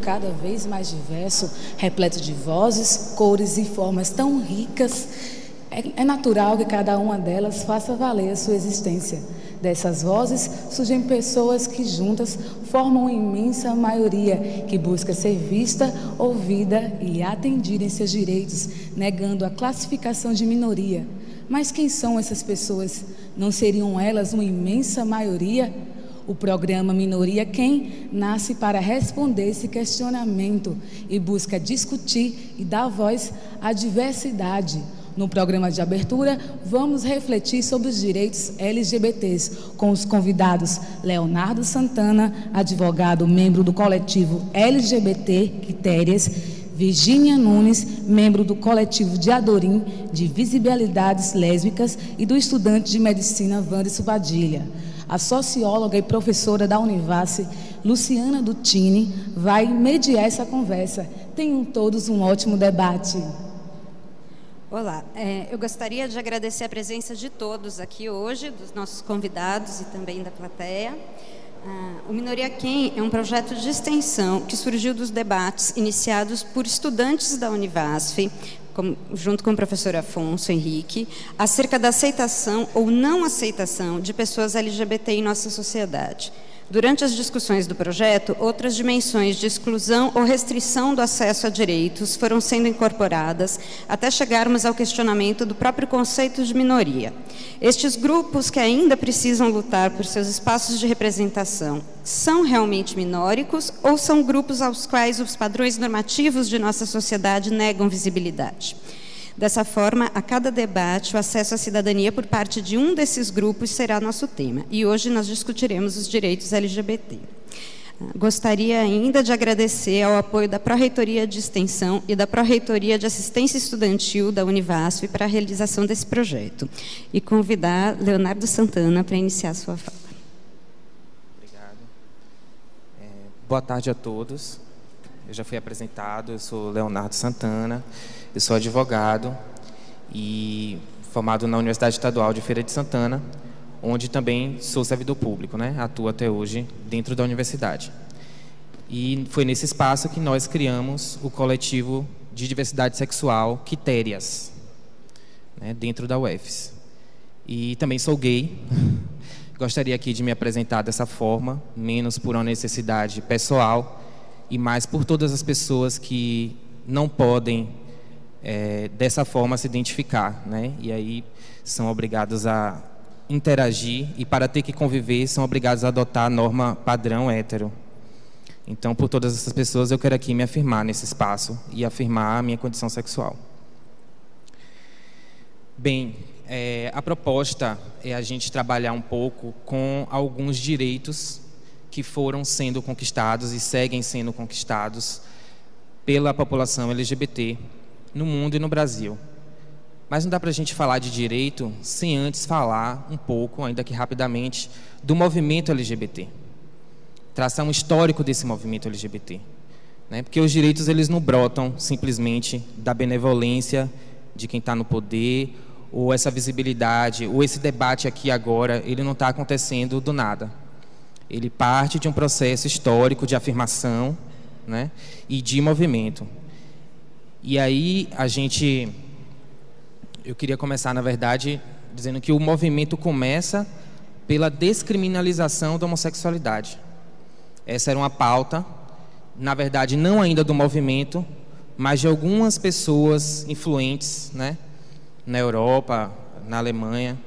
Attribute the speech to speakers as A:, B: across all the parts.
A: cada vez mais diverso, repleto de vozes, cores e formas tão ricas, é natural que cada uma delas faça valer a sua existência. Dessas vozes surgem pessoas que juntas formam uma imensa maioria que busca ser vista, ouvida e atendida em seus direitos, negando a classificação de minoria. Mas quem são essas pessoas? Não seriam elas uma imensa maioria? O programa Minoria Quem nasce para responder esse questionamento e busca discutir e dar voz à diversidade. No programa de abertura, vamos refletir sobre os direitos LGBTs, com os convidados Leonardo Santana, advogado, membro do coletivo LGBT Quitérias, Virgínia Nunes, membro do coletivo de Adorim, de visibilidades lésbicas, e do estudante de medicina Wanderson Padilha. A socióloga e professora da Univasse, Luciana Dutini, vai mediar essa conversa. Tenham todos um ótimo debate.
B: Olá, eu gostaria de agradecer a presença de todos aqui hoje, dos nossos convidados e também da plateia. O Minoria Quem é um projeto de extensão que surgiu dos debates iniciados por estudantes da Univasf, junto com o professor Afonso Henrique, acerca da aceitação ou não aceitação de pessoas LGBT em nossa sociedade. Durante as discussões do projeto, outras dimensões de exclusão ou restrição do acesso a direitos foram sendo incorporadas até chegarmos ao questionamento do próprio conceito de minoria. Estes grupos que ainda precisam lutar por seus espaços de representação são realmente minóricos ou são grupos aos quais os padrões normativos de nossa sociedade negam visibilidade? Dessa forma, a cada debate, o acesso à cidadania por parte de um desses grupos será nosso tema. E hoje nós discutiremos os direitos LGBT. Gostaria ainda de agradecer ao apoio da Pró-Reitoria de Extensão e da Pró-Reitoria de Assistência Estudantil da Univasf para a realização desse projeto. E convidar Leonardo Santana para iniciar a sua fala.
C: Obrigado. Boa tarde a todos. Eu já fui apresentado, eu sou Leonardo Santana. Eu sou advogado e formado na Universidade Estadual de Feira de Santana, onde também sou servidor público, né? Atuo até hoje dentro da universidade. E foi nesse espaço que nós criamos o coletivo de diversidade sexual Quitérias, né? Dentro da UFES. E também sou gay. Gostaria aqui de me apresentar dessa forma, menos por uma necessidade pessoal e mais por todas as pessoas que não podem dessa forma se identificar, né? E aí são obrigados a interagir e para ter que conviver são obrigados a adotar a norma padrão hétero. Então, por todas essas pessoas, eu quero aqui me afirmar nesse espaço e afirmar a minha condição sexual. Bem, a proposta é a gente trabalhar um pouco com alguns direitos que foram sendo conquistados e seguem sendo conquistados pela população LGBT no mundo e no Brasil. Mas não dá para a gente falar de direito sem antes falar um pouco, ainda que rapidamente, do movimento LGBT. Traçar um histórico desse movimento LGBT. Né? Porque os direitos eles não brotam simplesmente da benevolência de quem está no poder, ou essa visibilidade, ou esse debate aqui agora, ele não está acontecendo do nada. Ele parte de um processo histórico de afirmação, né? E de movimento. E aí eu queria começar, na verdade, dizendo que o movimento começa pela descriminalização da homossexualidade. Essa era uma pauta, na verdade, não ainda do movimento, mas de algumas pessoas influentes, né, na Europa, na Alemanha,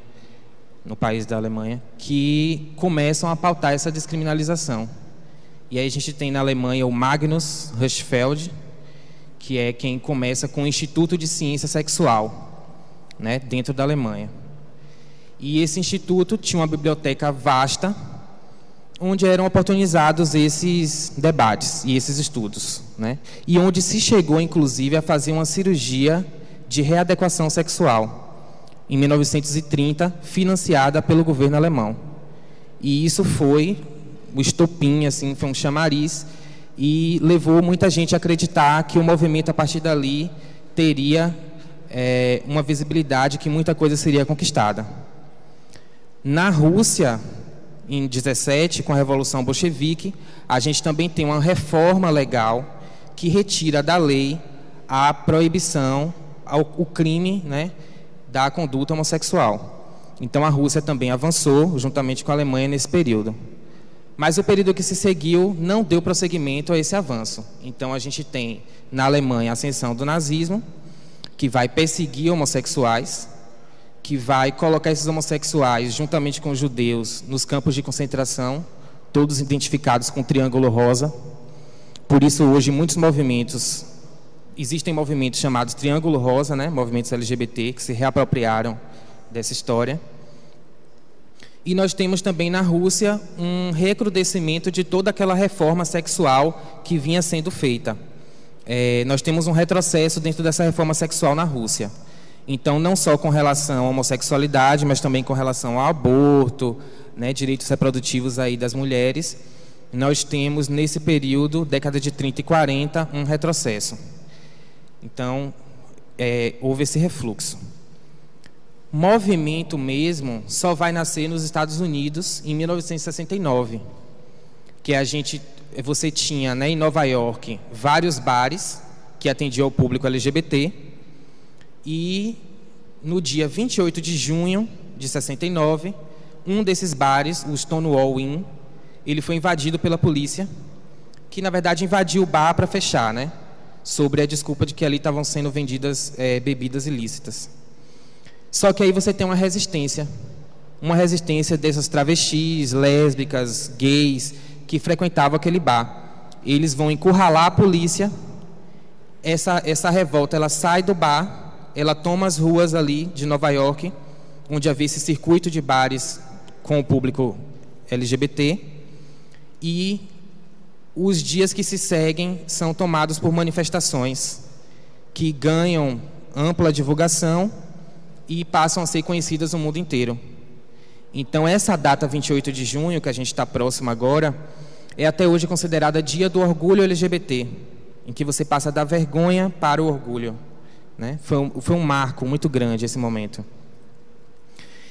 C: no país da Alemanha, que começam a pautar essa descriminalização. E aí a gente tem na Alemanha o Magnus Hirschfeld, que é quem começa com o Instituto de Ciência Sexual, né, dentro da Alemanha. E esse instituto tinha uma biblioteca vasta, onde eram oportunizados esses debates e esses estudos, né, e onde se chegou, inclusive, a fazer uma cirurgia de readequação sexual, em 1930, financiada pelo governo alemão. E isso foi o estopim, assim, foi um chamariz, e levou muita gente a acreditar que o movimento, a partir dali, teria uma visibilidade, que muita coisa seria conquistada. Na Rússia, em 17, com a Revolução Bolchevique, a gente também tem uma reforma legal que retira da lei a proibição, o crime, né, da conduta homossexual. Então a Rússia também avançou, juntamente com a Alemanha, nesse período. Mas o período que se seguiu não deu prosseguimento a esse avanço. Então a gente tem na Alemanha a ascensão do nazismo, que vai perseguir homossexuais, que vai colocar esses homossexuais, juntamente com os judeus, nos campos de concentração, todos identificados com o Triângulo Rosa. Por isso, hoje, muitos movimentos, existem movimentos chamados Triângulo Rosa, né? Movimentos LGBT, que se reapropriaram dessa história. E nós temos também na Rússia um recrudescimento de toda aquela reforma sexual que vinha sendo feita. Nós temos um retrocesso dentro dessa reforma sexual na Rússia. Então, não só com relação à homossexualidade, mas também com relação ao aborto, né, direitos reprodutivos aí das mulheres, nós temos, nesse período, década de 30 e 40, um retrocesso. Então, houve esse refluxo. Movimento mesmo só vai nascer nos Estados Unidos em 1969, que você tinha, né, em Nova York vários bares que atendiam ao público LGBT, e no dia 28 de junho de 69, um desses bares, o Stonewall Inn, ele foi invadido pela polícia, que na verdade invadiu o bar para fechar, né? Sobre a desculpa de que ali estavam sendo vendidas bebidas ilícitas. Só que aí você tem uma resistência dessas travestis, lésbicas, gays, que frequentavam aquele bar. Eles vão encurralar a polícia. Essa revolta, ela sai do bar, ela toma as ruas ali de Nova York, onde havia esse circuito de bares com o público LGBT, e os dias que se seguem são tomados por manifestações que ganham ampla divulgação e passam a ser conhecidas no mundo inteiro. Então, essa data 28 de junho, que a gente está próximo agora, é até hoje considerada Dia do Orgulho LGBT, em que você passa da vergonha para o orgulho, né? Foi um marco muito grande esse momento.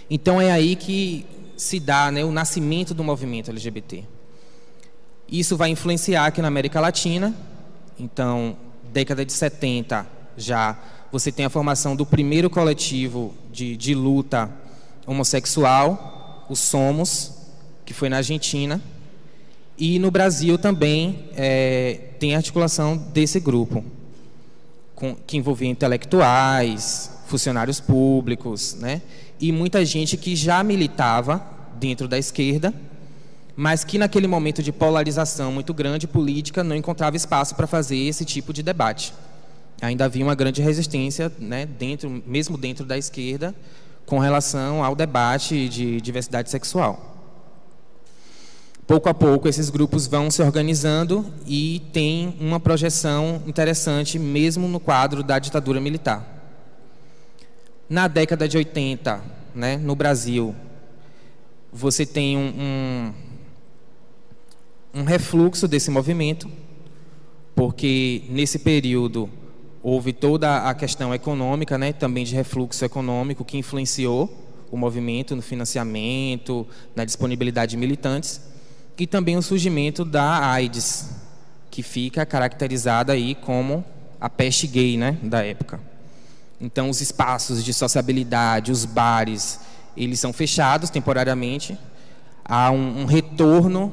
C: Então é aí que se dá, né, o nascimento do movimento LGBT. Isso vai influenciar aqui na América Latina. Então, década de 70, já você tem a formação do primeiro coletivo de luta homossexual, o Somos, que foi na Argentina. E no Brasil também tem a articulação desse grupo, que envolvia intelectuais, funcionários públicos, né? E muita gente que já militava dentro da esquerda, mas que naquele momento de polarização muito grande política não encontrava espaço para fazer esse tipo de debate. Ainda havia uma grande resistência, né, mesmo dentro da esquerda, com relação ao debate de diversidade sexual. Pouco a pouco, esses grupos vão se organizando e tem uma projeção interessante, mesmo no quadro da ditadura militar. Na década de 80, né, no Brasil, você tem um refluxo desse movimento, porque nesse período houve toda a questão econômica, né, também de refluxo econômico, que influenciou o movimento no financiamento, na disponibilidade de militantes, e também o surgimento da AIDS, que fica caracterizada aí como a peste gay, né, da época. Então, os espaços de sociabilidade, os bares, eles são fechados temporariamente. Há um retorno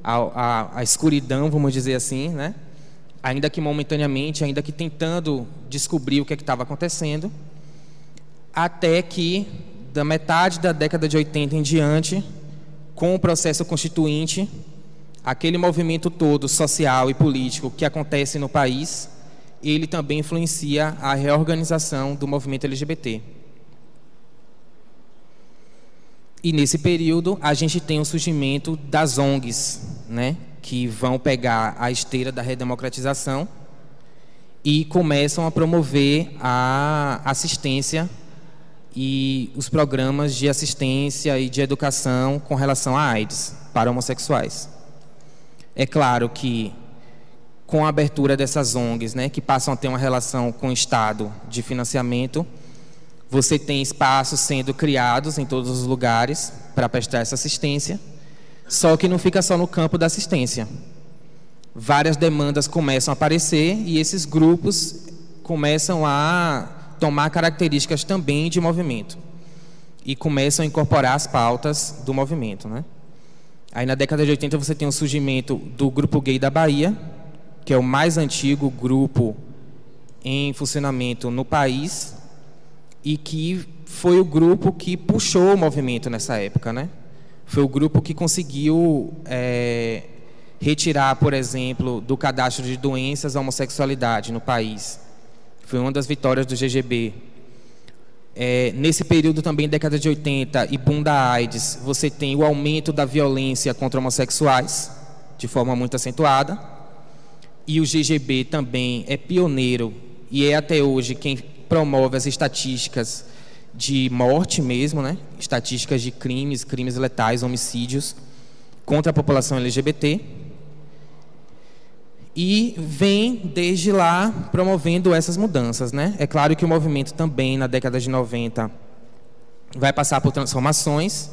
C: à escuridão, vamos dizer assim, né? Ainda que momentaneamente, ainda que tentando descobrir o que estava acontecendo, até que, da metade da década de 80 em diante, com o processo constituinte, aquele movimento todo social e político que acontece no país, ele também influencia a reorganização do movimento LGBT. E nesse período a gente tem o surgimento das ONGs, né, que vão pegar a esteira da redemocratização e começam a promover a assistência e os programas de assistência e de educação com relação à AIDS para homossexuais. É claro que com a abertura dessas ONGs, né, que passam a ter uma relação com o Estado de financiamento, você tem espaços sendo criados em todos os lugares para prestar essa assistência, Só que não fica só no campo da assistência. Várias demandas começam a aparecer e esses grupos começam a tomar características também de movimento e começam a incorporar as pautas do movimento, né? Aí na década de 80 você tem o surgimento do Grupo Gay da Bahia, que é o mais antigo grupo em funcionamento no país e que foi o grupo que puxou o movimento nessa época, né? Foi o grupo que conseguiu retirar, por exemplo, do cadastro de doenças a homossexualidade no país. Foi uma das vitórias do GGB. Nesse período também, década de 80 e boom da AIDS, você tem o aumento da violência contra homossexuais, de forma muito acentuada. E o GGB também é pioneiro e é até hoje quem promove as estatísticas de morte mesmo, né? Estatísticas de crimes letais, homicídios contra a população LGBT. E vem desde lá promovendo essas mudanças, né? É claro que o movimento também na década de 90 vai passar por transformações.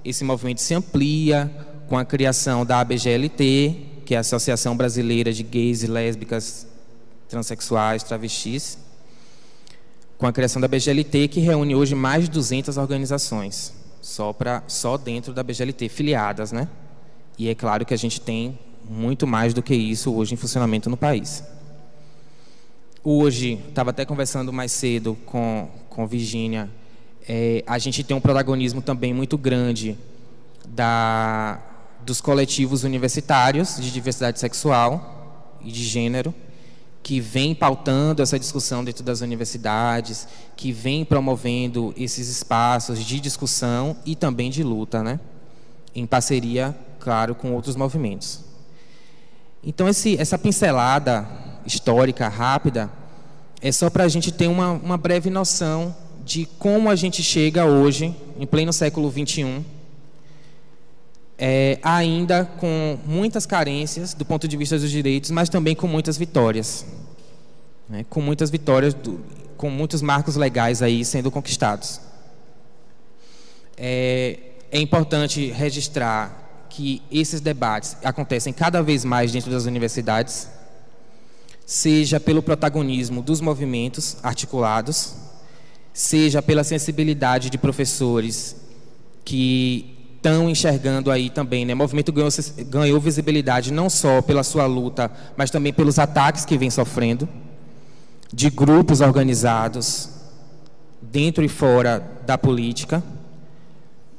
C: Esse movimento se amplia com a criação da ABGLT, que é a Associação Brasileira de Gays e Lésbicas, Transsexuais, Travestis, com a criação da ABGLT, que reúne hoje mais de 200 organizações, só dentro da ABGLT, filiadas, né? E é claro que a gente tem muito mais do que isso hoje em funcionamento no país. Hoje, estava até conversando mais cedo com Virgínia, a gente tem um protagonismo também muito grande dos coletivos universitários de diversidade sexual e de gênero, que vem pautando essa discussão dentro das universidades, que vem promovendo esses espaços de discussão e também de luta, né? Em parceria, claro, com outros movimentos. Então, essa pincelada histórica rápida é só para a gente ter uma breve noção de como a gente chega hoje, em pleno século XXI, ainda com muitas carências do ponto de vista dos direitos, mas também com muitas vitórias, né? Com muitas vitórias, com muitos marcos legais aí sendo conquistados. É importante registrar que esses debates acontecem cada vez mais dentro das universidades, seja pelo protagonismo dos movimentos articulados, seja pela sensibilidade de professores que estão enxergando aí também, né? O movimento ganhou visibilidade não só pela sua luta, mas também pelos ataques que vem sofrendo, de grupos organizados dentro e fora da política,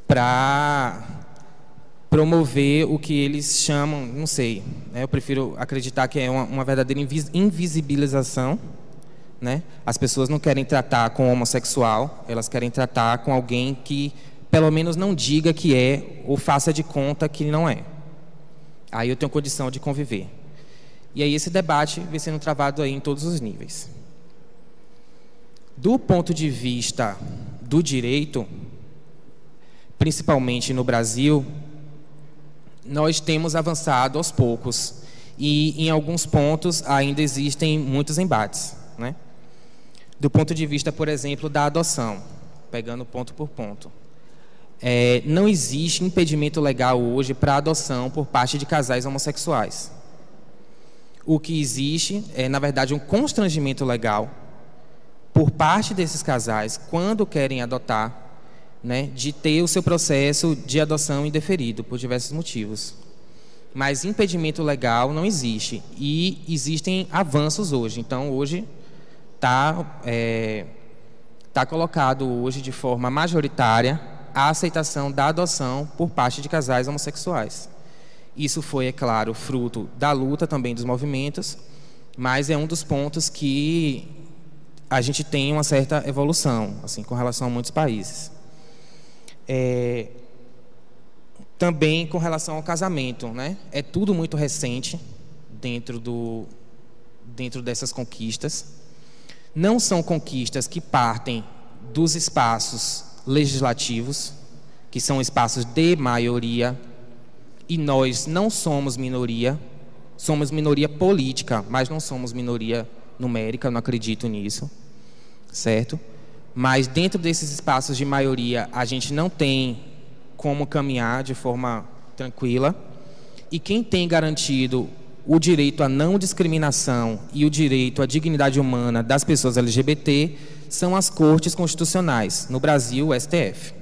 C: para promover o que eles chamam, não sei, né? Eu prefiro acreditar que é uma verdadeira invisibilização, né? As pessoas não querem tratar com homossexual, elas querem tratar com alguém que pelo menos não diga que é ou faça de conta que não é. Aí eu tenho condição de conviver. E aí esse debate vem sendo travado aí em todos os níveis. Do ponto de vista do direito, principalmente no Brasil, nós temos avançado aos poucos e em alguns pontos ainda existem muitos embates, né? Do ponto de vista, por exemplo, da adoção, pegando ponto por ponto. Não existe impedimento legal hoje para a adoção por parte de casais homossexuais. O que existe é, na verdade, um constrangimento legal por parte desses casais, quando querem adotar, né, de ter o seu processo de adoção indeferido, por diversos motivos. Mas impedimento legal não existe. E existem avanços hoje. Então, hoje está colocado hoje de forma majoritária a aceitação da adoção por parte de casais homossexuais. Isso foi, é claro, fruto da luta também dos movimentos, mas é um dos pontos que a gente tem uma certa evolução, assim, com relação a muitos países. Também com relação ao casamento, né? É tudo muito recente dentro dessas conquistas. Não são conquistas que partem dos espaços legislativos, que são espaços de maioria, e nós não somos minoria política, mas não somos minoria numérica, não acredito nisso, certo? Mas dentro desses espaços de maioria, a gente não tem como caminhar de forma tranquila. E quem tem garantido o direito à não discriminação e o direito à dignidade humana das pessoas LGBT são as cortes constitucionais, no Brasil, o STF.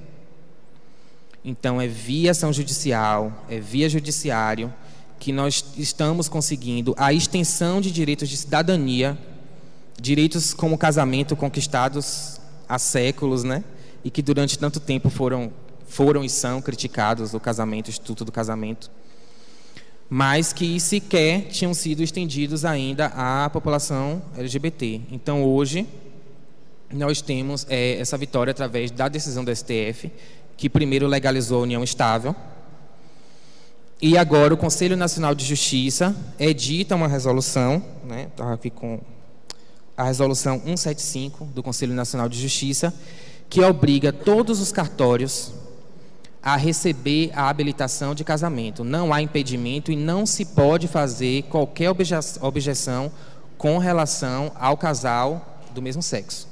C: Então, é via ação judicial, é via judiciário, que nós estamos conseguindo a extensão de direitos de cidadania, direitos como casamento conquistados há séculos, né? E que durante tanto tempo foram e são criticados, o casamento, o Instituto do Casamento, mas que sequer tinham sido estendidos ainda à população LGBT. Então, hoje, nós temos essa vitória através da decisão do STF, que primeiro legalizou a união estável, e agora o Conselho Nacional de Justiça edita uma resolução, né? Estava aqui com a resolução 175 do Conselho Nacional de Justiça, que obriga todos os cartórios a receber a habilitação de casamento. Não há impedimento e não se pode fazer qualquer objeção com relação ao casal do mesmo sexo.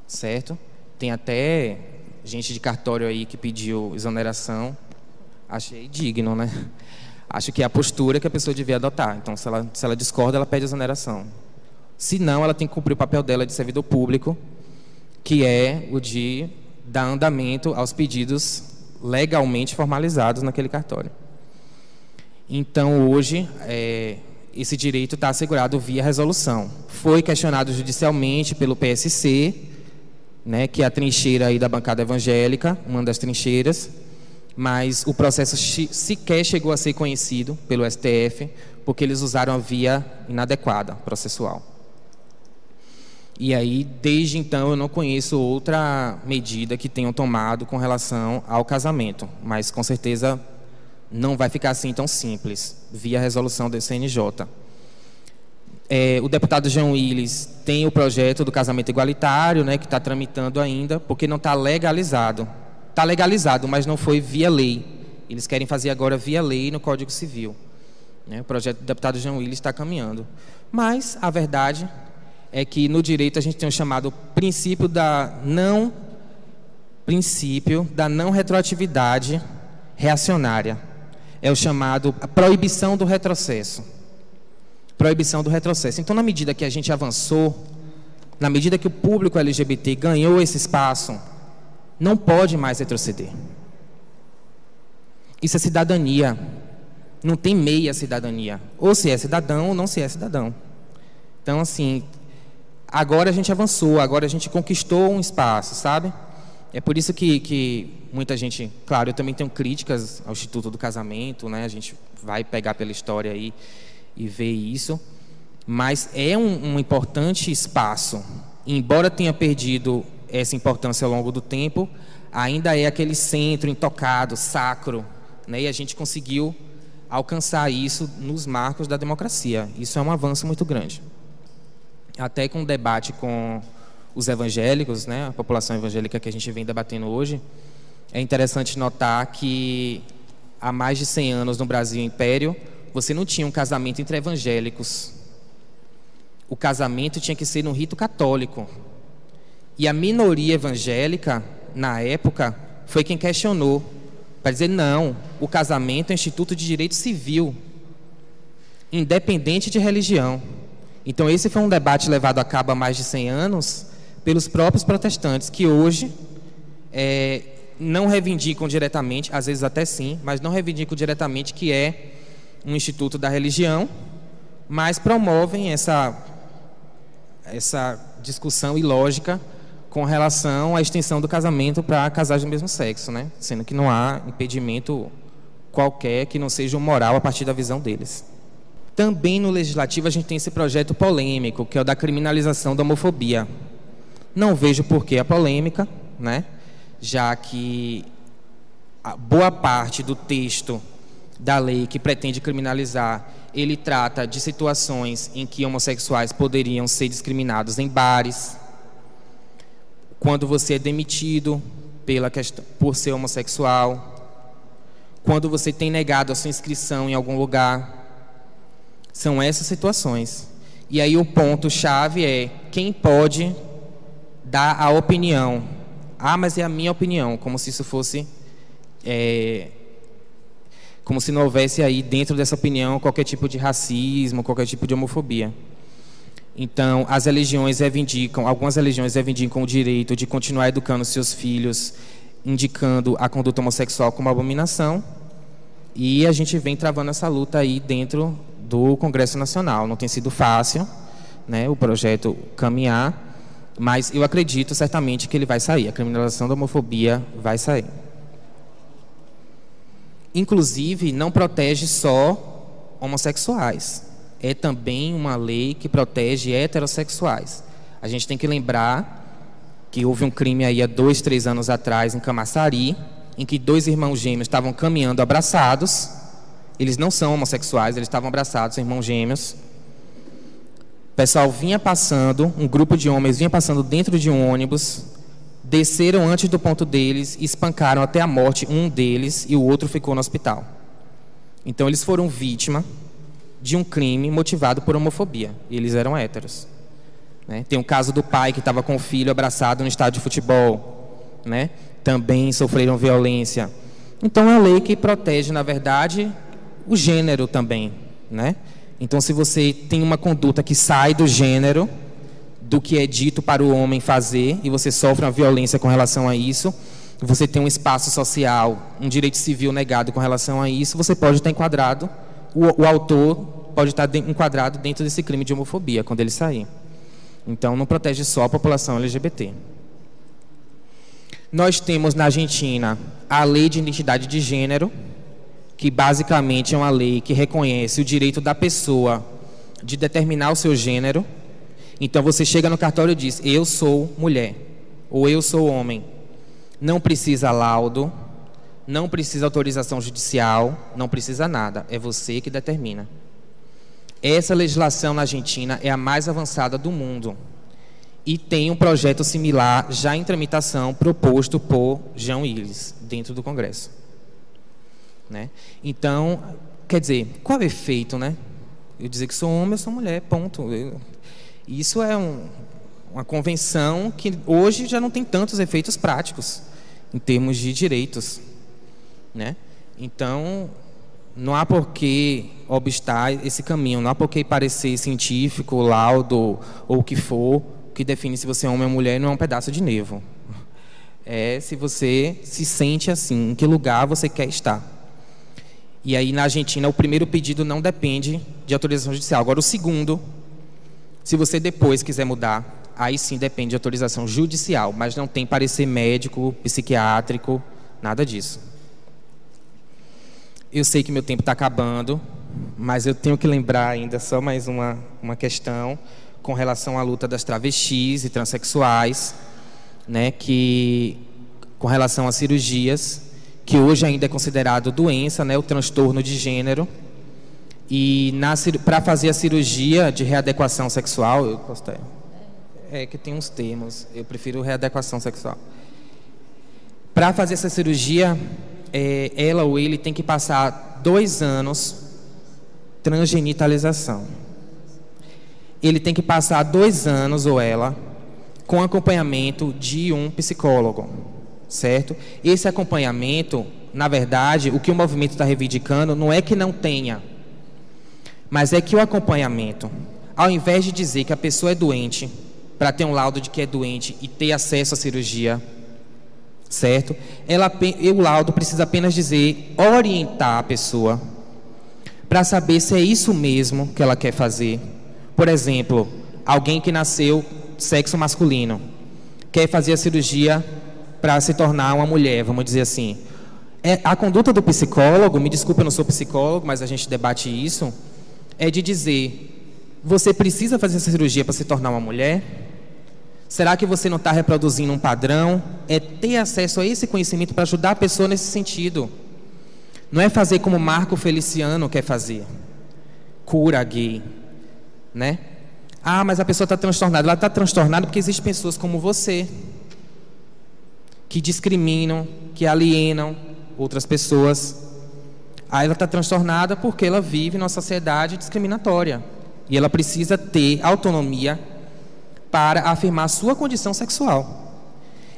C: Certo? Tem até gente de cartório aí que pediu exoneração. Achei digno, né? Acho que é a postura que a pessoa devia adotar. Então, se ela discorda, ela pede exoneração. Se não, ela tem que cumprir o papel dela de servidor público, que é o de dar andamento aos pedidos legalmente formalizados naquele cartório. Então, hoje, esse direito está assegurado via resolução. Foi questionado judicialmente pelo PSC, né, que é a trincheira aí da bancada evangélica, uma das trincheiras, mas o processo sequer chegou a ser conhecido pelo STF, porque eles usaram a via inadequada processual. E aí, desde então, eu não conheço outra medida que tenham tomado com relação ao casamento, mas com certeza não vai ficar assim tão simples, via resolução do CNJ. O deputado Jean Willis tem o projeto do casamento igualitário, né, que está tramitando ainda, porque não está legalizado. Está legalizado, mas não foi via lei. Eles querem fazer agora via lei no Código Civil. O projeto do deputado Jean Willis está caminhando. Mas a verdade é que no direito a gente tem o chamado princípio da não retroatividade reacionária. É o chamado proibição do retrocesso. Proibição do retrocesso. Então, na medida que a gente avançou, na medida que o público LGBT ganhou esse espaço, não pode mais retroceder. Isso é cidadania. Não tem meia cidadania. Ou se é cidadão ou não se é cidadão. Então, assim, agora a gente avançou, agora a gente conquistou um espaço, sabe? É por isso que muita gente... Claro, eu também tenho críticas ao Instituto do Casamento, né? A gente vai pegar pela história aí e ver isso. Mas é um importante espaço. Embora tenha perdido essa importância ao longo do tempo, ainda é aquele centro intocado, sacro, né? E a gente conseguiu alcançar isso nos marcos da democracia. Isso é um avanço muito grande. Até com o debate com os evangélicos, né, a população evangélica que a gente vem debatendo hoje, é interessante notar que há mais de 100 anos no Brasil Império, você não tinha um casamento entre evangélicos. O casamento tinha que ser no rito católico. E a minoria evangélica, na época, foi quem questionou, para dizer, não, o casamento é instituto de direito civil, independente de religião. Então, esse foi um debate levado a cabo há mais de 100 anos pelos próprios protestantes, que hoje não reivindicam diretamente, às vezes até sim, mas não reivindicam diretamente que é um instituto da religião, mas promovem essa discussão ilógica com relação à extensão do casamento para casais do mesmo sexo, né? Sendo que não há impedimento qualquer que não seja moral a partir da visão deles. Também no Legislativo a gente tem esse projeto polêmico, que é o da criminalização da homofobia. Não vejo por que a polêmica, né? Já que a boa parte do texto da lei que pretende criminalizar, ele trata de situações em que homossexuais poderiam ser discriminados em bares, quando você é demitido por ser homossexual, quando você tem negado a sua inscrição em algum lugar. São essas situações. E aí o ponto-chave é quem pode dar a opinião. Ah, mas é a minha opinião, como se isso fosse como se não houvesse aí dentro dessa opinião qualquer tipo de racismo, qualquer tipo de homofobia. Então, algumas religiões reivindicam o direito de continuar educando seus filhos, indicando a conduta homossexual como abominação, e a gente vem travando essa luta aí dentro do Congresso Nacional. Não tem sido fácil, né, o projeto caminhar, mas eu acredito certamente que ele vai sair, a criminalização da homofobia vai sair. Inclusive, não protege só homossexuais. É também uma lei que protege heterossexuais. A gente tem que lembrar que houve um crime aí há 2, 3 anos atrás em Camaçari, em que 2 irmãos gêmeos estavam caminhando abraçados. Eles não são homossexuais, eles estavam abraçados, irmãos gêmeos. O pessoal vinha passando, um grupo de homens vinha passando dentro de um ônibus, desceram antes do ponto deles e espancaram até a morte um deles e o outro ficou no hospital. Então eles foram vítima de um crime motivado por homofobia. E eles eram héteros, né? Tem o caso do pai que estava com o filho abraçado no estádio de futebol, né? Também sofreram violência. Então é uma lei que protege, na verdade, o gênero também, né? Então, se você tem uma conduta que sai do gênero, do que é dito para o homem fazer, e você sofre uma violência com relação a isso, você tem um espaço social, um direito civil negado com relação a isso, você pode estar enquadrado, o autor pode estar enquadrado dentro desse crime de homofobia, quando ele sair. Então, não protege só a população LGBT. Nós temos na Argentina a Lei de Identidade de Gênero, que basicamente é uma lei que reconhece o direito da pessoa de determinar o seu gênero. Então você chega no cartório e diz: eu sou mulher, ou eu sou homem. Não precisa laudo, não precisa autorização judicial, não precisa nada, é você que determina. Essa legislação na Argentina é a mais avançada do mundo. E tem um projeto similar já em tramitação proposto por Jean Willis, dentro do Congresso, né? Então, quer dizer, qual é o efeito, né? Eu dizer que sou homem, eu sou mulher, ponto. Isso é uma convenção que hoje já não tem tantos efeitos práticos em termos de direitos, né? Então, não há por que obstar esse caminho, não há por que parecer científico, laudo ou o que for, que define se você é homem ou mulher não é um pedaço de nevo. É se você se sente assim, em que lugar você quer estar. E aí, na Argentina, o primeiro pedido não depende de autorização judicial. Agora, o segundo, se você depois quiser mudar, aí sim depende de autorização judicial, mas não tem parecer médico, psiquiátrico, nada disso. Eu sei que meu tempo está acabando, mas eu tenho que lembrar ainda só mais uma questão com relação à luta das travestis e transexuais, né, que, com relação às cirurgias, que hoje ainda é considerado doença, né, o transtorno de gênero. E para fazer a cirurgia de readequação sexual, eu posso ter, que tem uns termos, eu prefiro readequação sexual. Para fazer essa cirurgia, ela ou ele tem que passar 2 anos transgenitalização. Ele tem que passar 2 anos, ou ela, com acompanhamento de um psicólogo, certo? Esse acompanhamento, na verdade, o que o movimento está reivindicando não é que não tenha, mas é que o acompanhamento, ao invés de dizer que a pessoa é doente, para ter um laudo de que é doente e ter acesso à cirurgia, certo? O laudo precisa apenas dizer, orientar a pessoa, para saber se é isso mesmo que ela quer fazer. Por exemplo, alguém que nasceu sexo masculino, quer fazer a cirurgia para se tornar uma mulher, vamos dizer assim. A conduta do psicólogo, me desculpe, eu não sou psicólogo, mas a gente debate isso, é de dizer, você precisa fazer essa cirurgia para se tornar uma mulher? Será que você não está reproduzindo um padrão? É ter acesso a esse conhecimento para ajudar a pessoa nesse sentido. Não é fazer como Marco Feliciano quer fazer. Cura gay, né? Ah, mas a pessoa está transtornada. Ela está transtornada porque existem pessoas como você, que discriminam, que alienam outras pessoas. Aí ela está transtornada porque ela vive numa sociedade discriminatória. E ela precisa ter autonomia para afirmar sua condição sexual.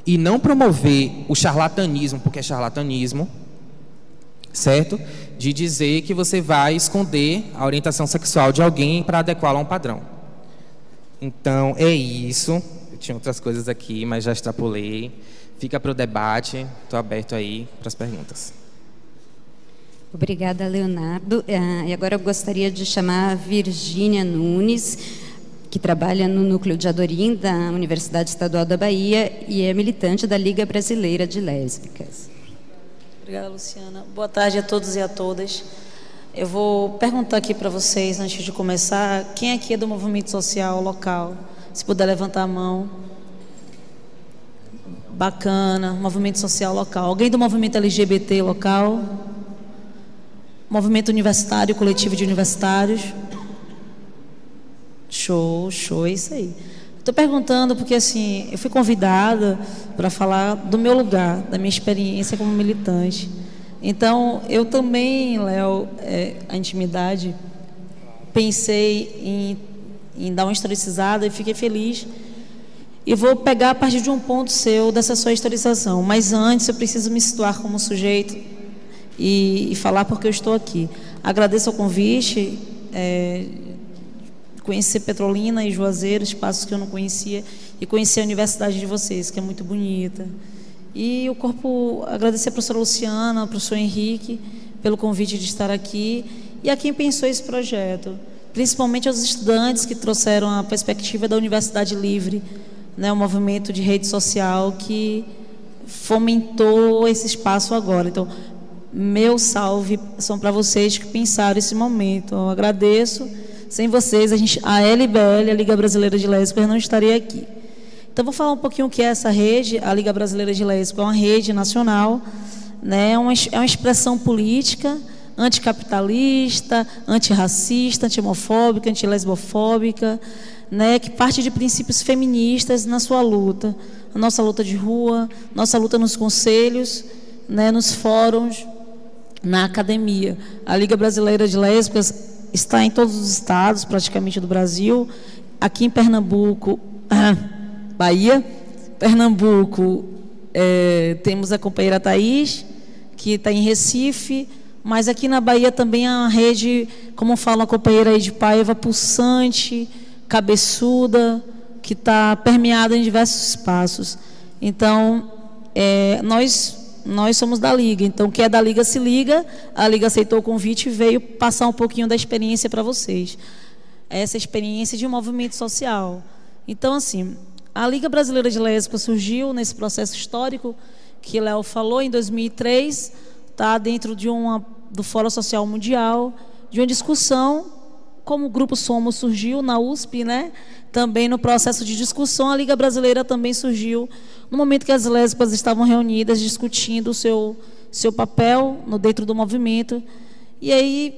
C: E não promover o charlatanismo, porque é charlatanismo, certo? de dizer que você vai esconder a orientação sexual de alguém para adequá-la a um padrão. Então, é isso. Eu tinha outras coisas aqui, mas já extrapolei. Fica para o debate. Estou aberto aí para as perguntas.
B: Obrigada, Leonardo. E agora eu gostaria de chamar a Virgínia Nunes, que trabalha no Núcleo de Adorim da Universidade Estadual da Bahia e é militante da Liga Brasileira de Lésbicas.
D: Obrigada, Luciana. Boa tarde a todos e a todas. Eu vou perguntar aqui para vocês, antes de começar, quem aqui é do movimento social local? Se puder levantar a mão. Bacana, movimento social local. Alguém do movimento LGBT local? Movimento universitário, coletivo de universitários? Show, é isso aí. Estou perguntando porque, assim, eu fui convidada para falar do meu lugar, da minha experiência como militante. Então, eu também, Léo, a intimidade, pensei em dar uma historicizada e fiquei feliz. E vou pegar a partir de um ponto seu, dessa sua historização. Mas antes, eu preciso me situar como sujeito e falar porque eu estou aqui. Agradeço o convite, conhecer Petrolina e Juazeiro, espaços que eu não conhecia, e conhecer a universidade de vocês, que é muito bonita. E agradecer a professora Luciana, ao professor Henrique, pelo convite de estar aqui, e a quem pensou esse projeto, principalmente aos estudantes que trouxeram a perspectiva da Universidade Livre, né, um movimento de rede social que fomentou esse espaço agora. Então, meu salve são para vocês que pensaram esse momento. Eu agradeço. Sem vocês, a LBL, a Liga Brasileira de Lésbicas, não estaria aqui. Então, vou falar um pouquinho o que é essa rede. A Liga Brasileira de Lésbicas é uma rede nacional, né? É uma expressão política anticapitalista, antirracista, anti-homofóbica, anti-lesbofóbica, né? Que parte de princípios feministas na sua luta. A nossa luta de rua, nossa luta nos conselhos, né? Nos fóruns, na academia. A Liga Brasileira de Lésbicas está em todos os estados, praticamente, do Brasil. Aqui em Pernambuco, Bahia, Pernambuco, temos a companheira Thaís, que está em Recife, mas aqui na Bahia também há uma rede, como fala a companheira aí de Paiva, pulsante, cabeçuda, que está permeada em diversos espaços. Então, nós somos da Liga, então quem é da Liga se liga. A Liga aceitou o convite e veio passar um pouquinho da experiência para vocês. Essa experiência de um movimento social. Então, assim, a Liga Brasileira de Lésbicas surgiu nesse processo histórico que Léo falou, em 2003, está dentro do Fórum Social Mundial, de uma discussão, como o Grupo Somos surgiu na USP, né? Também no processo de discussão, a Liga Brasileira também surgiu no momento que as lésbicas estavam reunidas discutindo o seu papel dentro do movimento. E aí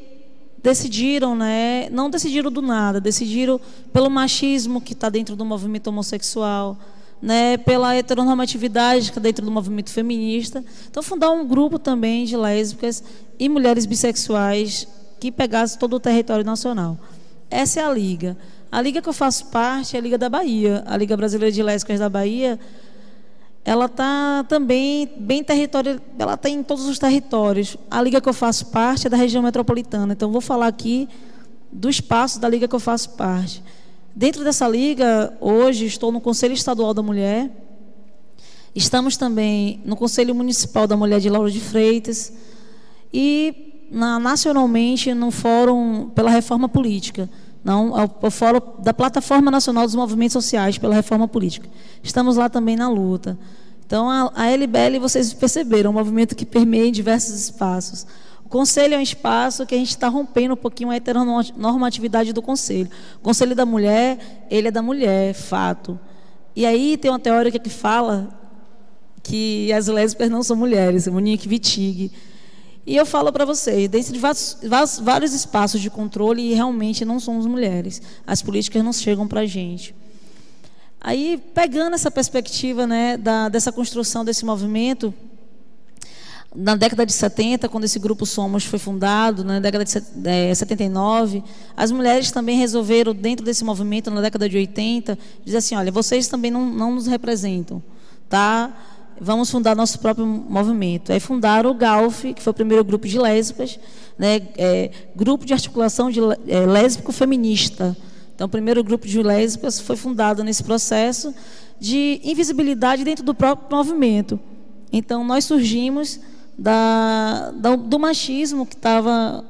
D: decidiram, né, não decidiram do nada, decidiram pelo machismo que está dentro do movimento homossexual, né, pela heteronormatividade que está dentro do movimento feminista. Então, fundar um grupo também de lésbicas e mulheres bissexuais que pegasse todo o território nacional. Essa é a Liga. A Liga que eu faço parte é a Liga da Bahia. A Liga Brasileira de Lésbicas da Bahia, ela está também bem território, ela está em todos os territórios. A Liga que eu faço parte é da região metropolitana. Então, vou falar aqui do espaço da Liga que eu faço parte. Dentro dessa Liga, hoje, estou no Conselho Estadual da Mulher. Estamos também no Conselho Municipal da Mulher de Lauro de Freitas. E, nacionalmente, no Fórum pela Reforma Política. Não, o Fórum da Plataforma Nacional dos Movimentos Sociais pela Reforma Política. Estamos lá também na luta. Então, a LBL, vocês perceberam, é um movimento que permeia em diversos espaços. O Conselho é um espaço que a gente está rompendo um pouquinho a heteronormatividade do Conselho. O Conselho da Mulher, ele é da mulher, fato. E aí tem uma teórica que fala que as lésbicas não são mulheres, Monique Wittig. E eu falo para vocês, dentro de vários espaços de controle, realmente não somos mulheres. As políticas não chegam para a gente. Aí, pegando essa perspectiva, né, dessa construção desse movimento, na década de 70, quando esse Grupo Somos foi fundado, na década de 79, as mulheres também resolveram, dentro desse movimento, na década de 80, dizer assim, olha, vocês também não nos representam, tá? vamos fundar nosso próprio movimento. Aí fundaram o GALF, que foi o primeiro grupo de lésbicas, né, Grupo de Articulação de Lésbico Feminista. Então, o primeiro grupo de lésbicas foi fundado nesse processo de invisibilidade dentro do próprio movimento. Então, nós surgimos do machismo que estava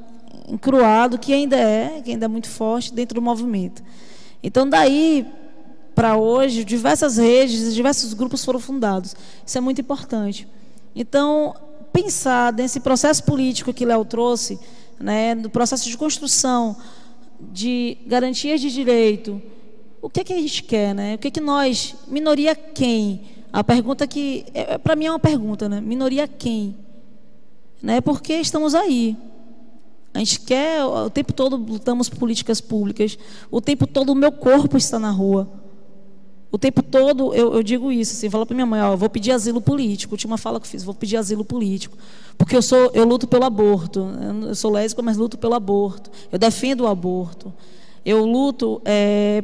D: encruado, que ainda é muito forte dentro do movimento. Então, daí para hoje, diversas redes, diversos grupos foram fundados. Isso é muito importante. Então, pensar nesse processo político que Léo trouxe, né, no processo de construção de garantias de direito, o que é que a gente quer, né? O que é que nós, minoria quem? A pergunta que, para mim é uma pergunta, né? Minoria quem? Né? Porque estamos aí. A gente quer, o tempo todo lutamos por políticas públicas, o tempo todo o meu corpo está na rua. O tempo todo eu digo isso, assim, falo para minha mãe, ó, eu vou pedir asilo político, a última fala que eu fiz, vou pedir asilo político, porque eu luto pelo aborto, eu sou lésbica, mas luto pelo aborto, eu defendo o aborto, eu luto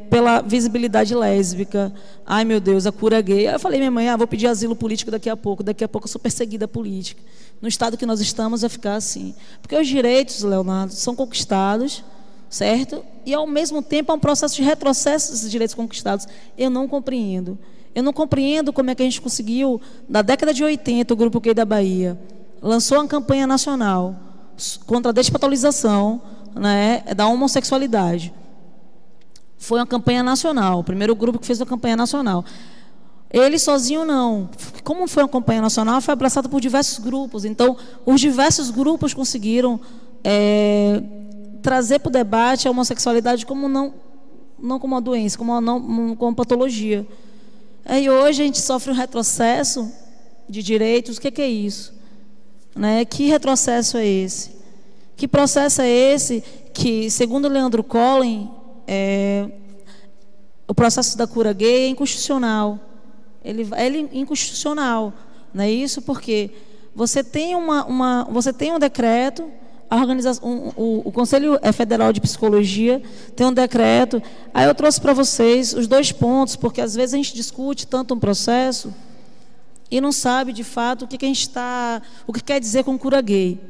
D: pela visibilidade lésbica, ai meu Deus, a cura gay. Aí eu falei, minha mãe, vou pedir asilo político daqui a pouco eu sou perseguida política. No estado que nós estamos vai ficar assim, porque os direitos, Leonardo, são conquistados, certo? E, ao mesmo tempo, há um processo de retrocesso desses direitos conquistados. Eu não compreendo. Eu não compreendo como é que a gente conseguiu, na década de 80, o Grupo Gay da Bahia lançou uma campanha nacional contra a despatologização, né, da homossexualidade. Foi uma campanha nacional, o primeiro grupo que fez uma campanha nacional. Ele sozinho não. Como foi uma campanha nacional, foi abraçado por diversos grupos. Então, os diversos grupos conseguiram trazer para o debate a homossexualidade como não como uma doença, como uma patologia. E hoje a gente sofre um retrocesso de direitos. O que é isso? Né? Que retrocesso é esse? Que processo é esse que, segundo Leandro Collin, o processo da cura gay é inconstitucional? Ele é inconstitucional, não é isso? Porque você tem um decreto, a organização, o Conselho Federal de Psicologia tem um decreto. Aí eu trouxe para vocês os 2 pontos, porque às vezes a gente discute tanto um processo e não sabe de fato o que quer dizer com cura gay.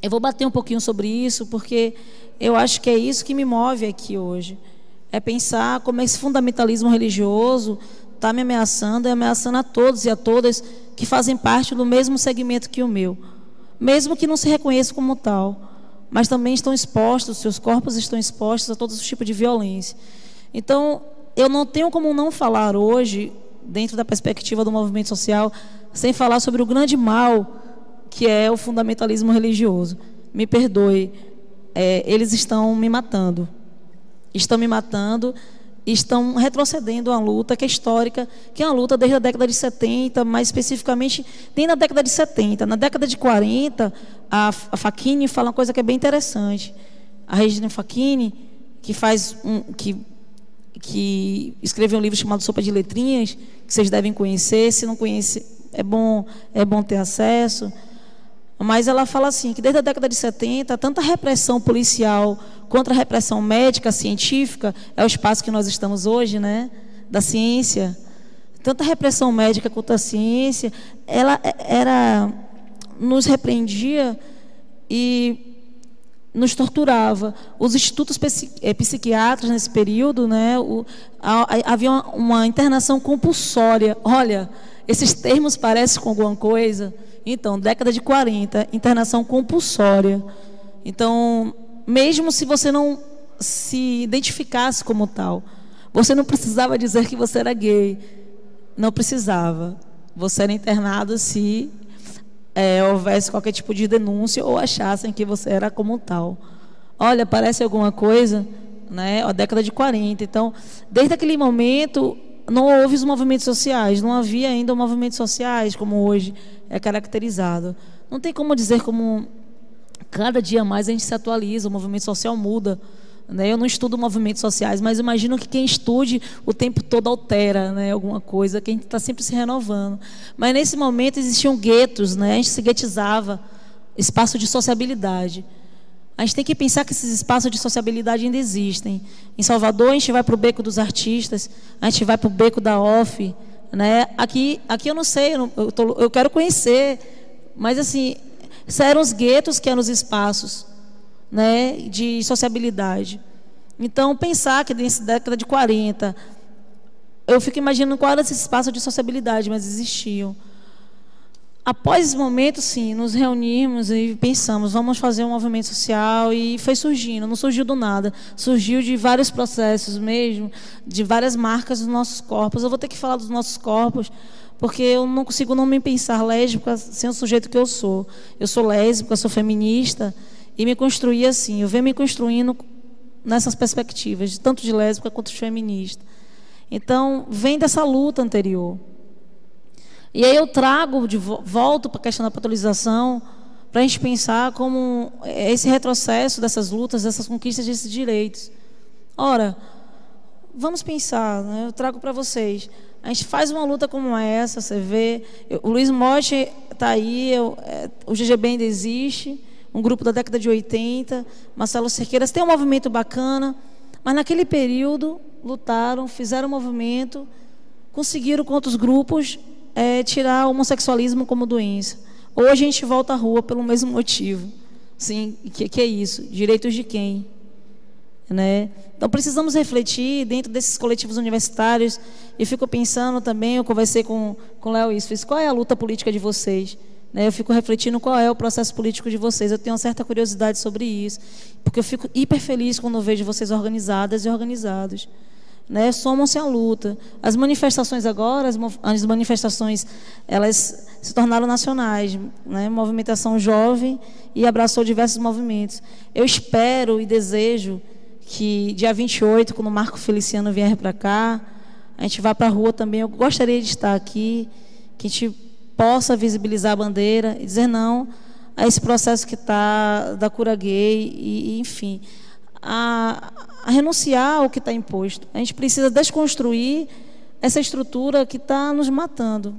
D: Eu vou bater um pouquinho sobre isso, porque eu acho que é isso que me move aqui hoje. É pensar como esse fundamentalismo religioso está me ameaçando e ameaçando a todos e a todas que fazem parte do mesmo segmento que o meu. Mesmo que não se reconheça como tal, mas também estão expostos, seus corpos estão expostos a todos os tipos de violência. Então, eu não tenho como não falar hoje, dentro da perspectiva do movimento social, sem falar sobre o grande mal que é o fundamentalismo religioso. Me perdoe, eles estão me matando. Estão me matando, estão retrocedendo a luta que é histórica, que é uma luta desde a década de 70, mais especificamente nem na década de 70. Na década de 40, a Facchini fala uma coisa que é bem interessante. A Regina Facchini, que escreveu um livro chamado Sopa de Letrinhas, que vocês devem conhecer, se não conhecem, é bom ter acesso. Mas ela fala assim, que desde a década de 70, tanta repressão policial contra a repressão médica, científica, é o espaço que nós estamos hoje, né, da ciência. Tanta repressão médica contra a ciência, ela nos repreendia e nos torturava. Os institutos psiquiátricos nesse período, né, havia uma internação compulsória. Olha, esses termos parecem com alguma coisa. Então, década de 40, internação compulsória. Então, mesmo se você não se identificasse como tal, você não precisava dizer que você era gay. Não precisava. Você era internado se houvesse qualquer tipo de denúncia ou achassem que você era como tal. Olha, parece alguma coisa, né? A década de 40. Então, desde aquele momento, não houve os movimentos sociais, não havia ainda movimentos sociais como hoje é caracterizado. Não tem como dizer como cada dia mais a gente se atualiza, o movimento social muda, né? Eu não estudo movimentos sociais, mas imagino que quem estude o tempo todo altera, né, alguma coisa, que a gente está sempre se renovando. Mas nesse momento existiam guetos, né? A gente se guetizava, espaço de sociabilidade. A gente tem que pensar que esses espaços de sociabilidade ainda existem. Em Salvador, a gente vai para o Beco dos Artistas, a gente vai para o Beco da OFF, né? Aqui eu não sei, eu quero conhecer, mas assim, eram os guetos que eram os espaços, né, de sociabilidade. Então, pensar que nessa década de 40, eu fico imaginando qual era esse espaço de sociabilidade, mas existiam. Após esse momento, sim, nos reunimos e pensamos, vamos fazer um movimento social, e foi surgindo, não surgiu do nada, surgiu de vários processos mesmo, de várias marcas dos nossos corpos. Eu vou ter que falar dos nossos corpos, porque eu não consigo não me pensar lésbica sem o sujeito que eu sou. Eu sou lésbica, sou feminista, e me construí assim, eu venho me construindo nessas perspectivas, tanto de lésbica quanto de feminista. Então, vem dessa luta anterior. E aí eu trago, volto para a questão da patologização, para a gente pensar como esse retrocesso dessas lutas, dessas conquistas desses direitos. Ora, vamos pensar, né? Eu trago para vocês. A gente faz uma luta como essa, você vê, o Luiz Motti está aí, o GGB ainda existe, um grupo da década de 80, Marcelo Cerqueiras, tem um movimento bacana, mas naquele período lutaram, fizeram um movimento, conseguiram com outros grupos tirar o homossexualismo como doença. Hoje a gente volta à rua pelo mesmo motivo. Sim, que é isso? Direitos de quem? Né? Então precisamos refletir dentro desses coletivos universitários. E fico pensando também, eu conversei com o Léo isso, qual é a luta política de vocês? Né? Eu fico refletindo qual é o processo político de vocês. Eu tenho uma certa curiosidade sobre isso, porque eu fico hiper feliz quando eu vejo vocês organizadas e organizados. Né, somam-se à luta. As manifestações agora, as manifestações, elas se tornaram nacionais, né, movimentação jovem, e abraçou diversos movimentos. Eu espero e desejo que dia 28, quando o Marco Feliciano vier para cá, a gente vá para a rua também. Eu gostaria de estar aqui, que a gente possa visibilizar a bandeira e dizer não a esse processo que está da cura gay e enfim, a renunciar ao que está imposto. A gente precisa desconstruir essa estrutura que está nos matando.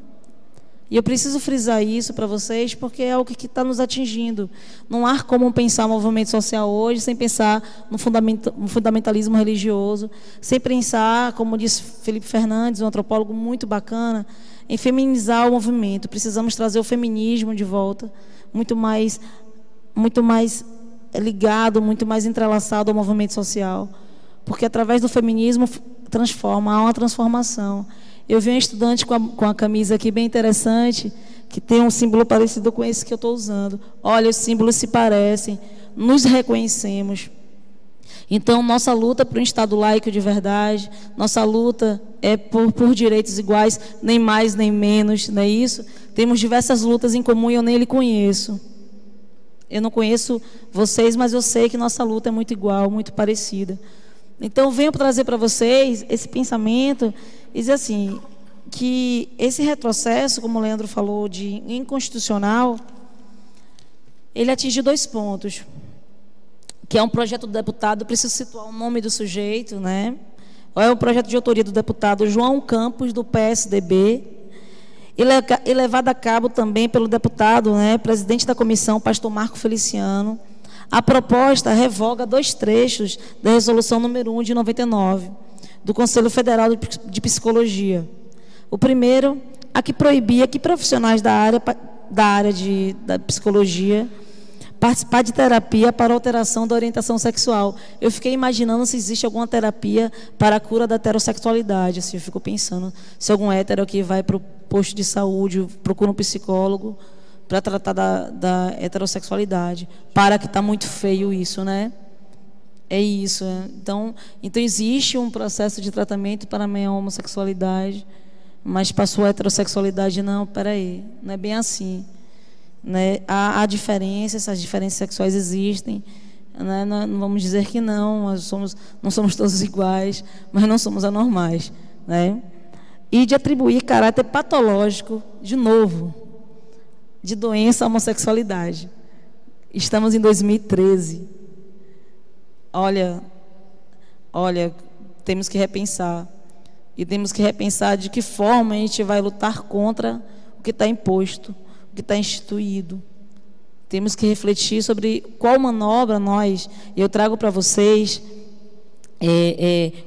D: E eu preciso frisar isso para vocês, porque é o que está nos atingindo. Não há como pensar o movimento social hoje sem pensar no fundamentalismo religioso, sem pensar, como disse Felipe Fernandes, um antropólogo muito bacana, em feminizar o movimento. Precisamos trazer o feminismo de volta, muito mais ligado, muito mais entrelaçado ao movimento social, porque através do feminismo há uma transformação. Eu vi um estudante com a camisa aqui bem interessante, que tem um símbolo parecido com esse que eu estou usando. Olha, os símbolos se parecem, nos reconhecemos. Então, nossa luta por um Estado laico de verdade, nossa luta é por direitos iguais, nem mais nem menos, não é isso? Temos diversas lutas em comum e eu nem lhe conheço. Eu não conheço vocês, mas eu sei que nossa luta é muito igual, muito parecida. Então, venho trazer para vocês esse pensamento e dizer assim, que esse retrocesso, como o Leandro falou, de inconstitucional, ele atinge 2 pontos, que é um projeto do deputado, preciso situar o nome do sujeito, né? É um projeto de autoria do deputado João Campos, do PSDB, e levado a cabo também pelo deputado, né, presidente da comissão, pastor Marco Feliciano. A proposta revoga 2 trechos da resolução número 1 de 99, do Conselho Federal de Psicologia. O primeiro, a que proibia que profissionais da área da psicologia participar de terapia para alteração da orientação sexual. Eu fiquei imaginando se existe alguma terapia para a cura da heterossexualidade. Assim, eu fico pensando se algum hétero que vai para o posto de saúde procura um psicólogo para tratar da heterossexualidade. Para que está muito feio isso, né? É isso. Então existe um processo de tratamento para a minha homossexualidade, mas passou a heterossexualidade, não, peraí, não é bem assim. Né? Há diferenças, essas diferenças sexuais existem, né? Não vamos dizer que não, não somos todos iguais, mas não somos anormais, né? E de atribuir caráter patológico, de novo, de doença à homossexualidade. Estamos em 2013. Olha, temos que repensar. E temos que repensar de que forma a gente vai lutar contra o que está imposto, que está instituído. Temos que refletir sobre qual manobra eu trago para vocês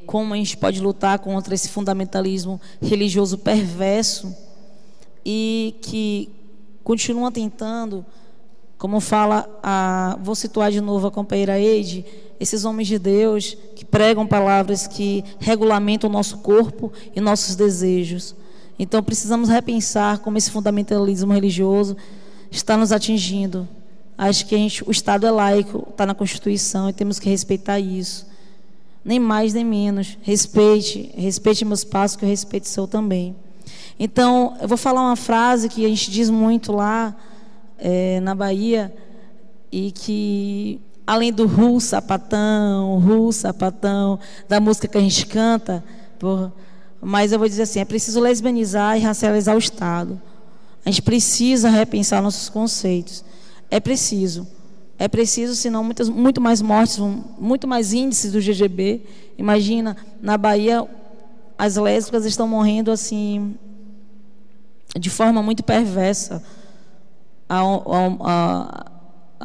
D: como a gente pode lutar contra esse fundamentalismo religioso perverso e que continua tentando, como fala, vou situar de novo a companheira Eide, esses homens de Deus que pregam palavras que regulamentam o nosso corpo e nossos desejos. Então, precisamos repensar como esse fundamentalismo religioso está nos atingindo. Acho que o Estado é laico, está na Constituição, e temos que respeitar isso. Nem mais, nem menos. Respeite meus passos, que eu respeito o seu também. Então, eu vou falar uma frase que a gente diz muito lá na Bahia, e que, além do sapatão, da música que a gente canta, mas eu vou dizer assim, é preciso lesbianizar e racializar o Estado. A gente precisa repensar nossos conceitos. É preciso, senão muito mais mortes, muito mais índices do GGB. Imagina, na Bahia, as lésbicas estão morrendo assim, de forma muito perversa. A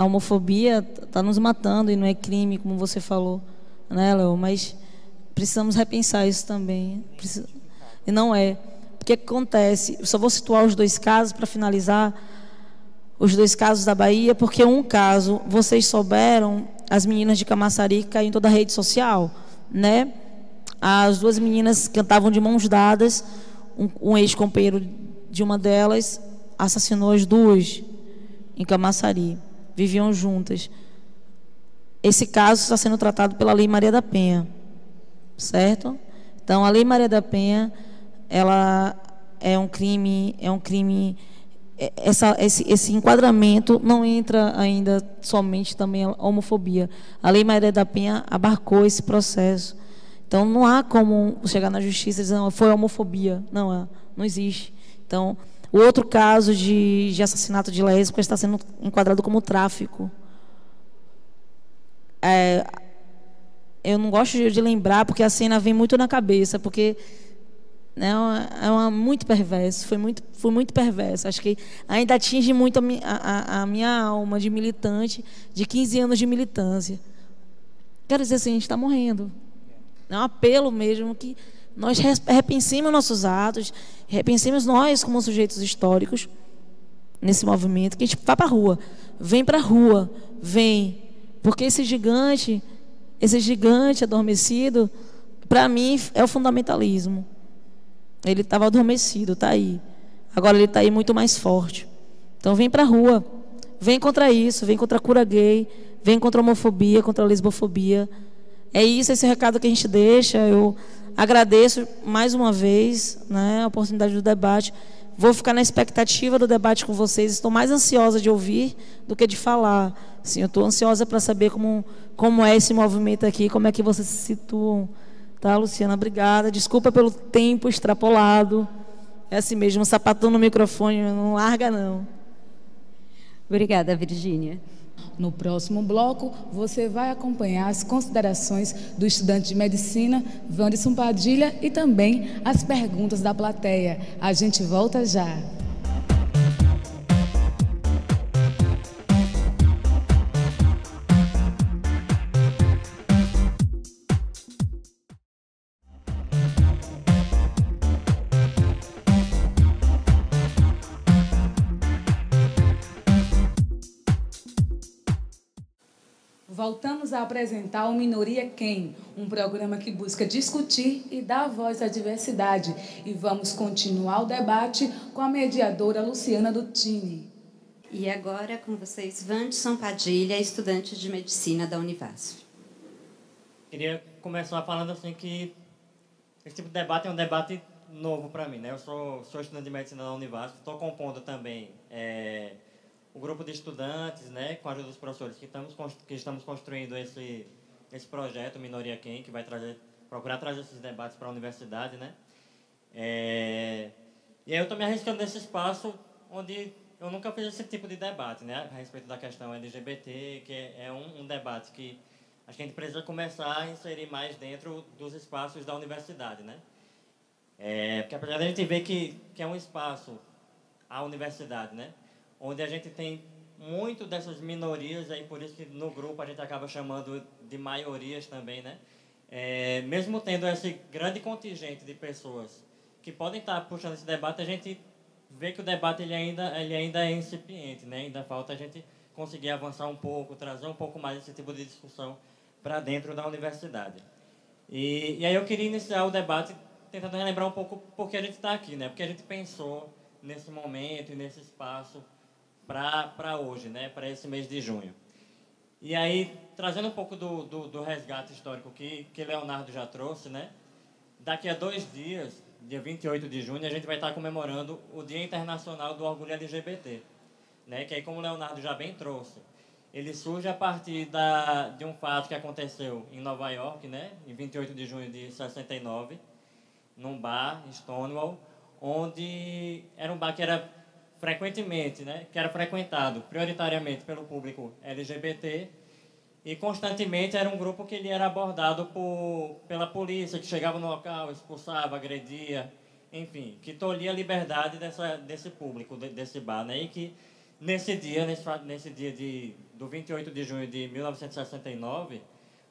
D: homofobia está nos matando e não é crime, como você falou, né, Léo? Mas precisamos repensar isso também. E não é. O que acontece? Eu só vou situar os 2 casos para finalizar. Os 2 casos da Bahia, porque um caso, vocês souberam, as meninas de Camaçari, que caiu em toda a rede social, né? As 2 meninas cantavam de mãos dadas, um ex-companheiro de uma delas assassinou as 2 em Camaçari, viviam juntas. Esse caso está sendo tratado pela Lei Maria da Penha, certo? Então, a Lei Maria da Penha, ela é um crime, esse enquadramento não entra ainda somente também a homofobia. A Lei Maria da Penha abarcou esse processo. Então, não há como chegar na justiça e dizer, não, foi homofobia. Não existe. Então, o outro caso de assassinato de lésbicas está sendo enquadrado como tráfico. Eu não gosto de lembrar, porque a cena vem muito na cabeça, porque muito perverso, foi muito perverso. Acho que ainda atinge muito a minha alma de militante, de 15 anos de militância. Quero dizer assim, a gente está morrendo. É um apelo mesmo que nós repensemos nossos atos, repensemos nós como sujeitos históricos nesse movimento, que a gente vá para a rua, vem para a rua, vem, porque esse gigante adormecido, para mim, é o fundamentalismo. Ele estava adormecido, está aí. Agora ele está aí muito mais forte. Então vem para a rua, vem contra isso, vem contra a cura gay, vem contra a homofobia, contra a lesbofobia. É isso, esse recado que a gente deixa. Eu agradeço mais uma vez, né, a oportunidade do debate. Vou ficar na expectativa do debate com vocês. Estou mais ansiosa de ouvir do que de falar. Sim, eu estou ansiosa para saber como é esse movimento aqui, como é que vocês se situam. Tá, Luciana? Obrigada. Desculpa pelo tempo extrapolado. É assim mesmo, um sapatão no microfone, não larga, não.
B: Obrigada, Virgínia.
A: No próximo bloco, você vai acompanhar as considerações do estudante de medicina, Wanderson Padilha, e também as perguntas da plateia. A gente volta já. Voltamos a apresentar o Minoria Quem, um programa que busca discutir e dar voz à diversidade. E vamos continuar o debate com a mediadora Luciana Dutini.
B: E agora com vocês, Wanderson Padilha, estudante de medicina da Univasf.
E: Queria começar falando assim que esse tipo de debate é um debate novo para mim, né? Eu sou estudante de medicina da Univasf, estou compondo também o grupo de estudantes, né, com a ajuda dos professores, que estamos construindo esse projeto, Minoria Quem, que vai procurar trazer esses debates para a universidade, né? E aí eu estou me arriscando nesse espaço onde eu nunca fiz esse tipo de debate, né, a respeito da questão LGBT, que é um debate que acho que a gente precisa começar a inserir mais dentro dos espaços da universidade, né? Porque apesar de a gente ver que é um espaço, a universidade, né, onde a gente tem muito dessas minorias, aí por isso que no grupo a gente acaba chamando de maiorias também, né? mesmo tendo esse grande contingente de pessoas que podem estar puxando esse debate, a gente vê que o debate ele ainda é incipiente, né? Ainda falta a gente conseguir avançar um pouco, trazer um pouco mais esse tipo de discussão para dentro da universidade. E aí eu queria iniciar o debate tentando relembrar um pouco por que a gente está aqui, né? Porque a gente pensou nesse momento e nesse espaço para hoje, né? Para esse mês de junho. E aí, trazendo um pouco do resgate histórico que Leonardo já trouxe, né? Daqui a 2 dias, dia 28 de junho, a gente vai estar comemorando o Dia Internacional do Orgulho LGBT, né? Que aí, como o Leonardo já bem trouxe, ele surge a partir de um fato que aconteceu em Nova York, né? Em 28 de junho de 69, num bar, Stonewall, onde era um bar que era frequentemente, né? Que era frequentado prioritariamente pelo público LGBT, e constantemente era um grupo que ele era abordado pela polícia, que chegava no local, expulsava, agredia, enfim, que tolhia a liberdade desse público, desse bar, né? E que nesse dia do 28 de junho de 1969,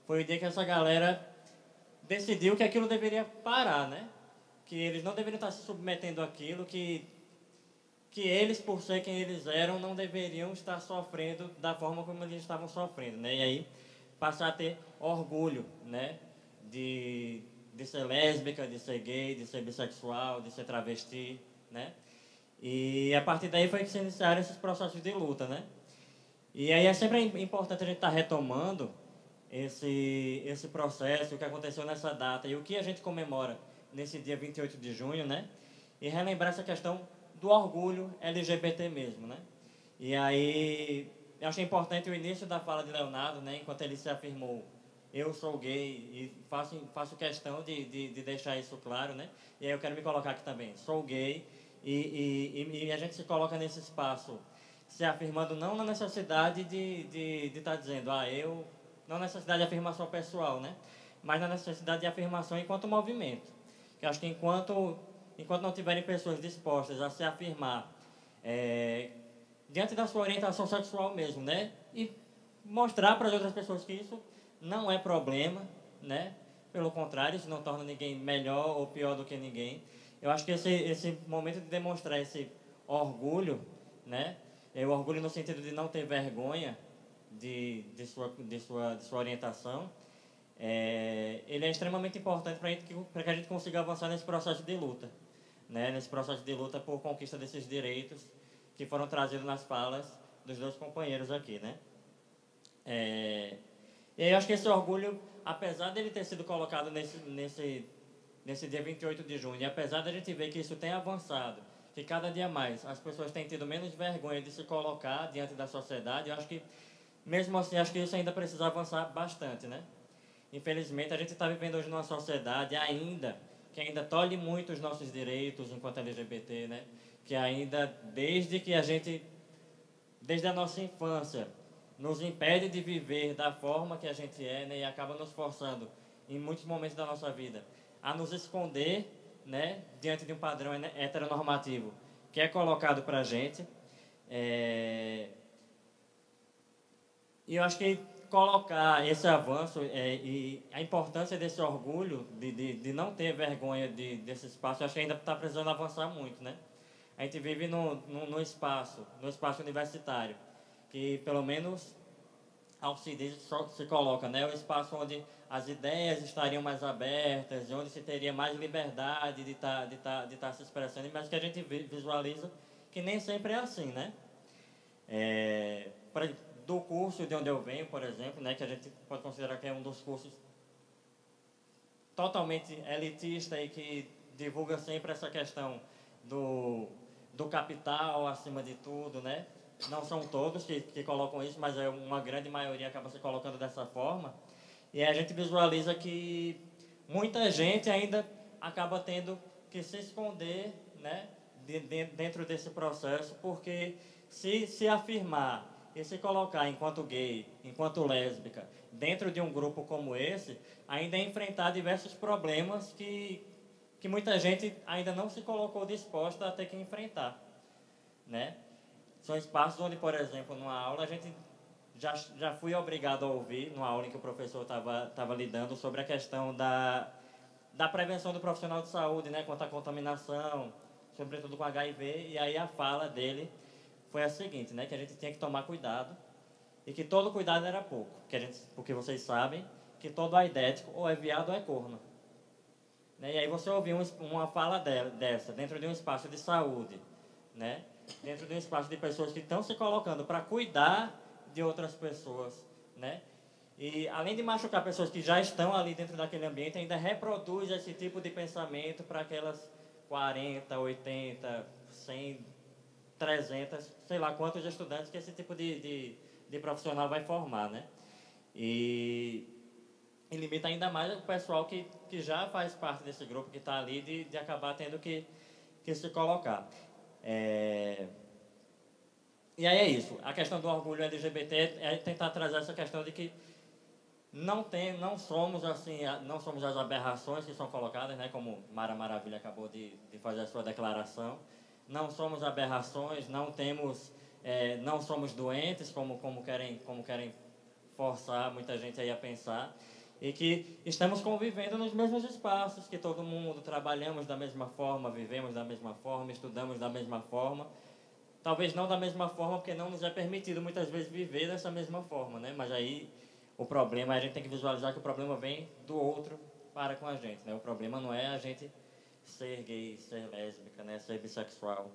E: foi o dia que essa galera decidiu que aquilo deveria parar, né? Que eles não deveriam estar se submetendo àquilo, que eles, por ser quem eles eram, não deveriam estar sofrendo da forma como eles estavam sofrendo, né? E aí passar a ter orgulho, né? De ser lésbica, de ser gay, de ser bissexual, de ser travesti, né? E a partir daí foi que se iniciaram esses processos de luta, né? E aí é sempre importante a gente estar retomando esse processo, o que aconteceu nessa data e o que a gente comemora nesse dia 28 de junho, né? E relembrar essa questão do orgulho LGBT mesmo, né? E aí, eu achei importante o início da fala de Leonardo, né? Enquanto ele se afirmou, eu sou gay, e faço questão de deixar isso claro, né? E aí eu quero me colocar aqui também, sou gay, e a gente se coloca nesse espaço, se afirmando não na necessidade de estar dizendo, eu, não na necessidade de afirmação pessoal, né? Mas na necessidade de afirmação enquanto movimento. Que eu acho que enquanto não tiverem pessoas dispostas a se afirmar diante da sua orientação sexual mesmo, né? E mostrar para as outras pessoas que isso não é problema, né? Pelo contrário, isso não torna ninguém melhor ou pior do que ninguém. Eu acho que esse momento de demonstrar esse orgulho, né? O orgulho no sentido de não ter vergonha de sua orientação, ele é extremamente importante para que a gente consiga avançar nesse processo de luta, né? Nesse processo de luta por conquista desses direitos que foram trazidos nas falas dos 2 companheiros aqui, né? E aí eu acho que esse orgulho, apesar dele ter sido colocado nesse dia 28 de junho, e apesar da gente ver que isso tem avançado, que cada dia mais as pessoas têm tido menos vergonha de se colocar diante da sociedade, eu acho que, mesmo assim, acho que isso ainda precisa avançar bastante, né? Infelizmente, a gente está vivendo hoje numa sociedade que ainda tolhe muito os nossos direitos enquanto LGBT, né? Que ainda, desde a nossa infância, nos impede de viver da forma que a gente é, né? E acaba nos forçando, em muitos momentos da nossa vida, a nos esconder, né? Diante de um padrão heteronormativo que é colocado para a gente. E eu acho que colocar esse avanço e a importância desse orgulho, de não ter vergonha desse espaço, eu acho que ainda está precisando avançar muito, né? A gente vive no espaço universitário, que pelo menos ao se coloca, né? O espaço onde as ideias estariam mais abertas, onde se teria mais liberdade de estar se expressando, mas que a gente visualiza que nem sempre é assim, né? Do curso de onde eu venho, por exemplo, né, que a gente pode considerar que é um dos cursos totalmente elitista e que divulga sempre essa questão do capital acima de tudo, né? Não são todos que colocam isso, mas uma grande maioria acaba se colocando dessa forma. E a gente visualiza que muita gente ainda acaba tendo que se esconder, né, dentro desse processo, porque se afirmar e se colocar enquanto gay, enquanto lésbica, dentro de um grupo como esse, ainda é enfrentar diversos problemas que muita gente ainda não se colocou disposta a ter que enfrentar, né? São espaços onde, por exemplo, numa aula, a gente já fui obrigado a ouvir, numa aula em que o professor estava lidando, sobre a questão da prevenção do profissional de saúde, né, quanto à contaminação, sobretudo com HIV, e aí a fala dele foi a seguinte, né, que a gente tinha que tomar cuidado, e que todo cuidado era pouco, porque vocês sabem que todo aidético ou é viado ou é corno. Né? E aí você ouviu uma fala dessa, dentro de um espaço de saúde, né? Dentro de um espaço de pessoas que estão se colocando para cuidar de outras pessoas, né? E além de machucar pessoas que já estão ali dentro daquele ambiente, ainda reproduz esse tipo de pensamento para aquelas 40, 80, 100, 300, sei lá quantos estudantes que esse tipo de profissional vai formar, né? E limita ainda mais o pessoal que já faz parte desse grupo, que está ali, de acabar tendo que se colocar. E aí é isso. A questão do orgulho LGBT é tentar trazer essa questão de que não somos assim, não somos as aberrações que são colocadas, né, como Mara Maravilha acabou de fazer a sua declaração. Não somos aberrações, não somos doentes, como querem forçar muita gente aí a pensar. E que estamos convivendo nos mesmos espaços que todo mundo, trabalhamos da mesma forma, vivemos da mesma forma, estudamos da mesma forma. Talvez não da mesma forma, porque não nos é permitido muitas vezes viver dessa mesma forma, né? Mas aí o problema, a gente tem que visualizar que o problema vem do outro para com a gente, né? O problema não é a gente ser gay, ser lésbica, né? Ser bissexual.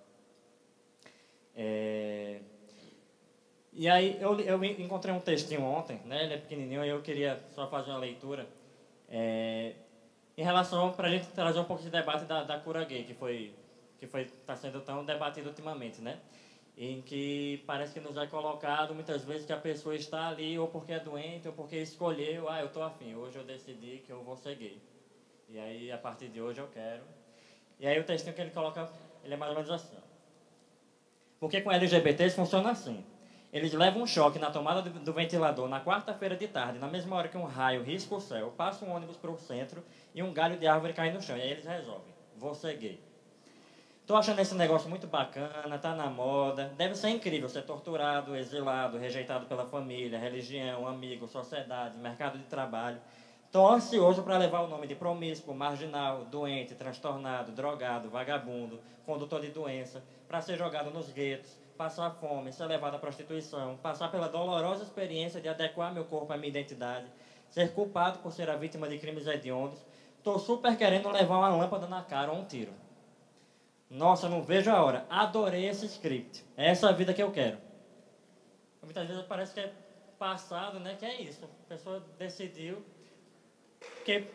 E: E aí eu encontrei um textinho ontem, né? Ele é pequenininho e eu queria só fazer uma leitura em relação, para a gente trazer um pouco de debate da cura gay, que está sendo tão debatido ultimamente, né? Em que parece que nos é colocado muitas vezes que a pessoa está ali ou porque é doente ou porque escolheu, eu estou afim, hoje eu decidi que eu vou ser gay. E aí, a partir de hoje, eu quero. E aí o textinho que ele coloca, ele é mais ou menos assim. Porque com LGBTs funciona assim. Eles levam um choque na tomada do ventilador na quarta-feira de tarde, na mesma hora que um raio risca o céu, passa um ônibus para o centro e um galho de árvore cai no chão. E aí eles resolvem, vou ser gay. Estou achando esse negócio muito bacana, tá na moda. Deve ser incrível ser torturado, exilado, rejeitado pela família, religião, amigo, sociedade, mercado de trabalho. Estou ansioso para levar o nome de promíscuo, marginal, doente, transtornado, drogado, vagabundo, condutor de doença, para ser jogado nos guetos, passar fome, ser levado à prostituição, passar pela dolorosa experiência de adequar meu corpo à minha identidade, ser culpado por ser a vítima de crimes hediondos. Estou super querendo levar uma lâmpada na cara ou um tiro. Nossa, não vejo a hora. Adorei esse script. É essa a vida que eu quero. Muitas vezes parece que é passado, né? Que é isso. A pessoa decidiu que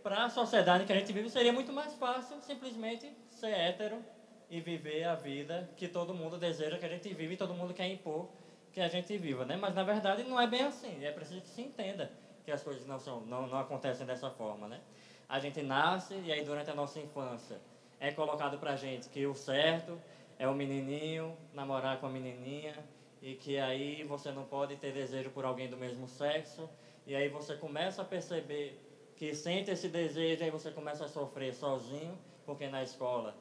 E: para a sociedade que a gente vive seria muito mais fácil simplesmente ser hétero e viver a vida que todo mundo deseja que a gente viva e todo mundo quer impor que a gente viva, né? Mas na verdade não é bem assim. É preciso que se entenda que as coisas não acontecem dessa forma, né? A gente nasce e aí durante a nossa infância é colocado pra gente que o certo é o menininho namorar com a menininha e que aí você não pode ter desejo por alguém do mesmo sexo, e aí você começa a perceber que sente esse desejo, aí você começa a sofrer sozinho, porque na escola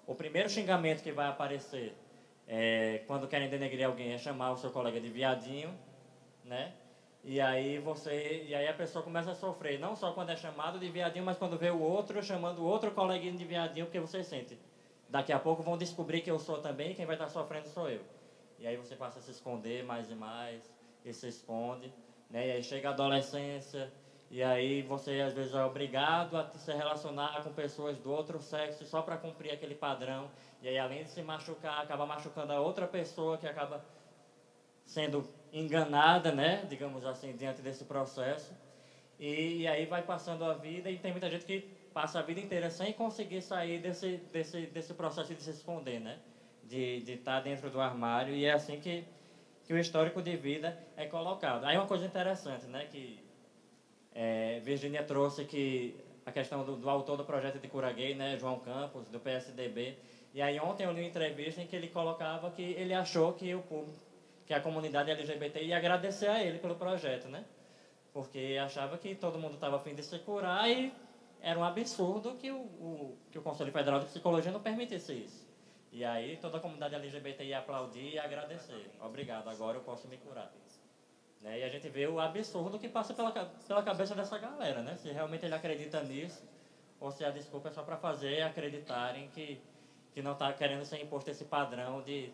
E: o primeiro xingamento que vai aparecer quando querem denegrir alguém é chamar o seu colega de viadinho, né? E aí a pessoa começa a sofrer, não só quando é chamado de viadinho, mas quando vê o outro chamando o outro coleguinho de viadinho, porque você sente. Daqui a pouco vão descobrir que eu sou também, e quem vai estar sofrendo sou eu. E aí você passa a se esconder mais e mais, e se esconde, né? E aí chega a adolescência, e aí você às vezes é obrigado a se relacionar com pessoas do outro sexo só para cumprir aquele padrão. E aí além de se machucar, acaba machucando a outra pessoa que acaba sendo enganada, né, digamos assim, diante desse processo. E aí vai passando a vida e tem muita gente que passa a vida inteira sem conseguir sair desse processo de se esconder, né, de estar dentro do armário, e é assim que o histórico de vida é colocado. Aí uma coisa interessante, né, que Virgínia trouxe, que a questão do autor do projeto de cura gay, né, João Campos, do PSDB, e aí ontem eu li uma entrevista em que ele colocava que ele achou que o público, que a comunidade LGBT ia agradecer a ele pelo projeto, né? Porque achava que todo mundo estava a fim de se curar e era um absurdo que o Conselho Federal de Psicologia não permitisse isso. E aí toda a comunidade LGBT ia aplaudir e agradecer. Obrigado, agora eu posso me curar. né? E a gente vê o absurdo que passa pela cabeça dessa galera, né? Se realmente ele acredita nisso, ou se a desculpa é só para fazer acreditarem que não está querendo ser imposto esse padrão de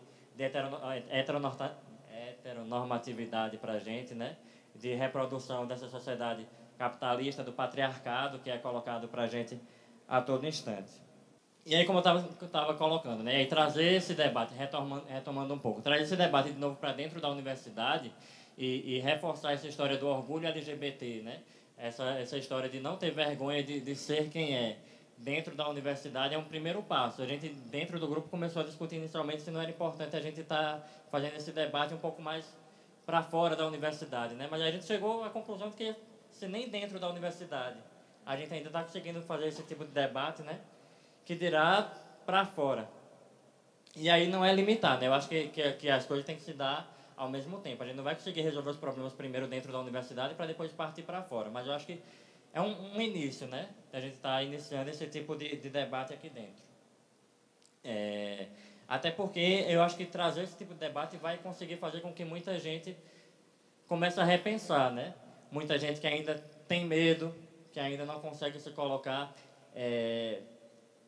E: heteronormatividade para a gente, né? De reprodução dessa sociedade capitalista, do patriarcado que é colocado para a gente a todo instante. E aí, como eu estava colocando, né? E aí trazer esse debate, retomando um pouco, trazer esse debate de novo para dentro da universidade e reforçar essa história do orgulho LGBT, né? Essa história de não ter vergonha de ser quem é dentro da universidade é um primeiro passo. A gente, dentro do grupo, começou a discutir inicialmente se não era importante a gente estar fazendo esse debate um pouco mais para fora da universidade, né? Mas a gente chegou à conclusão de que se nem dentro da universidade a gente ainda está conseguindo fazer esse tipo de debate, né? Que dirá para fora. E aí não é limitar, né? Eu acho que as coisas têm que se dar ao mesmo tempo. A gente não vai conseguir resolver os problemas primeiro dentro da universidade para depois partir para fora. Mas eu acho que é um início, né? A gente está iniciando esse tipo de debate aqui dentro. Até porque eu acho que trazer esse tipo de debate vai conseguir fazer com que muita gente comece a repensar, né? Muita gente que ainda tem medo, que ainda não consegue se colocar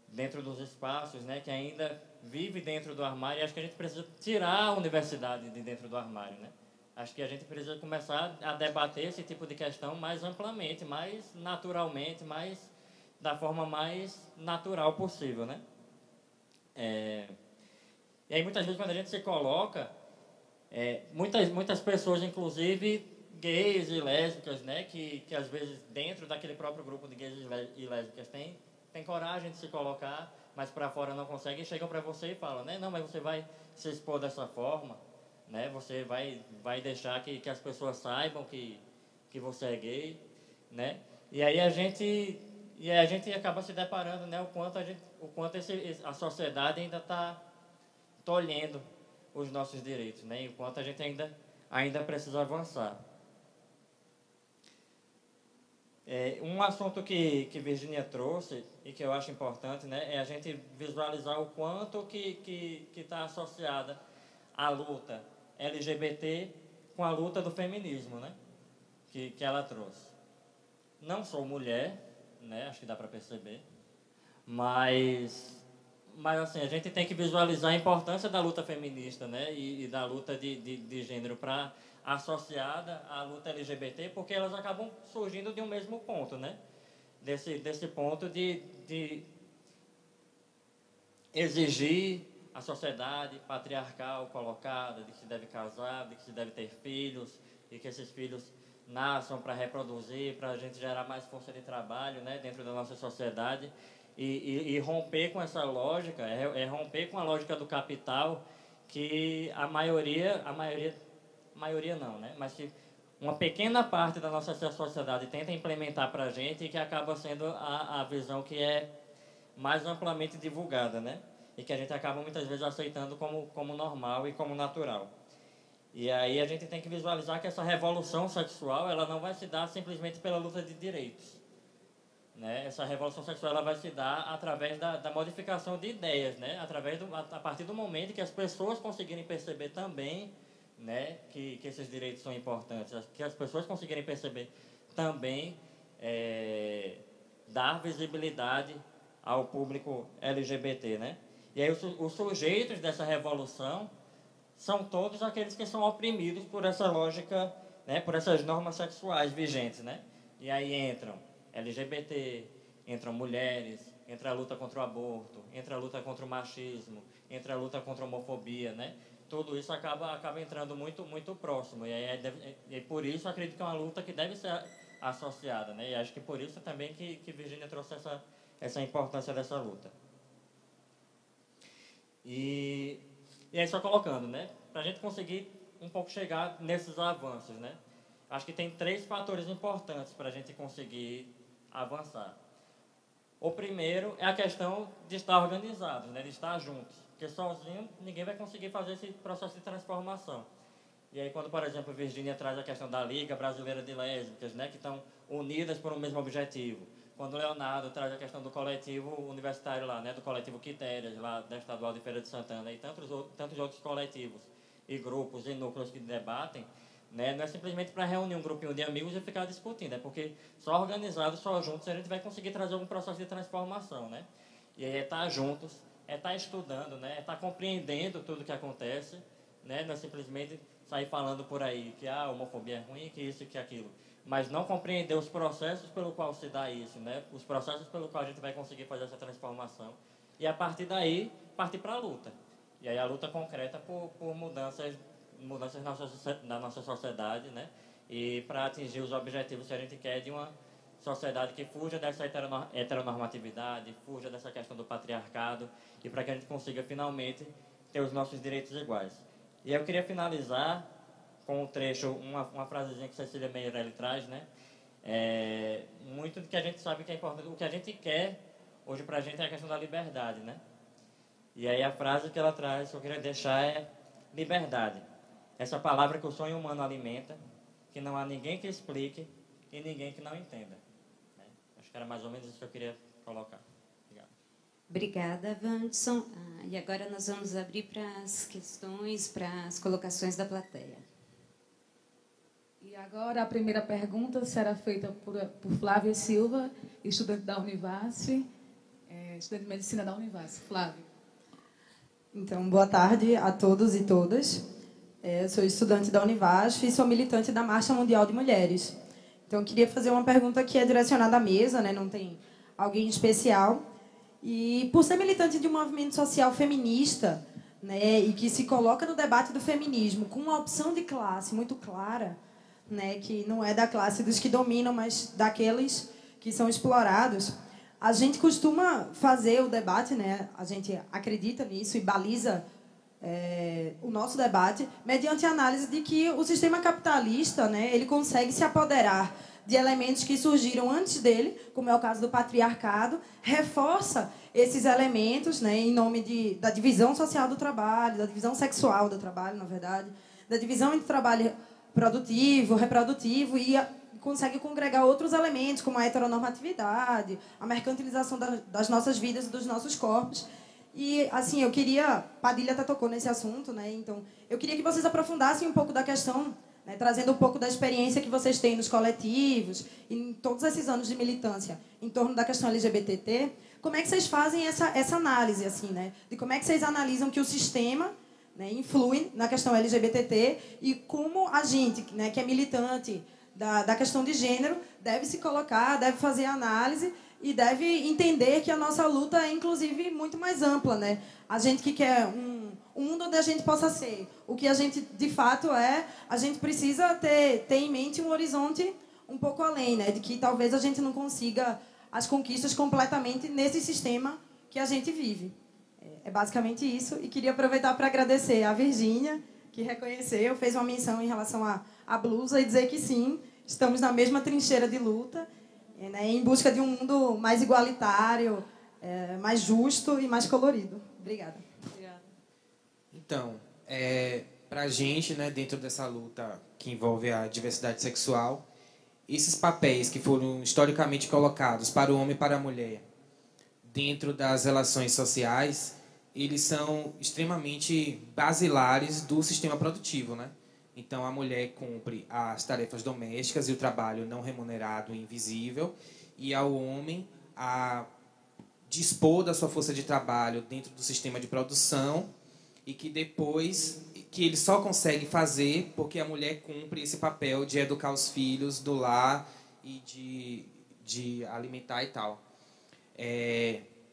E: dentro dos espaços, né? Que ainda vive dentro do armário. E acho que a gente precisa tirar a universidade de dentro do armário, né? Acho que a gente precisa começar a debater esse tipo de questão mais amplamente, mais naturalmente, da forma mais natural possível, né? E aí, muitas vezes, quando a gente se coloca, muitas pessoas, inclusive gays e lésbicas, né? Que às vezes, dentro daquele próprio grupo de gays e lésbicas, tem coragem de se colocar, mas para fora não conseguem, e chegam para você e falam, né? Não, mas você vai se expor dessa forma, né? Você vai deixar que as pessoas saibam que você é gay, né? E aí a gente acaba se deparando, né? O quanto a sociedade ainda está tolhendo os nossos direitos, né? E o quanto a gente ainda precisa avançar. Um assunto que Virginia trouxe e que eu acho importante, né, é a gente visualizar o quanto que está associada a luta LGBT com a luta do feminismo, né, que ela trouxe. Não sou mulher, né, acho que dá para perceber, mas assim, a gente tem que visualizar a importância da luta feminista, né, e da luta de gênero associada à luta LGBT, porque elas acabam surgindo de um mesmo ponto, né? Desse ponto de exigir a sociedade patriarcal colocada, de que se deve casar, de que se deve ter filhos, e que esses filhos nasçam para reproduzir, para a gente gerar mais força de trabalho, né, dentro da nossa sociedade, e romper com essa lógica, romper com a lógica do capital, que a maioria não, né? Mas que uma pequena parte da nossa sociedade tenta implementar para a gente e que acaba sendo a visão que é mais amplamente divulgada, né? E que a gente acaba muitas vezes aceitando como normal e como natural. E aí a gente tem que visualizar que essa revolução sexual, ela não vai se dar simplesmente pela luta de direitos, né? Essa revolução sexual, ela vai se dar através da modificação de ideias, né? A partir do momento que as pessoas conseguirem perceber também, né, que esses direitos são importantes, que as pessoas conseguirem perceber também, dar visibilidade ao público LGBT, né? E aí os sujeitos dessa revolução são todos aqueles que são oprimidos por essa lógica, né, por essas normas sexuais vigentes, né? E aí entram LGBT, entram mulheres, entra a luta contra o aborto, entra a luta contra o machismo, entra a luta contra a homofobia, né? Tudo isso acaba entrando muito, muito próximo. E por isso acredito que é uma luta que deve ser associada, né? E acho que por isso também que Virginia trouxe essa importância dessa luta. E aí só colocando, né? Para a gente conseguir um pouco chegar nesses avanços, né? Acho que tem 3 fatores importantes para a gente conseguir avançar. O primeiro é a questão de estar organizados, né? De estar juntos. Porque sozinho ninguém vai conseguir fazer esse processo de transformação. E aí quando, por exemplo, Virginia traz a questão da Liga Brasileira de Lésbicas, né, que estão unidas por um mesmo objetivo. Quando o Leonardo traz a questão do coletivo universitário lá, né, do coletivo Quitérias, lá da Estadual de Feira de Santana, e tantos outros coletivos e grupos e núcleos que debatem, né? Não é simplesmente para reunir um grupinho de amigos e ficar discutindo, é porque só organizados, só juntos, a gente vai conseguir trazer algum processo de transformação, né? E aí é estar juntos, é estar estudando, né? É estar compreendendo tudo o que acontece, né? Não é simplesmente sair falando por aí que a homofobia é ruim, que isso, que aquilo. Mas não compreender os processos pelo qual se dá isso, né? Os processos pelo qual a gente vai conseguir fazer essa transformação. E a partir daí, partir para a luta. E aí a luta concreta por mudanças na nossa sociedade, né? E para atingir os objetivos que a gente quer de uma sociedade que fuja dessa heteronormatividade, fuja dessa questão do patriarcado, e para que a gente consiga finalmente ter os nossos direitos iguais. E eu queria finalizar com um trecho, uma frasezinha que Cecília Meirelli traz, né? Muito do que a gente sabe que é importante, o que a gente quer hoje para a gente é a questão da liberdade, né? E aí a frase que ela traz, que eu queria deixar é liberdade. Essa palavra que o sonho humano alimenta, que não há ninguém que explique e ninguém que não entenda. Né? Acho que era mais ou menos isso que eu queria colocar. Obrigado.
B: Obrigada, Wanderson. E agora nós vamos abrir para as questões, para as colocações da plateia.
A: E agora a primeira pergunta será feita por Flávia Silva, estudante da Univasf, estudante de medicina da Univasf. Flávia.
F: Então, boa tarde a todos e todas. Eu sou estudante da Univasf e sou militante da Marcha Mundial de Mulheres. Então, eu queria fazer uma pergunta que é direcionada à mesa, né? Não tem alguém especial. E, por ser militante de um movimento social feminista, né, e que se coloca no debate do feminismo com uma opção de classe muito clara, né, que não é da classe dos que dominam, mas daqueles que são explorados, a gente costuma fazer o debate, né, a gente acredita nisso e baliza o nosso debate mediante a análise de que o sistema capitalista, né, ele consegue se apoderar de elementos que surgiram antes dele, como é o caso do patriarcado, reforça esses elementos, né, em nome da divisão social do trabalho, da divisão sexual do trabalho, na verdade, da divisão entre trabalho produtivo, reprodutivo, e consegue congregar outros elementos, como a heteronormatividade, a mercantilização das nossas vidas e dos nossos corpos. E, assim, eu queria... Padilha até tocou nesse assunto, né? Então, eu queria que vocês aprofundassem um pouco da questão, né, trazendo um pouco da experiência que vocês têm nos coletivos e em todos esses anos de militância em torno da questão LGBTT. Como é que vocês fazem essa análise, assim, né? De como é que vocês analisam que o sistema, né, influi na questão LGBTT e como a gente, né, que é militante da questão de gênero, deve se colocar, deve fazer análise e deve entender que a nossa luta é, inclusive, muito mais ampla, né? A gente que quer um mundo onde a gente possa ser o que a gente, de fato, é, a gente precisa ter em mente um horizonte um pouco além, né? De que talvez a gente não consiga as conquistas completamente nesse sistema que a gente vive. É basicamente isso. E queria aproveitar para agradecer a Virgínia, que reconheceu, fez uma menção em relação à blusa e dizer que sim, estamos na mesma trincheira de luta, né, em busca de um mundo mais igualitário, mais justo e mais colorido. Obrigada.
C: Então, para a gente, né, dentro dessa luta que envolve a diversidade sexual, esses papéis que foram historicamente colocados para o homem e para a mulher dentro das relações sociais, eles são extremamente basilares do sistema produtivo, né? Então, a mulher cumpre as tarefas domésticas e o trabalho não remunerado e invisível, e ao homem a dispor da sua força de trabalho dentro do sistema de produção, e que depois que ele só consegue fazer porque a mulher cumpre esse papel de educar os filhos do lar e de alimentar e tal.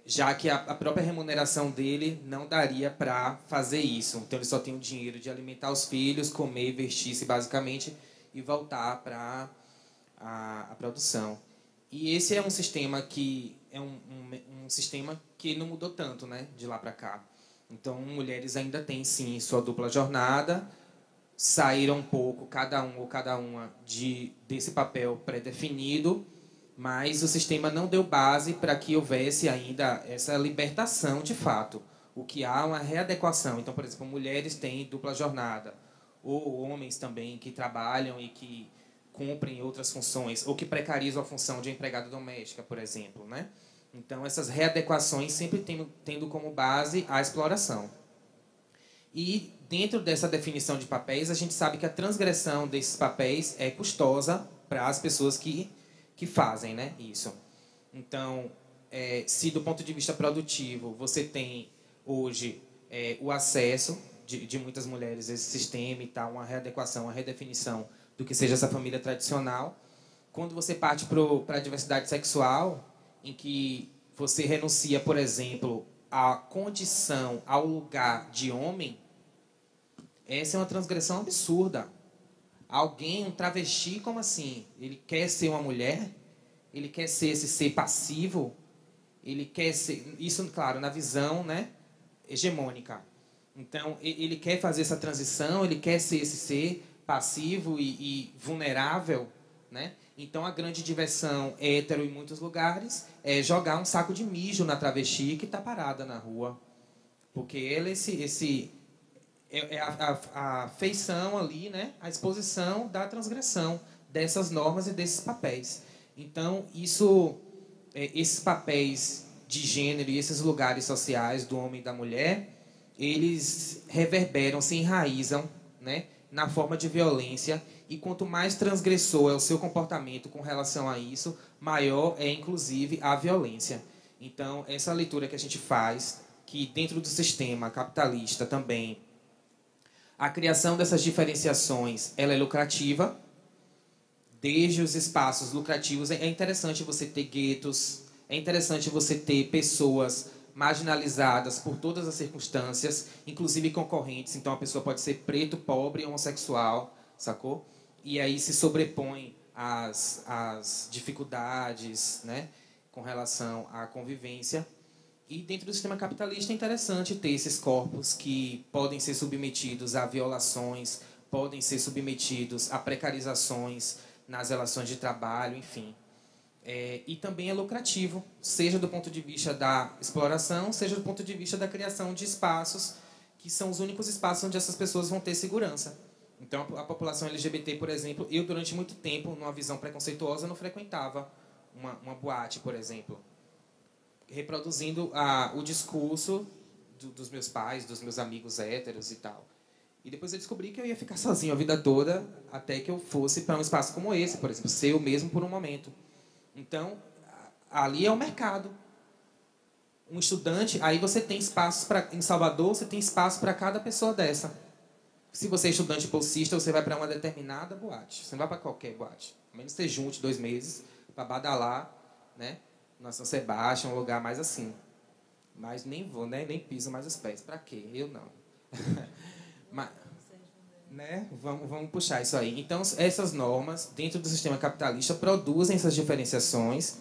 C: Já que a própria remuneração dele não daria para fazer isso. Então, ele só tem o dinheiro de alimentar os filhos, comer, vestir-se, basicamente, e voltar para a produção. E esse é um sistema que é um sistema que não mudou tanto, né, de lá para cá. Então, mulheres ainda têm, sim, sua dupla jornada, saíram um pouco, cada um ou cada uma, desse papel pré-definido, mas o sistema não deu base para que houvesse ainda essa libertação de fato. O que há é uma readequação. Então, por exemplo, mulheres têm dupla jornada, ou homens também que trabalham e que cumprem outras funções, ou que precarizam a função de empregada doméstica, por exemplo, né? Então, essas readequações sempre tendo como base a exploração. E dentro dessa definição de papéis, a gente sabe que a transgressão desses papéis é custosa para as pessoas que fazem, né, isso. Então, se do ponto de vista produtivo você tem hoje o acesso de muitas mulheres a esse sistema e tal, uma readequação, uma redefinição do que seja essa família tradicional, quando você parte para a diversidade sexual, em que você renuncia, por exemplo, à condição, ao lugar de homem, essa é uma transgressão absurda. Alguém, um travesti, como assim? Ele quer ser uma mulher? Ele quer ser esse ser passivo? Ele quer ser... Isso, claro, na visão, né, hegemônica. Então, ele quer fazer essa transição, ele quer ser esse ser passivo e vulnerável, né? Então, a grande diversão hétero em muitos lugares é jogar um saco de mijo na travesti que está parada na rua. Porque ela é a feição ali, né? A exposição da transgressão dessas normas e desses papéis. Então, esses papéis de gênero e esses lugares sociais do homem e da mulher, eles reverberam, se enraizam, né, na forma de violência, e quanto mais transgressor é o seu comportamento com relação a isso, maior é, inclusive, a violência. Então, essa leitura que a gente faz, que dentro do sistema capitalista também, a criação dessas diferenciações, ela é lucrativa. Desde os espaços lucrativos, é interessante você ter guetos, é interessante você ter pessoas marginalizadas por todas as circunstâncias, inclusive concorrentes. Então, a pessoa pode ser preto, pobre, homossexual, sacou? E aí se sobrepõe as dificuldades, né, com relação à convivência. E dentro do sistema capitalista é interessante ter esses corpos que podem ser submetidos a violações, podem ser submetidos a precarizações nas relações de trabalho, enfim. E também é lucrativo, seja do ponto de vista da exploração, seja do ponto de vista da criação de espaços que são os únicos espaços onde essas pessoas vão ter segurança. Então, a população LGBT, por exemplo, eu, durante muito tempo, numa visão preconceituosa, não frequentava uma boate, por exemplo, reproduzindo o discurso dos meus pais, dos meus amigos héteros e tal. E depois eu descobri que eu ia ficar sozinho a vida toda até que eu fosse para um espaço como esse, por exemplo, ser eu mesmo por um momento. Então, ali é o mercado. Um estudante, aí você tem espaços em Salvador, você tem espaço para cada pessoa dessa. Se você é estudante bolsista, você vai para uma determinada boate. Você não vai para qualquer boate. A menos que você junte 2 meses para badalar, né? Na São Sebastião, um lugar mais assim. Mas nem vou, né? Nem piso mais os pés. Para quê? Eu não. Mas, né? Vamos puxar isso aí. Então, essas normas, dentro do sistema capitalista, produzem essas diferenciações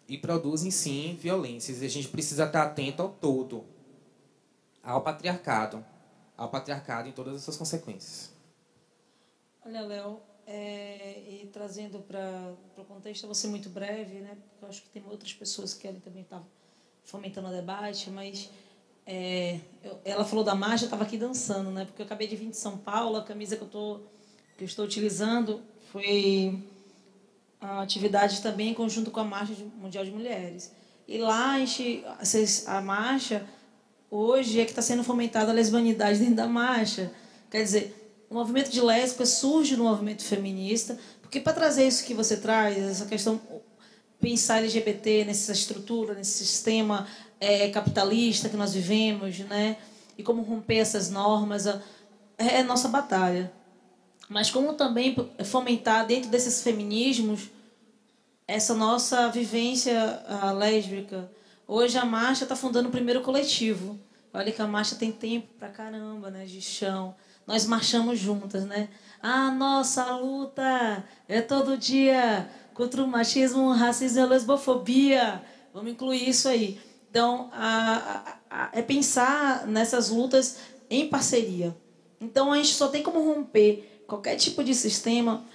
C: e produzem, sim, violências. E a gente precisa estar atento ao todo, ao patriarcado em todas as suas consequências.
D: Olha, Léo, e trazendo para o contexto, eu vou ser muito breve, né? Porque eu acho que tem outras pessoas que querem também estar fomentando o debate, mas ela falou da marcha, eu estava aqui dançando, né? Porque eu acabei de vir de São Paulo, a camisa que eu estou utilizando foi a atividade também em conjunto com a Marcha Mundial de Mulheres. E lá a marcha, hoje, é que está sendo fomentada a lesbianidade dentro da marcha. Quer dizer, o movimento de lésbicas surge no movimento feminista, porque para trazer isso que você traz, essa questão, pensar LGBT nessa estrutura, nesse sistema capitalista que nós vivemos, né? E como romper essas normas, é nossa batalha. Mas como também fomentar dentro desses feminismos essa nossa vivência lésbica. Hoje a marcha está fundando o primeiro coletivo. Olha que a marcha tem tempo pra caramba, né, de chão. Nós marchamos juntas, né? A nossa luta é todo dia contra o machismo, o racismo e a lesbofobia. Vamos incluir isso aí. Então, é pensar nessas lutas em parceria. Então, a gente só tem como romper qualquer tipo de sistema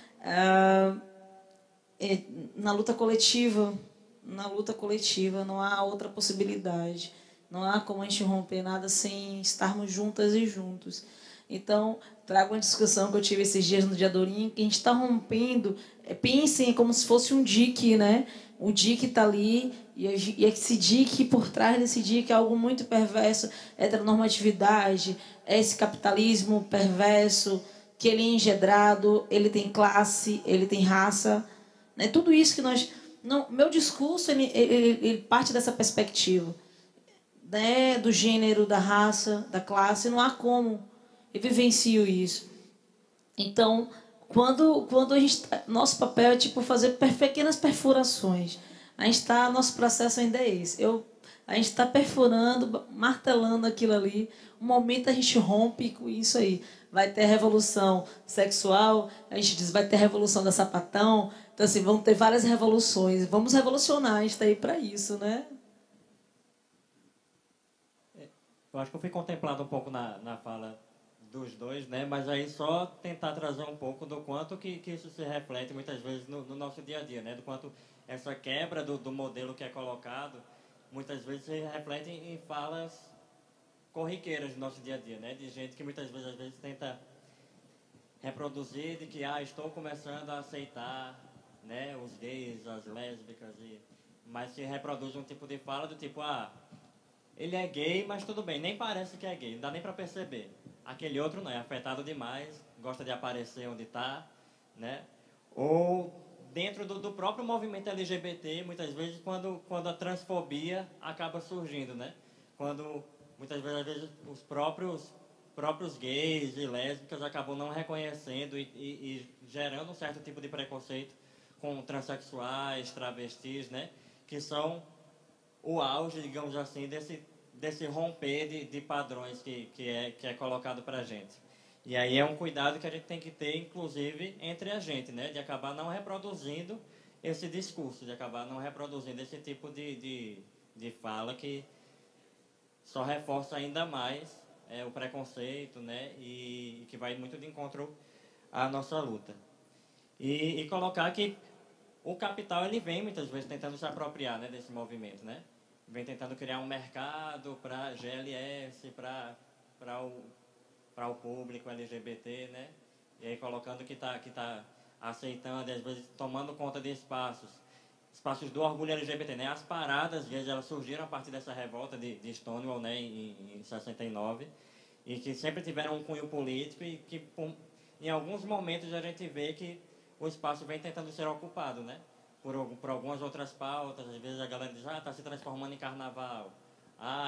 D: na luta coletiva. Na luta coletiva, não há outra possibilidade. Não há como a gente romper nada sem estarmos juntas e juntos. Então, trago uma discussão que eu tive esses dias no Diadorim, que a gente está rompendo, pensem como se fosse um dique, né? O dique está ali, e esse dique, por trás desse dique, é algo muito perverso, heteronormatividade, é esse capitalismo perverso, que ele é engendrado, ele tem classe, ele tem raça, né? Tudo isso que nós... Não, meu discurso ele parte dessa perspectiva, né? Do gênero, da raça, da classe, não há como eu vivencio isso. Então, quando a gente, nosso papel é tipo fazer pequenas perfurações. A gente está, nosso processo ainda é esse. A gente está perfurando, martelando aquilo ali. Um momento a gente rompe com isso aí. Vai ter a revolução sexual, a gente diz vai ter a revolução da sapatão. Então, assim, vão ter várias revoluções. Vamos revolucionar, a gente está aí para isso, né?
E: Eu acho que eu fui contemplado um pouco na fala dos dois, né? Mas aí só tentar trazer um pouco do quanto que isso se reflete muitas vezes no nosso dia a dia, né? Do quanto essa quebra do modelo que é colocado muitas vezes se reflete em falas corriqueiras do nosso dia a dia, né? De gente que muitas vezes, às vezes, tenta reproduzir de que estou começando a aceitar, né, os gays, as lésbicas, mas que reproduz um tipo de fala do tipo, ele é gay, mas tudo bem, nem parece que é gay, não dá nem para perceber. Aquele outro não, é afetado demais, gosta de aparecer onde está, né? Ou dentro do próprio movimento LGBT, muitas vezes, quando a transfobia acaba surgindo, né? Quando, muitas vezes, às vezes os próprios gays e lésbicas acabam não reconhecendo e gerando um certo tipo de preconceito com transexuais, travestis, né? Que são o auge, digamos assim, desse romper de padrões que é colocado para a gente. E aí é um cuidado que a gente tem que ter, inclusive, entre a gente, né? De acabar não reproduzindo esse discurso, de acabar não reproduzindo esse tipo de fala que só reforça ainda mais o preconceito, né? E que vai muito de encontro à nossa luta. E colocar que o capital ele vem muitas vezes tentando se apropriar, né, desse movimento, né? Vem tentando criar um mercado para GLS, para o público LGBT, né? E aí colocando que tá aceitando, às vezes tomando conta de espaços do orgulho LGBT, né? As paradas gays, elas surgiram a partir dessa revolta de Stonewall, né, em 69, e que sempre tiveram um cunho político e que em alguns momentos a gente vê que o espaço vem tentando ser ocupado, né? Por algumas outras pautas. Às vezes a galera diz, está se transformando em carnaval,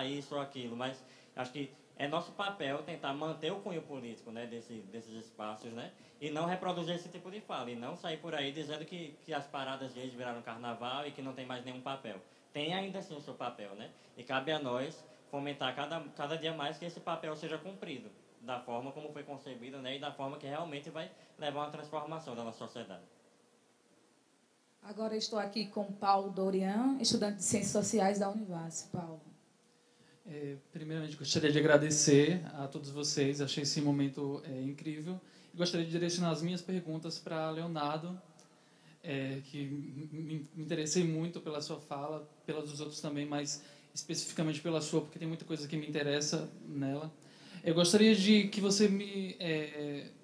E: isso ou aquilo, mas acho que é nosso papel tentar manter o cunho político, né, desses espaços, né, e não reproduzir esse tipo de fala, e não sair por aí dizendo que as paradas gays viraram carnaval e que não tem mais nenhum papel. Tem ainda assim o seu papel, né, e cabe a nós fomentar cada dia mais que esse papel seja cumprido, da forma como foi concebido, né, e da forma que realmente vai levar a uma transformação da nossa sociedade.
A: Agora estou aqui com Paulo Dorian, estudante de Ciências Sociais da Univas. Paulo.
G: Primeiramente, gostaria de agradecer a todos vocês. Achei esse momento incrível. E gostaria de direcionar as minhas perguntas para Leonardo, que me interessei muito pela sua fala, pela dos outros também, mas especificamente pela sua, porque tem muita coisa que me interessa nela. Eu gostaria de que você me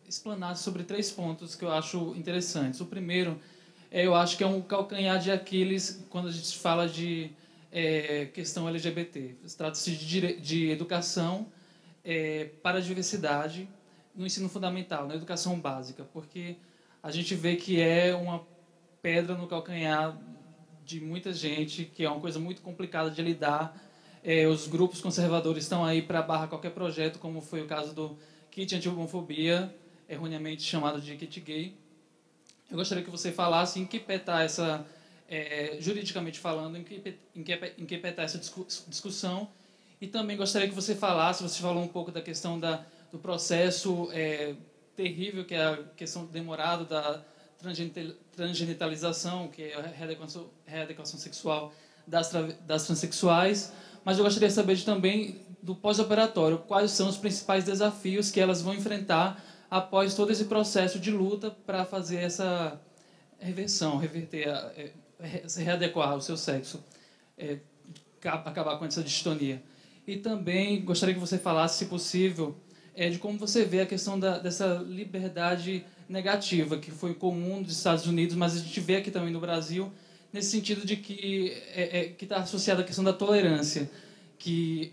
G: explanasse sobre 3 pontos que eu acho interessantes. O primeiro, eu acho que é um calcanhar de Aquiles quando a gente fala de questão LGBT. Trata-se de educação para a diversidade no ensino fundamental, na educação básica, porque a gente vê que é uma pedra no calcanhar de muita gente, que é uma coisa muito complicada de lidar. Os grupos conservadores estão aí para barrar qualquer projeto, como foi o caso do Kit Anti-Homofobia, erroneamente chamado de Kit Gay. Eu gostaria que você falasse em que pé está essa, juridicamente falando, em que pé está essa discussão. E também gostaria que você falou um pouco da questão do processo terrível, que é a questão demorada da transgenitalização, que é a readequação sexual das transexuais. Mas eu gostaria de saber também do pós-operatório, quais são os principais desafios que elas vão enfrentar após todo esse processo de luta para fazer essa reversão, readequar o seu sexo, acabar com essa distonia. E também gostaria que você falasse, se possível, de como você vê a questão dessa liberdade negativa, que foi comum nos Estados Unidos, mas a gente vê aqui também no Brasil, nesse sentido de que está associada à questão da tolerância, que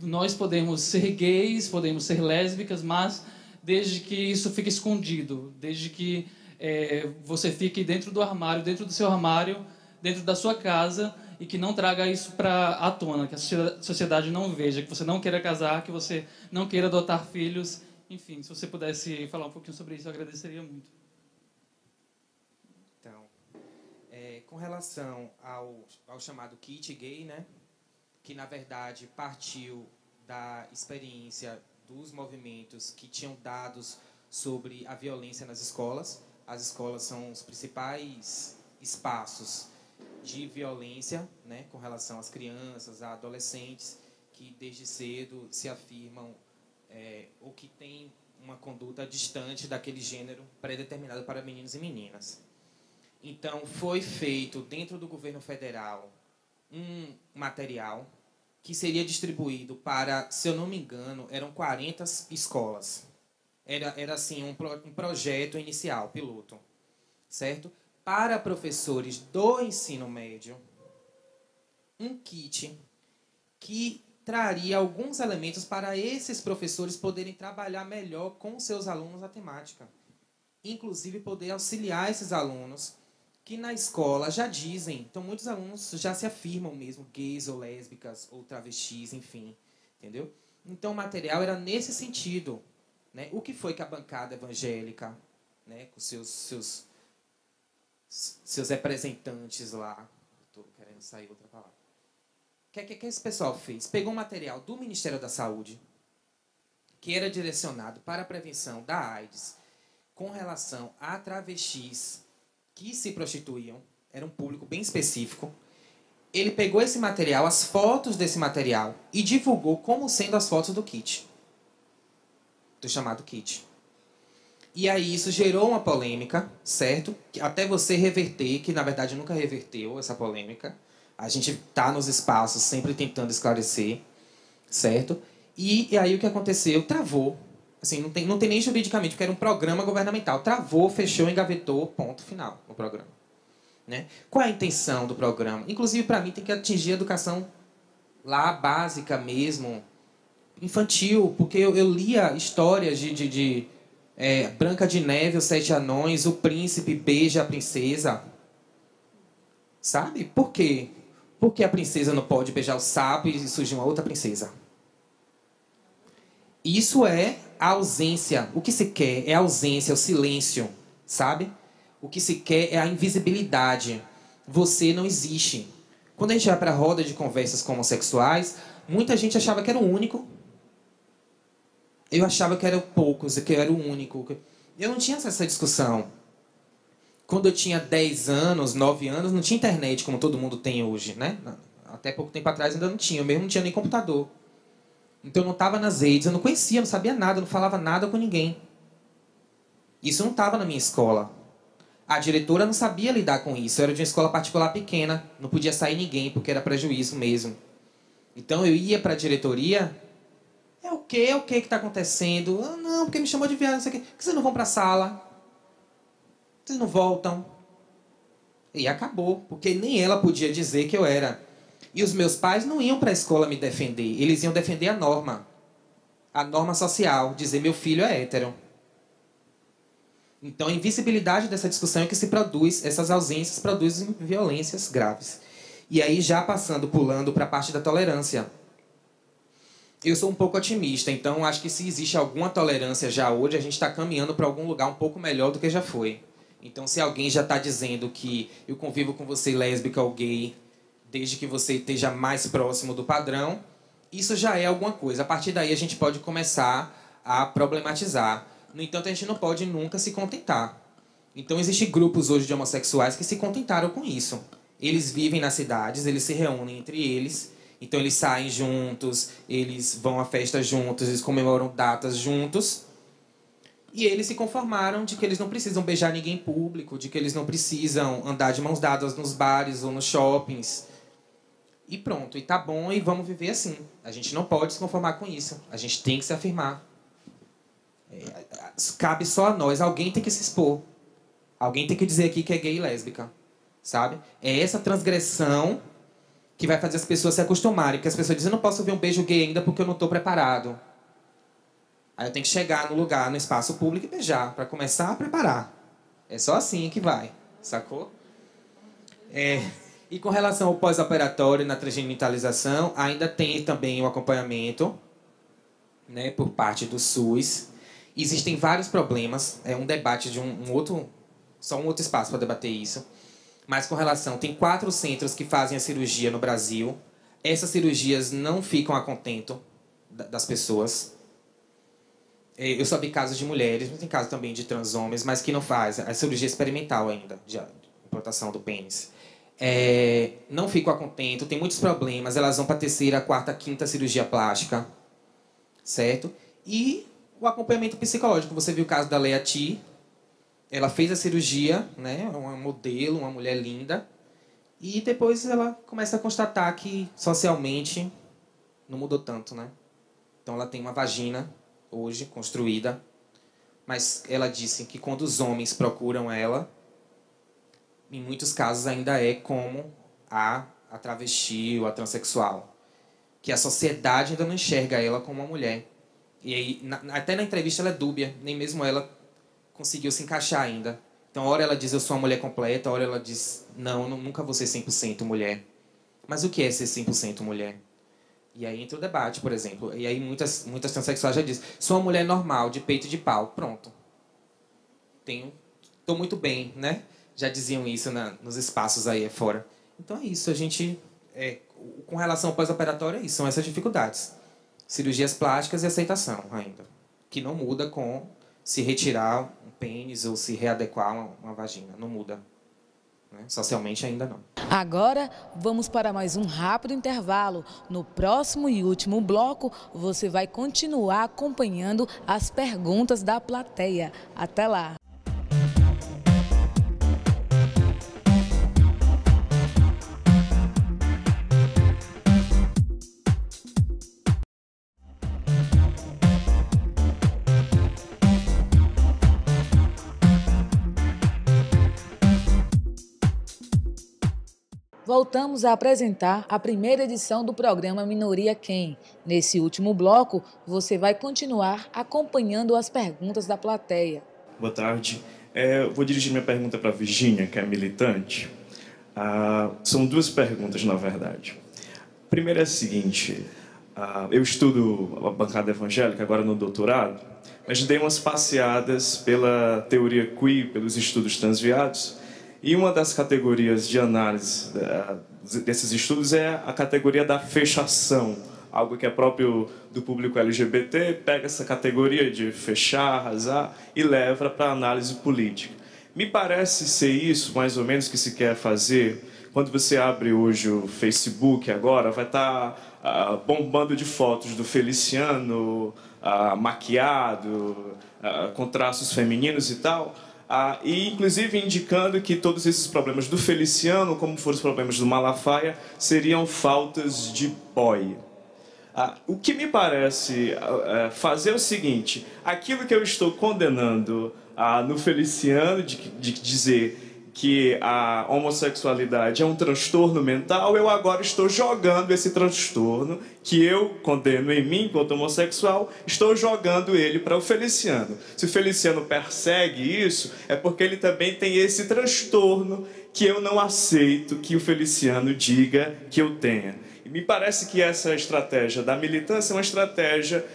G: nós podemos ser gays, podemos ser lésbicas, mas desde que isso fique escondido, desde que você fique dentro do armário, dentro do seu armário, dentro da sua casa, e que não traga isso para à tona, que a sociedade não veja, que você não queira casar, que você não queira adotar filhos. Enfim, se você pudesse falar um pouquinho sobre isso, eu agradeceria muito.
C: Então, com relação ao chamado kit gay, né, que, na verdade, partiu da experiência dos movimentos que tinham dados sobre a violência nas escolas. As escolas são os principais espaços de violência, né, com relação às crianças, a adolescentes, que desde cedo se afirmam ou que têm uma conduta distante daquele gênero pré-determinado para meninos e meninas. Então, foi feito, dentro do governo federal, um material que seria distribuído para, se eu não me engano, eram 40 escolas. Era assim, um projeto inicial, piloto, certo? Para professores do ensino médio, um kit que traria alguns elementos para esses professores poderem trabalhar melhor com seus alunos a temática. Inclusive, poder auxiliar esses alunos que na escola já dizem, então muitos alunos já se afirmam mesmo gays ou lésbicas ou travestis, enfim, entendeu? Então o material era nesse sentido, né? O que foi que a bancada evangélica, né, com seus representantes lá, estou querendo sair outra palavra, o que esse pessoal fez? Pegou um material do Ministério da Saúde, que era direcionado para a prevenção da AIDS, com relação a travestis que se prostituíam, era um público bem específico. Ele pegou esse material, as fotos desse material, e divulgou como sendo as fotos do kit. Do chamado kit. E aí isso gerou uma polêmica, certo? Até você reverter, que na verdade nunca reverteu essa polêmica. A gente está nos espaços sempre tentando esclarecer, certo? E aí o que aconteceu? Travou. Assim, não tem nem juridicamente, porque era um programa governamental. Travou, fechou, engavetou, ponto final no programa. Né? Qual é a intenção do programa? Inclusive, para mim, tem que atingir a educação lá, básica mesmo, infantil, porque eu lia histórias de Branca de Neve, os 7 Anões, o príncipe beija a princesa. Sabe? Por quê? Porque a princesa não pode beijar o sapo e surge uma outra princesa. Isso é a ausência. O que se quer é a ausência, é o silêncio, sabe? O que se quer é a invisibilidade. Você não existe. Quando a gente vai para a roda de conversas com homossexuais, muita gente achava que era o único. Eu achava que eram poucos, que eu era o único. Eu não tinha essa discussão. Quando eu tinha 10 anos, 9 anos, não tinha internet como todo mundo tem hoje, né? Até pouco tempo atrás ainda não tinha. Eu mesmo não tinha nem computador. Então eu não estava nas redes, eu não conhecia, não sabia nada, não falava nada com ninguém. Isso não estava na minha escola. A diretora não sabia lidar com isso. Eu era de uma escola particular pequena, não podia sair ninguém porque era prejuízo mesmo. Então eu ia para a diretoria, o que está acontecendo? Ah, não, porque me chamou de viado, não sei o quê. Por que vocês não vão para a sala? Vocês não voltam? E acabou, porque nem ela podia dizer que eu era. E os meus pais não iam para a escola me defender. Eles iam defender a norma social, dizer meu filho é hétero. Então a invisibilidade dessa discussão é que se produz, essas ausências produzem violências graves. E aí já pulando para a parte da tolerância. Eu sou um pouco otimista, então acho que se existe alguma tolerância já hoje, a gente está caminhando para algum lugar um pouco melhor do que já foi. Então se alguém já está dizendo que eu convivo com você lésbica ou gay, desde que você esteja mais próximo do padrão, isso já é alguma coisa. A partir daí a gente pode começar a problematizar. No entanto, a gente não pode nunca se contentar. Então existem grupos hoje de homossexuais que se contentaram com isso. Eles vivem nas cidades, eles se reúnem entre eles, então eles saem juntos, eles vão a festas juntos, eles comemoram datas juntos. E eles se conformaram de que eles não precisam beijar ninguém em público, de que eles não precisam andar de mãos dadas nos bares ou nos shoppings. e pronto, e tá bom, e vamos viver assim. A gente não pode se conformar com isso. A gente tem que se afirmar. Cabe só a nós. Alguém tem que se expor. Alguém tem que dizer aqui que é gay e lésbica. Sabe? É essa transgressão que vai fazer as pessoas se acostumarem. Porque as pessoas dizem, eu não posso ver um beijo gay ainda porque eu não estou preparado. Aí eu tenho que chegar no lugar, no espaço público e beijar, para começar a preparar. É só assim que vai. Sacou? E com relação ao pós-operatório na transgenitalização, ainda tem também o acompanhamento, né, por parte do SUS. Existem vários problemas. É um debate de um outro espaço para debater isso. Mas com relação, tem 4 centros que fazem a cirurgia no Brasil. Essas cirurgias não ficam a contento das pessoas. Eu só vi casos de mulheres, mas tem casos também de transhomens, mas que não fazem. A cirurgia experimental ainda, de implantação do pênis. Não ficam a contento, tem muitos problemas. Elas vão para a 3ª, 4ª, 5ª cirurgia plástica. Certo? E o acompanhamento psicológico. Você viu o caso da Leia T. Ela fez a cirurgia, né? Uma modelo, uma mulher linda. E depois ela começa a constatar que socialmente não mudou tanto, né? Então ela tem uma vagina hoje construída, mas ela disse que quando os homens procuram ela, em muitos casos ainda é como a travesti ou a transexual, que a sociedade ainda não enxerga ela como uma mulher. E aí, até na entrevista ela é dúbia, nem mesmo ela conseguiu se encaixar ainda. Então, a hora ela diz, eu sou uma mulher completa, a hora ela diz, não, nunca vou ser 100% mulher. Mas o que é ser 100% mulher? E aí entra o debate, por exemplo. E aí muitas transexuais já dizem, sou uma mulher normal, de peito e de pau. Pronto. Estou muito bem, né? Já diziam isso nos espaços aí fora. Então é isso, a gente... com relação ao pós-operatório, é isso, são essas dificuldades. Cirurgias plásticas e aceitação ainda. Que não muda com se retirar um pênis ou se readequar uma vagina. Não muda. Né? Socialmente ainda não.
A: Agora, vamos para mais um rápido intervalo. No próximo e último bloco, você vai continuar acompanhando as perguntas da plateia. Até lá! Voltamos a apresentar a primeira edição do programa Minoria Quem. Nesse último bloco, você vai continuar acompanhando as perguntas da plateia.
H: Boa tarde. Vou dirigir minha pergunta para a Virgínia, que é militante. São 2 perguntas, na verdade. A primeira é a seguinte. Eu estudo a bancada evangélica, agora no doutorado, mas dei umas passeadas pela teoria queer, pelos estudos transviados. E uma das categorias de análise desses estudos é a categoria da fechação, algo que é próprio do público LGBT, pega essa categoria de fechar, arrasar e leva para a análise política. Me parece ser isso, mais ou menos, que se quer fazer. Quando você abre hoje o Facebook agora, vai estar bombando de fotos do Feliciano, maquiado, com traços femininos e tal. E inclusive indicando que todos esses problemas do Feliciano, como foram os problemas do Malafaia, seriam faltas de boy. O que me parece fazer é o seguinte: aquilo que eu estou condenando no Feliciano, de dizer que a homossexualidade é um transtorno mental, eu agora estou jogando esse transtorno, que eu condeno em mim, enquanto homossexual, estou jogando ele para o Feliciano. Se o Feliciano persegue isso, é porque ele também tem esse transtorno que eu não aceito que o Feliciano diga que eu tenha. E me parece que essa estratégia da militância é uma estratégia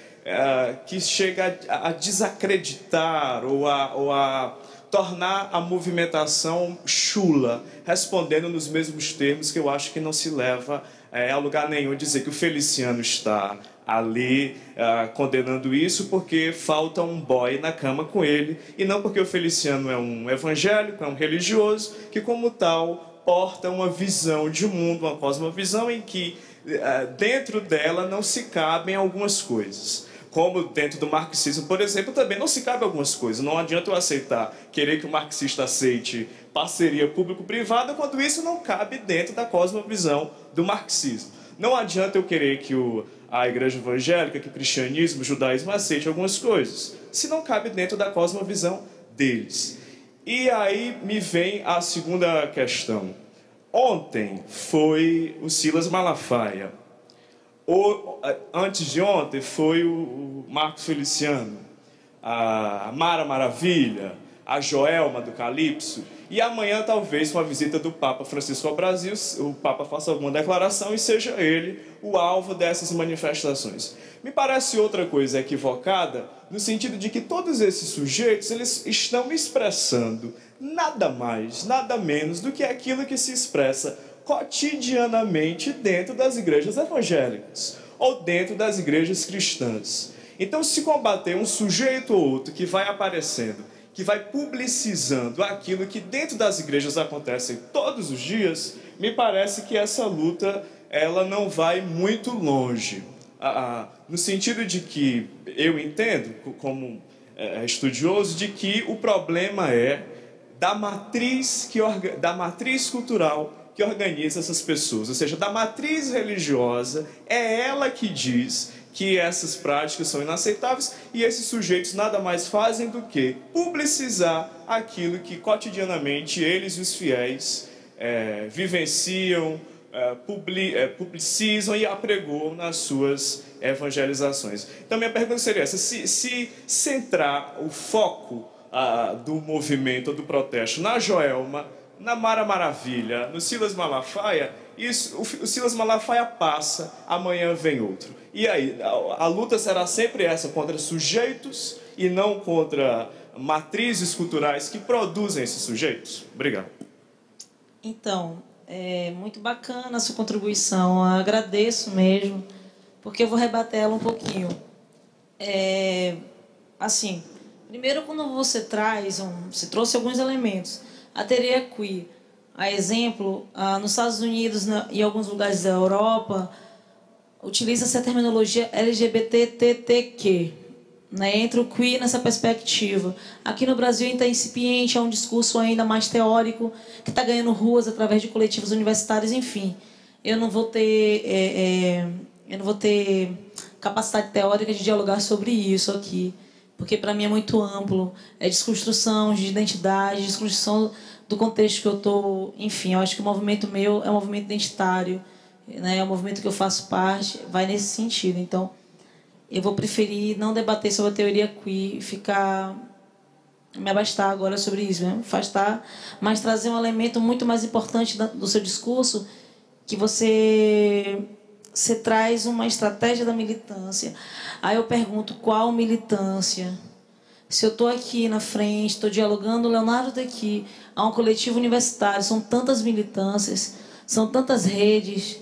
H: que chega a desacreditar ou a tornar a movimentação chula, respondendo nos mesmos termos que eu acho que não se leva a lugar nenhum dizer que o Feliciano está ali condenando isso porque falta um boy na cama com ele, e não porque o Feliciano é um evangélico, é um religioso, que como tal porta uma visão de mundo, uma cosmovisão em que dentro dela não se cabem algumas coisas. Como dentro do marxismo, por exemplo, também não se cabe algumas coisas. Não adianta eu aceitar, querer que o marxista aceite parceria público-privada quando isso não cabe dentro da cosmovisão do marxismo. Não adianta eu querer que a igreja evangélica, que o cristianismo, o judaísmo aceite algumas coisas, se não cabe dentro da cosmovisão deles. E aí me vem a segunda questão. Ontem foi o Silas Malafaia. Antes de ontem foi o Marcos Feliciano, a Mara Maravilha, a Joelma do Calypso. E amanhã, talvez, com a visita do Papa Francisco ao Brasil, o Papa faça alguma declaração e seja ele o alvo dessas manifestações. Me parece outra coisa equivocada, no sentido de que todos esses sujeitos eles estão expressando nada mais, nada menos do que aquilo que se expressa cotidianamente dentro das igrejas evangélicas ou dentro das igrejas cristãs. Então, se combater um sujeito ou outro que vai aparecendo, que vai publicizando aquilo que dentro das igrejas acontece todos os dias, me parece que essa luta ela não vai muito longe. No sentido de que eu entendo, como estudioso, de que o problema é da matriz cultural que organiza essas pessoas, ou seja, da matriz religiosa, é ela que diz que essas práticas são inaceitáveis e esses sujeitos nada mais fazem do que publicizar aquilo que cotidianamente eles e os fiéis vivenciam, publicizam e apregoam nas suas evangelizações. Então minha pergunta seria essa: se centrar o foco do movimento, do protesto na Joelma, na Mara Maravilha, no Silas Malafaia, o Silas Malafaia passa, amanhã vem outro. E aí, a luta será sempre essa, contra sujeitos e não contra matrizes culturais que produzem esses sujeitos? Obrigado.
D: Então, é muito bacana a sua contribuição, eu agradeço mesmo, porque eu vou rebater ela um pouquinho. Assim, primeiro, quando você trouxe alguns elementos, a teoria queer, a exemplo, nos Estados Unidos e alguns lugares da Europa, utiliza-se a terminologia LGBTTQ, né? Entra o queer nessa perspectiva. Aqui no Brasil ainda é incipiente, é um discurso ainda mais teórico, que está ganhando ruas através de coletivos universitários, enfim. Eu não vou ter capacidade teórica de dialogar sobre isso aqui, porque para mim é muito amplo. É desconstrução de identidade, desconstrução do contexto que eu estou. Enfim, eu acho que o movimento meu é um movimento identitário, né? É um movimento que eu faço parte, vai nesse sentido. Então, eu vou preferir não debater sobre a teoria queer e me abastar agora sobre isso, me afastar, mas trazer um elemento muito mais importante do seu discurso, que você traz uma estratégia da militância. Aí eu pergunto, qual militância? Se eu estou aqui na frente, estou dialogando, o Leonardo está aqui, há um coletivo universitário, são tantas militâncias, são tantas redes.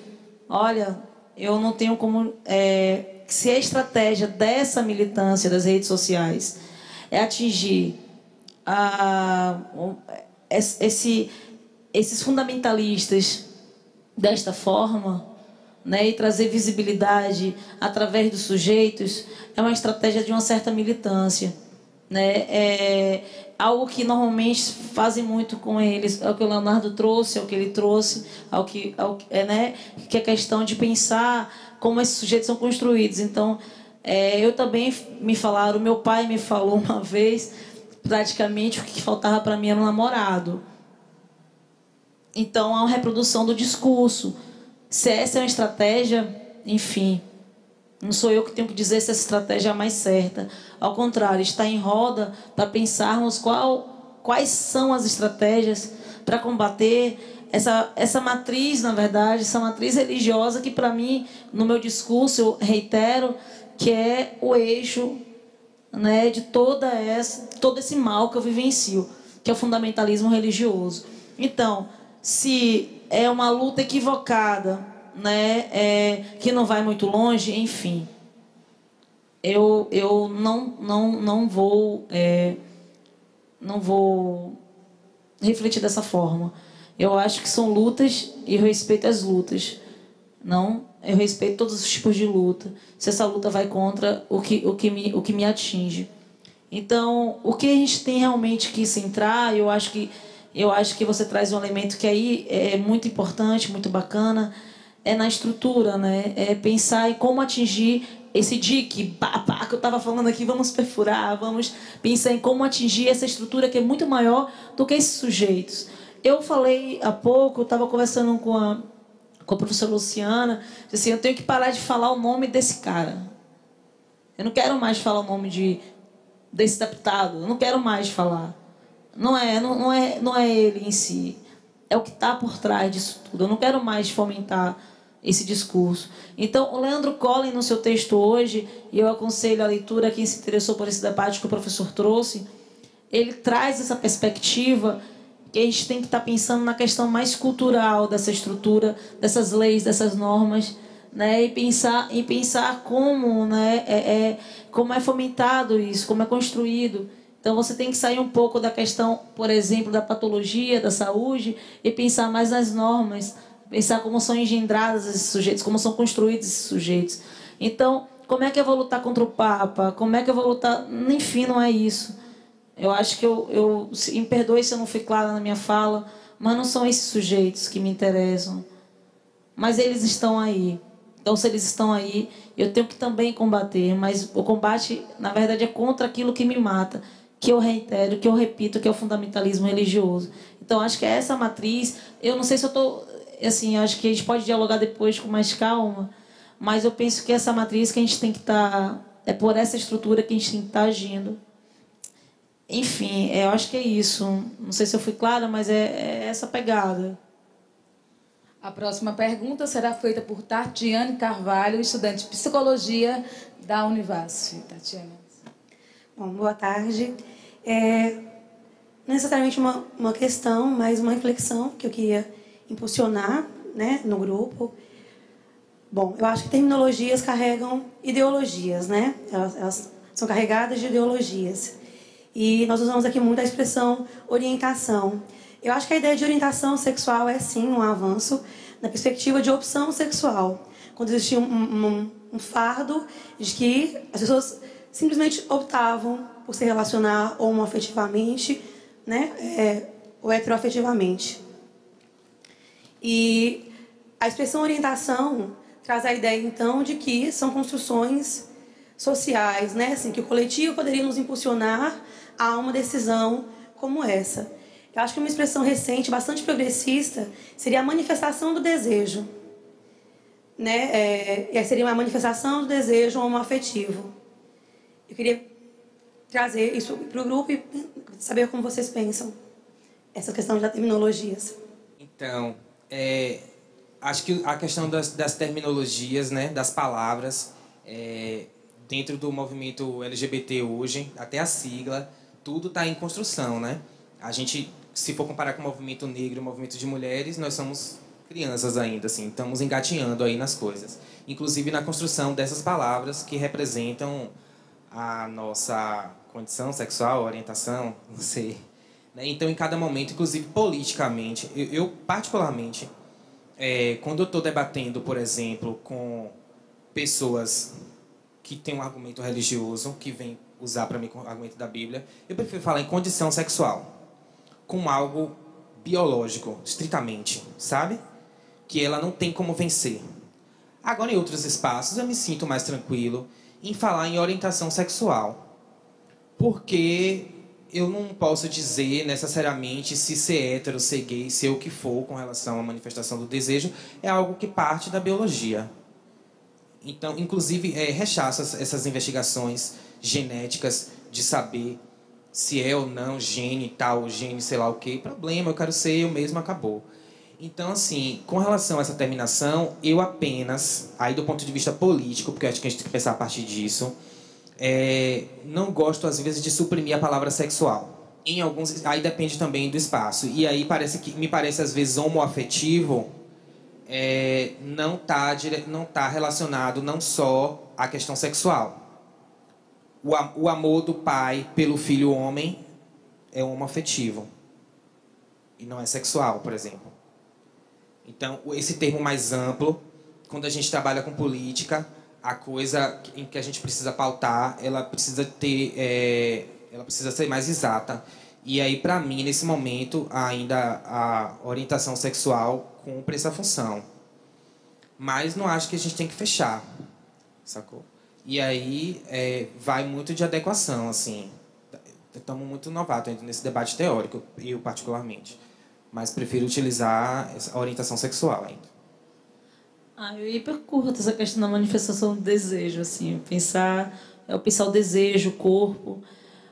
D: Olha, eu não tenho como... se a estratégia dessa militância das redes sociais é atingir esses fundamentalistas desta forma, né, e trazer visibilidade através dos sujeitos, é uma estratégia de uma certa militância, né? Algo que normalmente fazem muito com eles, é o que o Leonardo trouxe, é o que ele trouxe, né, que é a questão de pensar como esses sujeitos são construídos. Então, eu também me falaram, meu pai me falou uma vez, praticamente o que faltava para mim era um namorado. Então, há uma reprodução do discurso. Se essa é uma estratégia, enfim, não sou eu que tenho que dizer se essa estratégia é a mais certa. Ao contrário, está em roda para pensarmos quais são as estratégias para combater essa matriz, na verdade, essa matriz religiosa que, para mim, no meu discurso, eu reitero, que é o eixo, né, de todo esse mal que eu vivencio, que é o fundamentalismo religioso. Então, se é uma luta equivocada, né, que não vai muito longe, enfim, eu não vou refletir dessa forma. Eu acho que são lutas e eu respeito as lutas. Eu respeito todos os tipos de luta, se essa luta vai contra o que me atinge. Então, o que a gente tem realmente que centrar, eu acho que Eu acho que você traz um elemento que aí é muito importante, muito bacana, é na estrutura, né? É pensar em como atingir esse dique, que eu estava falando aqui, vamos perfurar, vamos pensar em como atingir essa estrutura que é muito maior do que esses sujeitos. Eu falei há pouco, eu estava conversando com a professora Luciana, assim, eu tenho que parar de falar o nome desse cara. Eu não quero mais falar o nome desse deputado, eu não quero mais falar. Não é ele em si, é o que está por trás disso tudo. Eu não quero mais fomentar esse discurso. Então, o Leandro Collin, no seu texto hoje, e eu aconselho a leitura a quem se interessou por esse debate que o professor trouxe, ele traz essa perspectiva que a gente tem que estar pensando na questão mais cultural dessa estrutura, dessas leis, dessas normas, né? E pensar como, né, como é fomentado isso, como é construído. Então, você tem que sair um pouco da questão, por exemplo, da patologia, da saúde, e pensar mais nas normas, pensar como são engendrados esses sujeitos, como são construídos esses sujeitos. Então, como é que eu vou lutar contra o Papa? Como é que eu vou lutar? Enfim, não é isso. Eu acho que me perdoe se eu não fui clara na minha fala, mas não são esses sujeitos que me interessam. Mas eles estão aí. Então, se eles estão aí, eu tenho que também combater. Mas o combate, na verdade, é contra aquilo que me mata, que eu reitero, que eu repito, que é o fundamentalismo religioso. Então, acho que é essa matriz. Eu não sei se eu estou... Assim, acho que a gente pode dialogar depois com mais calma, mas eu penso que essa matriz que a gente tem que estar... É por essa estrutura que a gente tem que estar agindo. Enfim, eu acho que é isso. Não sei se eu fui clara, mas é essa pegada.
A: A próxima pergunta será feita por Tatiane Carvalho, estudante de Psicologia da Univasf. Tatiane.
I: Bom, boa tarde. Não necessariamente uma questão, mas uma reflexão que eu queria impulsionar, né, no grupo. Bom, eu acho que terminologias carregam ideologias, né? Elas são carregadas de ideologias. E nós usamos aqui muito a expressão orientação. Eu acho que a ideia de orientação sexual é, sim, um avanço na perspectiva de opção sexual. Quando existia um fardo de que as pessoas simplesmente optavam por se relacionar homoafetivamente, né, ou heteroafetivamente. E a expressão orientação traz a ideia, então, de que são construções sociais, né, assim, que o coletivo poderia nos impulsionar a uma decisão como essa. Eu acho que uma expressão recente, bastante progressista, seria a manifestação do desejo. Né? Seria uma manifestação do desejo homoafetivo. Eu queria trazer isso para o grupo e saber como vocês pensam essa questão das terminologias.
C: Então, acho que a questão das terminologias, né, das palavras, dentro do movimento LGBT hoje, até a sigla, tudo está em construção, né? A gente, se for comparar com o movimento negro e o movimento de mulheres, nós somos crianças ainda, assim, estamos engatinhando aí nas coisas. Inclusive na construção dessas palavras que representam a nossa condição sexual, orientação, não sei. Então, em cada momento, inclusive politicamente, eu particularmente, quando eu estou debatendo, por exemplo, com pessoas que têm um argumento religioso, que vem usar para mim o argumento da Bíblia, eu prefiro falar em condição sexual, com algo biológico, estritamente, sabe? Que ela não tem como vencer. Agora, em outros espaços, eu me sinto mais tranquilo em falar em orientação sexual, porque eu não posso dizer necessariamente se ser hétero, ser gay, ser o que for com relação à manifestação do desejo, é algo que parte da biologia. Então, inclusive, rechaço essas investigações genéticas de saber se é ou não gene tal, gene sei lá o que. Problema, eu quero ser eu mesmo, acabou. Então, assim, com relação a essa terminação, eu apenas, aí do ponto de vista político, porque acho que a gente tem que pensar a partir disso, não gosto, às vezes, de suprimir a palavra sexual. Em alguns, aí depende também do espaço. E aí me parece, às vezes, homoafetivo, não tá relacionado não só à questão sexual. O amor do pai pelo filho homem é homoafetivo. E não é sexual, por exemplo. Então, esse termo mais amplo, quando a gente trabalha com política, a coisa em que a gente precisa pautar, ela precisa ser mais exata. E aí, para mim, nesse momento, ainda a orientação sexual cumpre essa função. Mas não acho que a gente tem que fechar, sacou? E aí vai muito de adequação, assim. Estamos muito novatos ainda nesse debate teórico, eu particularmente. Mas prefiro utilizar a orientação sexual ainda.
D: Eu ia para curto essa questão da manifestação do desejo, assim, pensar o desejo, o corpo.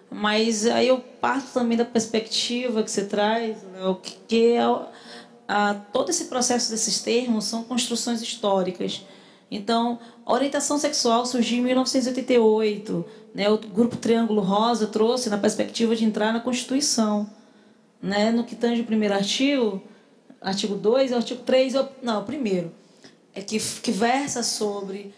D: Mas aí eu parto também da perspectiva que você traz, né, todo esse processo desses termos são construções históricas. Então, a orientação sexual surgiu em 1988. Né, o Grupo Triângulo Rosa trouxe na perspectiva de entrar na Constituição. Né, no que tange o primeiro artigo 2 e o artigo 3, não, o primeiro, que versa sobre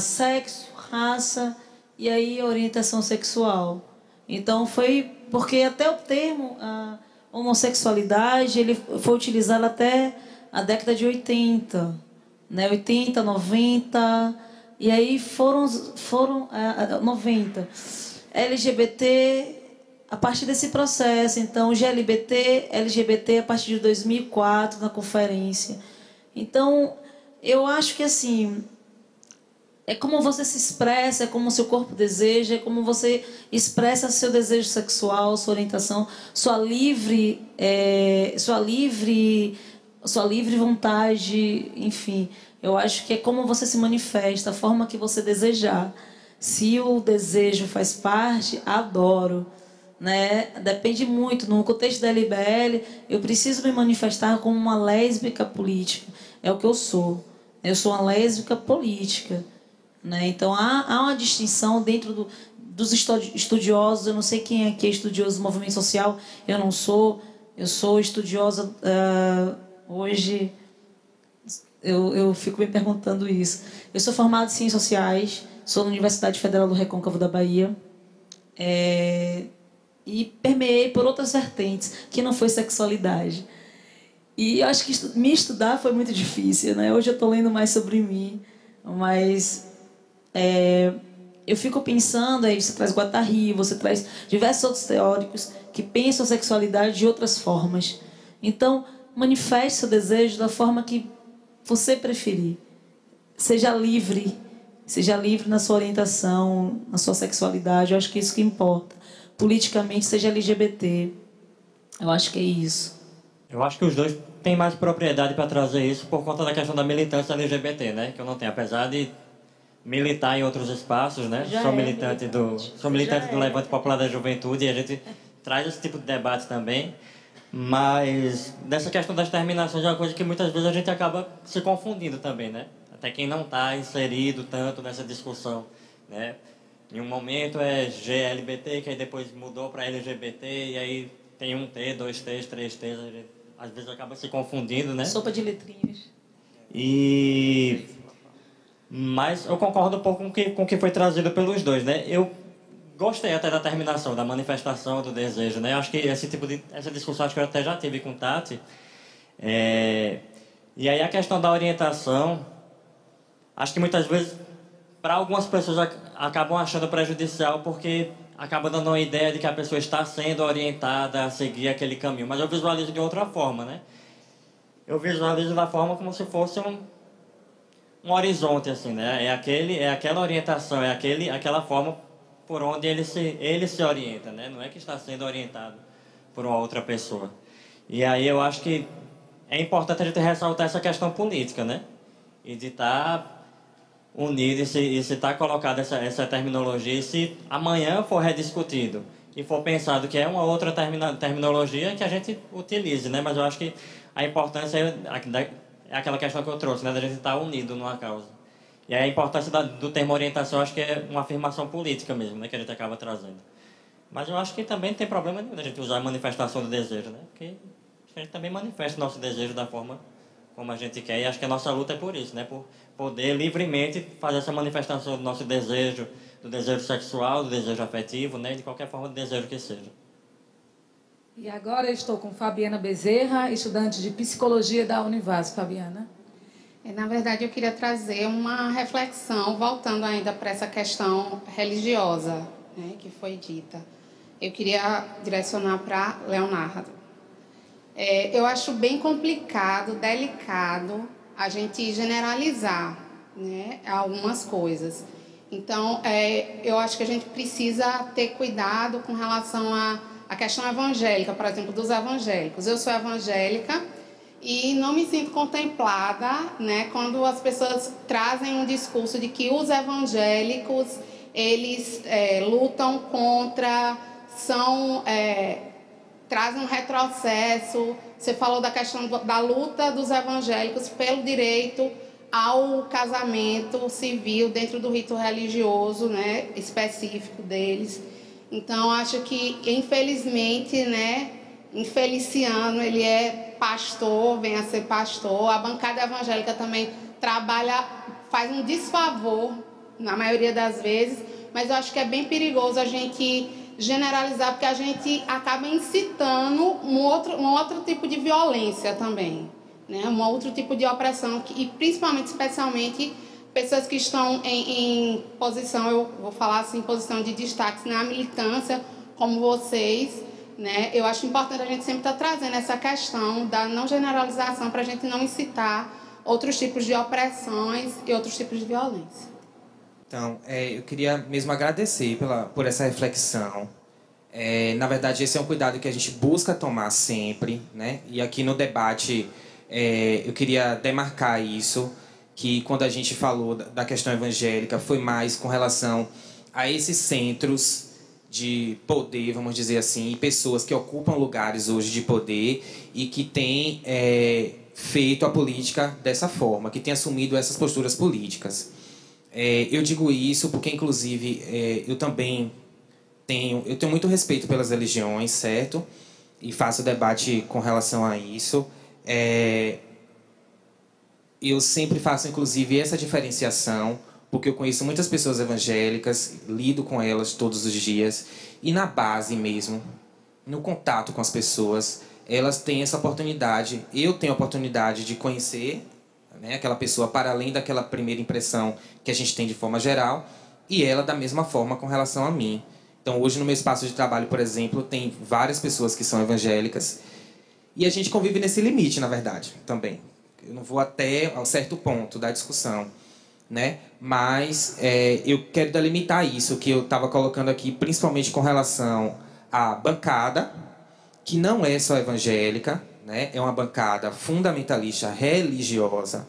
D: sexo, raça e aí orientação sexual. Então, foi porque até o termo homossexualidade ele foi utilizado até a década de 80, né? 80, 90, e aí foram 90. LGBT, a partir desse processo, então, GLBT, LGBT a partir de 2004, na conferência. Então, eu acho que, assim, é como você se expressa, é como o seu corpo deseja, é como você expressa seu desejo sexual, sua orientação, sua livre vontade, enfim. Eu acho que é como você se manifesta, a forma que você desejar. Se o desejo faz parte, adoro. Né? Depende muito. No contexto da LBL, eu preciso me manifestar como uma lésbica política. É o que eu sou. Eu sou uma lésbica política. Né? Então, há uma distinção dentro dos estudiosos. Eu não sei quem aqui é estudioso do movimento social. Eu não sou. Eu sou estudiosa. Hoje, eu fico me perguntando isso. Eu sou formada em Ciências Sociais. Sou da Universidade Federal do Recôncavo da Bahia. E permeei por outras vertentes, que não foi sexualidade. E acho que me estudar foi muito difícil. Né? Hoje eu estou lendo mais sobre mim, mas eu fico pensando, aí você traz Guattari, você traz diversos outros teóricos que pensam a sexualidade de outras formas. Então, manifeste seu desejo da forma que você preferir. Seja livre na sua orientação, na sua sexualidade. Eu acho que é isso que importa. Politicamente, seja LGBT. Eu acho que é isso.
E: Eu acho que os dois têm mais propriedade para trazer isso por conta da questão da militância LGBT, né? Que eu não tenho, apesar de militar em outros espaços, né? Sou militante do Levante Popular da Juventude e a gente traz esse tipo de debate também. Mas dessa questão das terminações é uma coisa que muitas vezes a gente acaba se confundindo também, né? Até quem não está inserido tanto nessa discussão, né? Em um momento é GLBT, que aí depois mudou para LGBT, e aí tem um T, 2 T's, 3 T's, a gente às vezes acaba se confundindo, né?
D: Sopa de letrinhas.
E: Mas eu concordo um pouco com o que foi trazido pelos dois, né? Eu gostei até da terminação, da manifestação do desejo, né? Acho que essa discussão acho que eu até já tive com Tati. E aí a questão da orientação, acho que muitas vezes, para algumas pessoas, acabam achando prejudicial porque acaba dando uma ideia de que a pessoa está sendo orientada a seguir aquele caminho. Mas eu visualizo de outra forma, né? Eu visualizo da forma como se fosse um horizonte, assim, né? É aquela orientação, aquela forma por onde ele se orienta, né? Não é que está sendo orientado por uma outra pessoa. E aí eu acho que é importante a gente ressaltar essa questão política, né? E de estar unido e se está colocada essa terminologia, e se amanhã for rediscutido e for pensado que é uma outra terminologia, que a gente utilize, né? Mas eu acho que a importância é aquela questão que eu trouxe, né? Da gente estar unido numa causa. E a importância do termo orientação, acho que é uma afirmação política mesmo, né? Que a gente acaba trazendo. Mas eu acho que também não tem problema nenhum a gente usar a manifestação do desejo, né? Porque a gente também manifesta o nosso desejo da forma como a gente quer, e acho que a nossa luta é por isso, né? Por poder livremente fazer essa manifestação do nosso desejo, do desejo sexual, do desejo afetivo, né? De qualquer forma de desejo que seja.
A: E agora eu estou com Fabiana Bezerra, estudante de Psicologia da Univas. Fabiana.
J: Na verdade, eu queria trazer uma reflexão, voltando ainda para essa questão religiosa, né, que foi dita. eu queria direcionar para Leonardo. Eu acho bem complicado, delicado, a gente generalizar, né, algumas coisas. Então, eu acho que a gente precisa ter cuidado com relação à questão evangélica, por exemplo, dos evangélicos. Eu sou evangélica e não me sinto contemplada, né, quando as pessoas trazem um discurso de que os evangélicos, eles lutam contra, trazem um retrocesso. Você falou da questão da luta dos evangélicos pelo direito ao casamento civil dentro do rito religioso, né, específico deles. Então, acho que, infelizmente, né, Feliciano, ele é pastor, vem a ser pastor. A bancada evangélica também faz um desfavor, na maioria das vezes, mas eu acho que é bem perigoso a gente generalizar, porque a gente acaba incitando um outro tipo de violência também, né? Um outro tipo de opressão, e principalmente, especialmente, pessoas que estão em posição, eu vou falar assim, posição de destaque na militância, como vocês, né? Eu acho importante a gente sempre estar trazendo essa questão da não generalização para a gente não incitar outros tipos de opressões e outros tipos de violência.
C: Então, eu queria mesmo agradecer por essa reflexão. Na verdade, esse é um cuidado que a gente busca tomar sempre, né? E aqui no debate, eu queria demarcar isso, que quando a gente falou da questão evangélica, foi mais com relação a esses centros de poder, vamos dizer assim, e pessoas que ocupam lugares hoje de poder e que têm feito a política dessa forma, que têm assumido essas posturas políticas. Eu digo isso porque, inclusive, eu também tenho muito respeito pelas religiões, certo? E faço debate com relação a isso. Eu sempre faço, inclusive, essa diferenciação, porque eu conheço muitas pessoas evangélicas, lido com elas todos os dias, e na base mesmo, no contato com as pessoas, elas têm essa oportunidade, eu tenho a oportunidade de conhecer, né, aquela pessoa para além daquela primeira impressão que a gente tem de forma geral, e ela da mesma forma com relação a mim. Então, hoje no meu espaço de trabalho, por exemplo, tem várias pessoas que são evangélicas, e a gente convive nesse limite, na verdade, também. Eu não vou até um certo ponto da discussão, né? Mas eu quero delimitar isso que eu estava colocando aqui, principalmente com relação à bancada, que não é só evangélica, né? É uma bancada fundamentalista religiosa,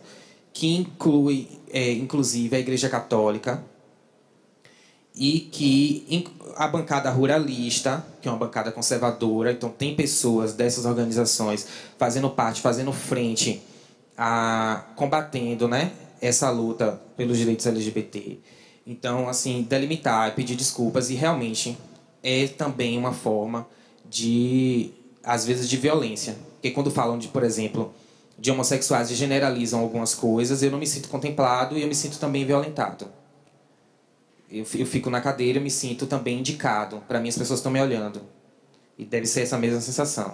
C: que inclui, inclusive, a Igreja Católica, e que a bancada ruralista, que é uma bancada conservadora, então tem pessoas dessas organizações fazendo parte, fazendo frente, combatendo, né, essa luta pelos direitos LGBT. Então, assim, delimitar, pedir desculpas, e realmente é também uma forma de, às vezes, de violência. Porque quando falam, por exemplo, de homossexuais e generalizam algumas coisas, eu não me sinto contemplado e eu me sinto também violentado. Eu fico na cadeira e me sinto também indicado. Para mim, as pessoas estão me olhando. E deve ser essa mesma sensação.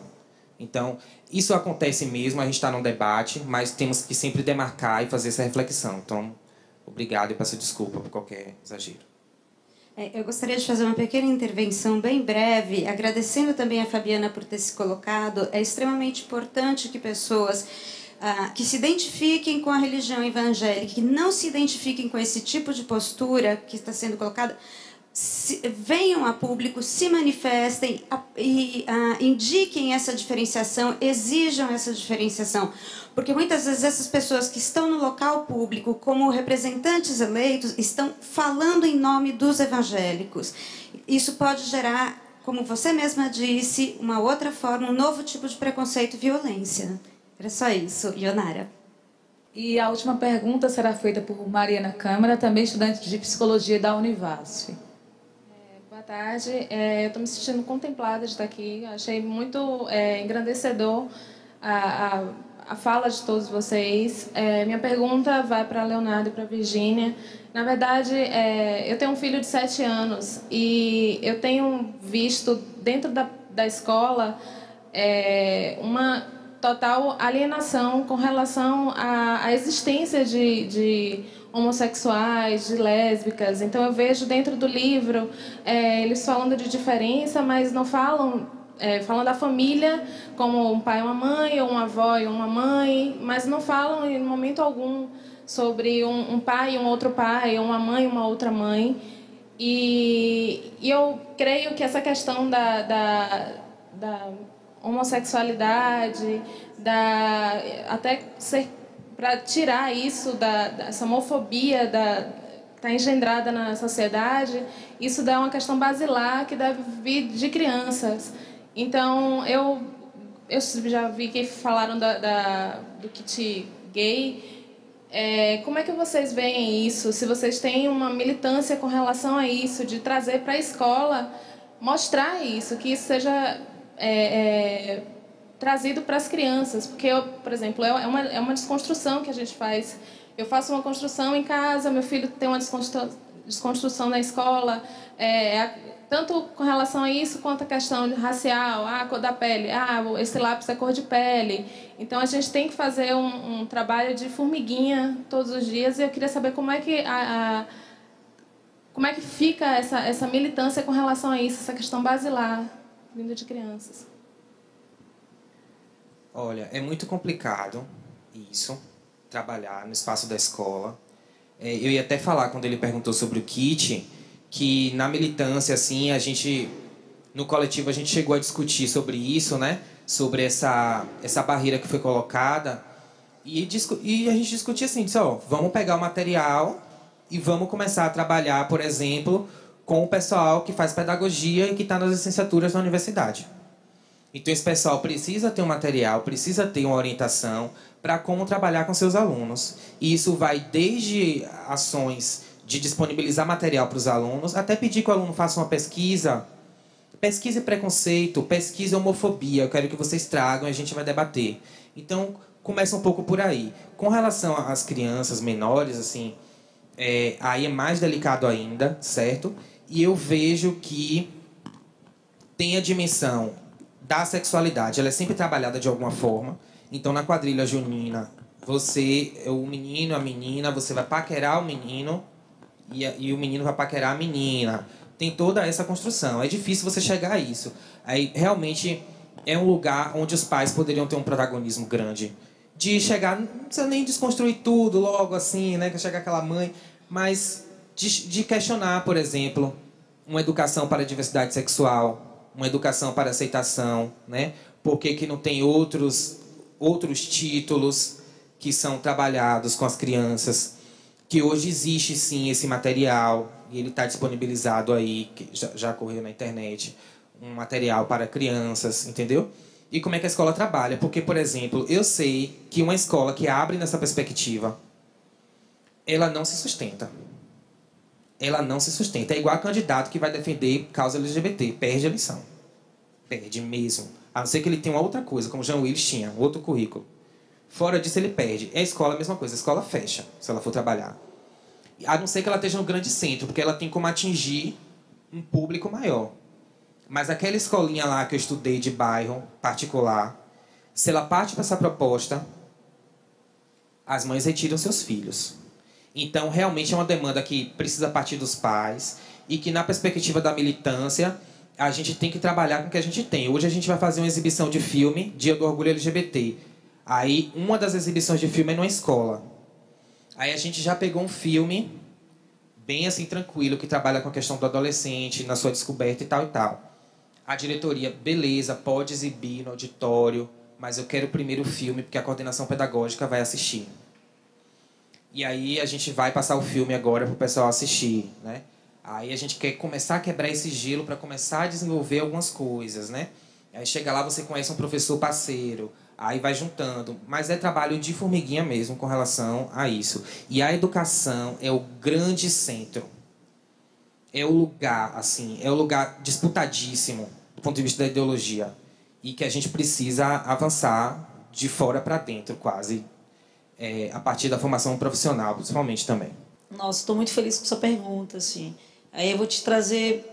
C: Então, isso acontece mesmo, a gente está num debate, mas temos que sempre demarcar e fazer essa reflexão. Então, obrigado e peço desculpa por qualquer exagero.
B: Eu gostaria de fazer uma pequena intervenção bem breve, agradecendo também a Fabiana por ter se colocado. É extremamente importante que pessoas que se identifiquem com a religião evangélica, que não se identifiquem com esse tipo de postura que está sendo colocada, venham a público, se manifestem e indiquem essa diferenciação, exijam essa diferenciação. Porque muitas vezes essas pessoas que estão no local público como representantes eleitos estão falando em nome dos evangélicos. Isso pode gerar, como você mesma disse, uma outra forma, um novo tipo de preconceito e violência. Era só isso, Ionara.
A: E a última pergunta será feita por Mariana Câmara, também estudante de psicologia da Univasf.
K: Boa tarde, eu estou me sentindo contemplada de estar aqui. Achei muito engrandecedor a fala de todos vocês. Minha pergunta vai para a Leonardo e para a Virgínia. Na verdade, eu tenho um filho de 7 anos e eu tenho visto dentro da escola uma total alienação com relação à existência de homossexuais, de lésbicas. Então eu vejo dentro do livro eles falando de diferença, mas não falam falam da família como um pai e uma mãe, ou uma avó e uma mãe, mas não falam em momento algum sobre um pai e um outro pai, ou uma mãe e uma outra mãe. E eu creio que essa questão da homossexualidade, até ser para tirar isso dessa homofobia que está engendrada na sociedade, isso é uma questão basilar que deve vir de crianças. Então, eu já vi que falaram do kit gay. Como é que vocês veem isso? Se vocês têm uma militância com relação a isso, de trazer para a escola, mostrar isso, que isso seja trazido para as crianças. Porque, por exemplo, é uma desconstrução que a gente faz. Eu faço uma construção em casa, meu filho tem uma desconstrução na escola, tanto com relação a isso quanto a questão racial, a cor da pele, esse lápis é cor de pele. Então a gente tem que fazer um trabalho de formiguinha todos os dias, e eu queria saber como é que fica essa militância com relação a isso, essa questão basilar vinda de crianças.
C: Olha, é muito complicado isso, trabalhar no espaço da escola. Eu ia até falar, quando ele perguntou sobre o kit, que na militância, assim, no coletivo, a gente chegou a discutir sobre isso, né? Sobre essa barreira que foi colocada. E a gente discutia assim, disse, vamos pegar o material e vamos começar a trabalhar, por exemplo, com o pessoal que faz pedagogia e que está nas licenciaturas da universidade. Então, esse pessoal precisa ter um material, precisa ter uma orientação para como trabalhar com seus alunos. E isso vai desde ações de disponibilizar material para os alunos, até pedir que o aluno faça uma pesquisa. Pesquise preconceito, pesquise homofobia. Eu quero que vocês tragam e a gente vai debater. Então, começa um pouco por aí. Com relação às crianças menores, assim, aí é mais delicado ainda, certo? E eu vejo que tem a dimensão da sexualidade. Ela é sempre trabalhada de alguma forma. Então, na quadrilha junina, o menino, a menina, você vai paquerar o menino e o menino vai paquerar a menina. Tem toda essa construção. É difícil você chegar a isso. Aí, realmente, é um lugar onde os pais poderiam ter um protagonismo grande. De chegar, não precisa nem desconstruir tudo logo assim, né? Que chega aquela mãe, mas de questionar, por exemplo, uma educação para a diversidade sexual, uma educação para a aceitação, né? Por que não tem outros títulos que são trabalhados com as crianças? Que hoje existe, sim, esse material, e ele está disponibilizado aí, que já correu na internet, um material para crianças, entendeu? E como é que a escola trabalha? Porque, por exemplo, eu sei que uma escola que abre nessa perspectiva, ela não se sustenta. Ela não se sustenta. É igual a candidato que vai defender causa LGBT. Perde a eleição. Perde mesmo. A não ser que ele tenha uma outra coisa, como o Jean Willis tinha, outro currículo. Fora disso, ele perde. É a escola a mesma coisa. A escola fecha, se ela for trabalhar. A não ser que ela esteja no grande centro, porque ela tem como atingir um público maior. Mas aquela escolinha lá que eu estudei de bairro particular, se ela parte para essa proposta, as mães retiram seus filhos. Então, realmente é uma demanda que precisa partir dos pais e que, na perspectiva da militância, a gente tem que trabalhar com o que a gente tem. Hoje a gente vai fazer uma exibição de filme, Dia do Orgulho LGBT. Aí, uma das exibições de filme é numa escola. Aí a gente já pegou um filme bem assim, tranquilo, que trabalha com a questão do adolescente, na sua descoberta e tal e tal. A diretoria, beleza, pode exibir no auditório, mas eu quero primeiro o filme, porque a coordenação pedagógica vai assistir. E aí a gente vai passar o filme agora para o pessoal assistir, né? Aí a gente quer começar a quebrar esse gelo para começar a desenvolver algumas coisas, né? Aí chega lá, você conhece um professor parceiro, aí vai juntando. Mas é trabalho de formiguinha mesmo com relação a isso. E a educação é o grande centro. É o lugar, assim, é o lugar disputadíssimo do ponto de vista da ideologia. E que a gente precisa avançar de fora para dentro, quase. A partir da formação profissional, principalmente também.
D: Nossa, estou muito feliz com sua pergunta, assim. Aí eu vou te trazer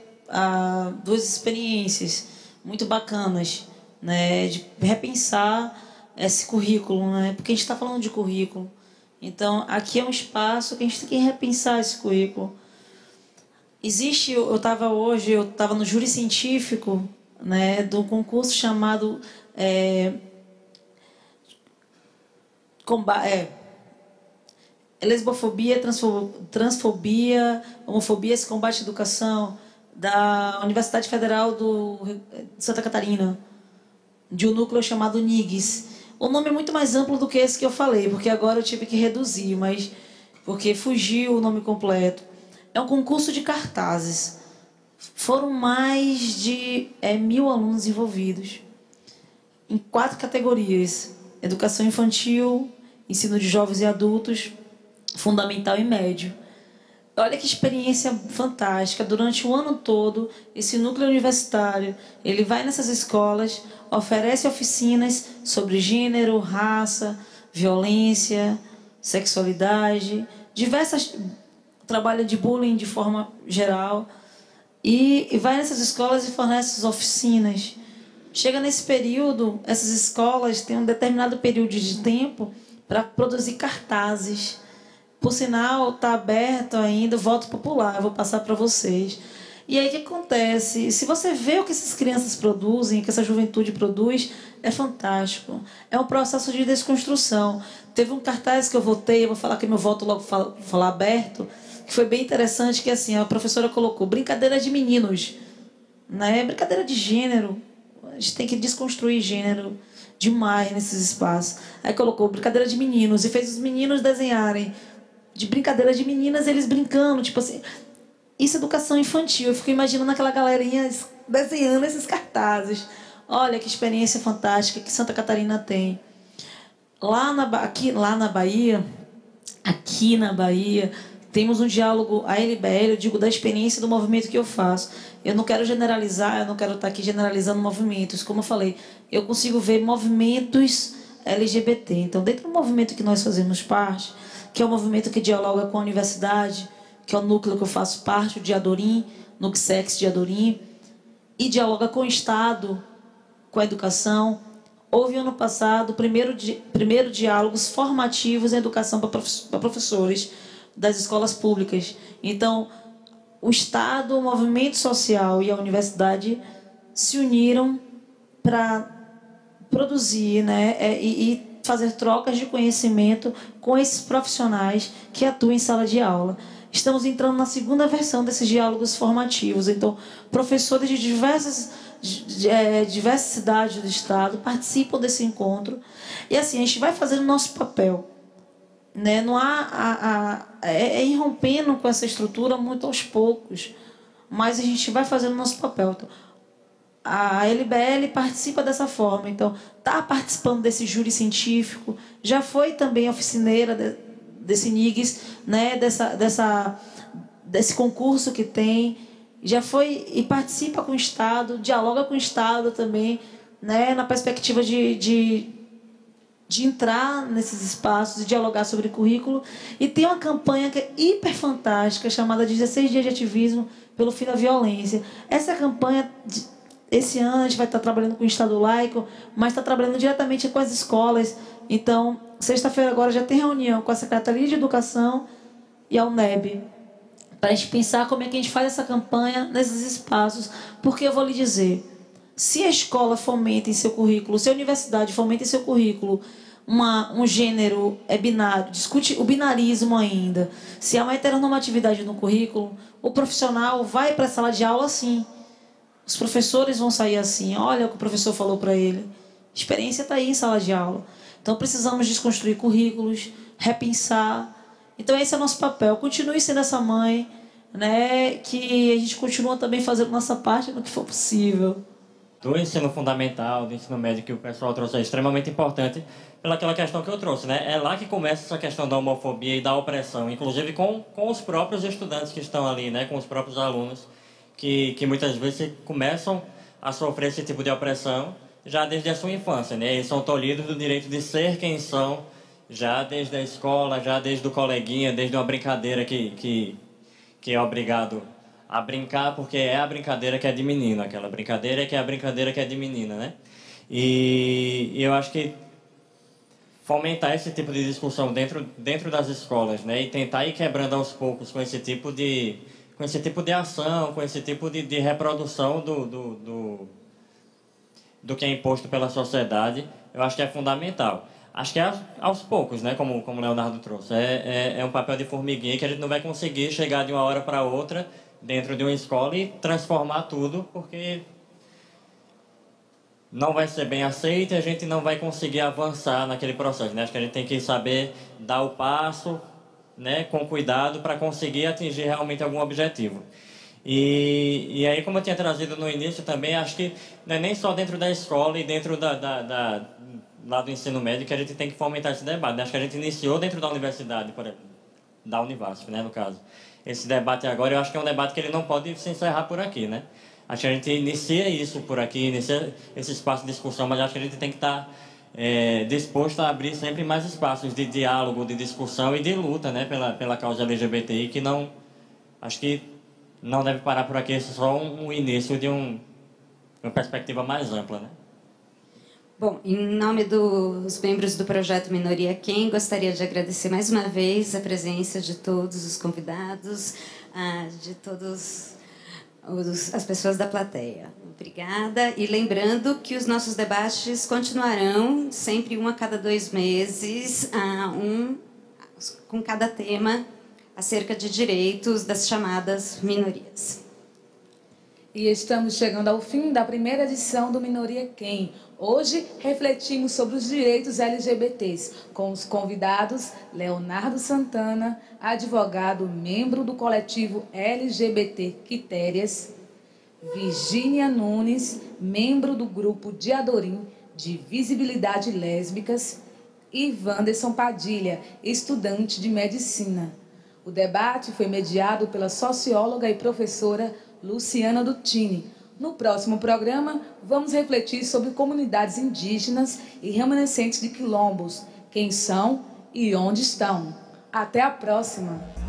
D: duas experiências muito bacanas, né, de repensar esse currículo, né, porque a gente está falando de currículo. Então, aqui é um espaço que a gente tem que repensar esse currículo. Eu estava no júri científico, né, do concurso chamado Lesbofobia, Transfobia, Homofobia, esse combate à educação, da Universidade Federal de Santa Catarina, de um núcleo chamado NIGS. O nome é muito mais amplo do que esse que eu falei, porque agora eu tive que reduzir, mas porque fugiu o nome completo. É um concurso de cartazes. Foram mais de 1.000 alunos envolvidos, em 4 categorias: educação infantil, ensino de jovens e adultos, fundamental e médio. Olha que experiência fantástica. Durante o ano todo, esse núcleo universitário, ele vai nessas escolas, oferece oficinas sobre gênero, raça, violência, sexualidade, trabalho de bullying de forma geral, e vai nessas escolas e fornece essas oficinas. Chega nesse período, essas escolas têm um determinado período de tempo para produzir cartazes. Por sinal, está aberto ainda o voto popular, eu vou passar para vocês. E aí o que acontece? Se você vê o que essas crianças produzem, que essa juventude produz, é fantástico. É um processo de desconstrução. Teve um cartaz que eu votei, eu vou falar que meu voto logo falar aberto, que foi bem interessante, que assim, a professora colocou brincadeira de meninos, né? Brincadeira de gênero. A gente tem que desconstruir gênero demais nesses espaços. Aí colocou brincadeira de meninos e fez os meninos desenharem de brincadeira de meninas, eles brincando, tipo assim. Isso é educação infantil. Eu fico imaginando aquela galerinha desenhando esses cartazes. Olha que experiência fantástica que Santa Catarina tem. Aqui na Bahia, temos um diálogo, a LBL, eu digo da experiência do movimento que eu faço. Eu não quero generalizar, eu não quero estar aqui generalizando movimentos. Como eu falei, eu consigo ver movimentos LGBT. Então, dentro do movimento que nós fazemos parte, que é o movimento que dialoga com a universidade, que é o núcleo que eu faço parte, o Diadorim, Nuxex Diadorim, e dialoga com o Estado, com a educação. Houve ano passado primeiro diálogos formativos em educação para professores das escolas públicas. Então, o Estado, o movimento social e a universidade se uniram para produzir, né, e fazer trocas de conhecimento com esses profissionais que atuam em sala de aula. Estamos entrando na segunda versão desses diálogos formativos. Então, professores de diversas cidades do Estado participam desse encontro. E assim, a gente vai fazendo o nosso papel. Né? Não é ir rompendo com essa estrutura muito aos poucos. Mas a gente vai fazendo o nosso papel. Então, a LBL participa dessa forma. Então, está participando desse júri científico. Já foi também oficineira desse NIGS, né, desse concurso que tem, já foi e participa com o Estado, dialoga com o Estado também, né, na perspectiva de entrar nesses espaços e dialogar sobre currículo. E tem uma campanha que é hiper fantástica, chamada 16 Dias de Ativismo pelo Fim da Violência. Essa campanha, esse ano, a gente vai estar trabalhando com o Estado laico, mas está trabalhando diretamente com as escolas. Então, sexta-feira agora já tem reunião com a Secretaria de Educação e a UNEB, para a gente pensar como é que a gente faz essa campanha nesses espaços. Porque eu vou lhe dizer, se a escola fomenta em seu currículo, se a universidade fomenta em seu currículo um gênero binário, discute o binarismo ainda, se há uma heteronormatividade no currículo, o profissional vai para a sala de aula assim. Os professores vão sair assim, olha o que o professor falou para ele. A experiência está aí em sala de aula. Então, precisamos desconstruir currículos, repensar. Então, esse é o nosso papel. Continue sendo essa mãe, né, que a gente continua também fazendo nossa parte no que for possível.
E: Do ensino fundamental, do ensino médio, que o pessoal trouxe, é extremamente importante pelaquela questão que eu trouxe, né? É lá que começa essa questão da homofobia e da opressão, inclusive com os próprios estudantes que estão ali, né, com os próprios alunos, que muitas vezes começam a sofrer esse tipo de opressão já desde a sua infância, né? Eles são tolhidos do direito de ser quem são, já desde a escola, já desde o coleguinha, desde uma brincadeira que é obrigado a brincar, porque é a brincadeira que é de menino, aquela brincadeira que é a brincadeira que é de menina, né? E eu acho que fomentar esse tipo de discussão dentro das escolas, né? E tentar ir quebrando aos poucos com esse tipo de ação, com esse tipo de reprodução do que é imposto pela sociedade, eu acho que é fundamental. Acho que é aos poucos, né? Como o Leonardo trouxe. É um papel de formiguinha que a gente não vai conseguir chegar de uma hora para outra dentro de uma escola e transformar tudo, porque não vai ser bem aceito e a gente não vai conseguir avançar naquele processo, né? Acho que a gente tem que saber dar o passo, né, com cuidado para conseguir atingir realmente algum objetivo. E aí, como eu tinha trazido no início também, acho que não é nem só dentro da escola e dentro lá do ensino médio que a gente tem que fomentar esse debate, né? Acho que a gente iniciou dentro da universidade, por exemplo, da Univasf, né, no caso. Esse debate agora, eu acho que é um debate que ele não pode se encerrar por aqui, né? Acho que a gente inicia isso por aqui, inicia esse espaço de discussão, mas acho que a gente tem que estar disposto a abrir sempre mais espaços de diálogo, de discussão e de luta, né, pela causa LGBTI, que não, acho que não deve parar por aqui, é só um início de uma perspectiva mais ampla, né?
B: Bom, em nome dos membros do projeto Minoria Quem, gostaria de agradecer mais uma vez a presença de todos os convidados, de todas as pessoas da plateia. Obrigada. E lembrando que os nossos debates continuarão sempre um a cada 2 meses, com cada tema acerca de direitos das chamadas minorias.
A: E estamos chegando ao fim da primeira edição do Minoria Quem. Hoje refletimos sobre os direitos LGBTs com os convidados Leonardo Santana, advogado, membro do coletivo LGBT Quitérias, Virgínia Nunes, membro do grupo Diadorim de Visibilidade Lésbicas, e Wanderson Padilha, estudante de medicina. O debate foi mediado pela socióloga e professora Luciana Dutini. No próximo programa, vamos refletir sobre comunidades indígenas e remanescentes de quilombos, quem são e onde estão. Até a próxima!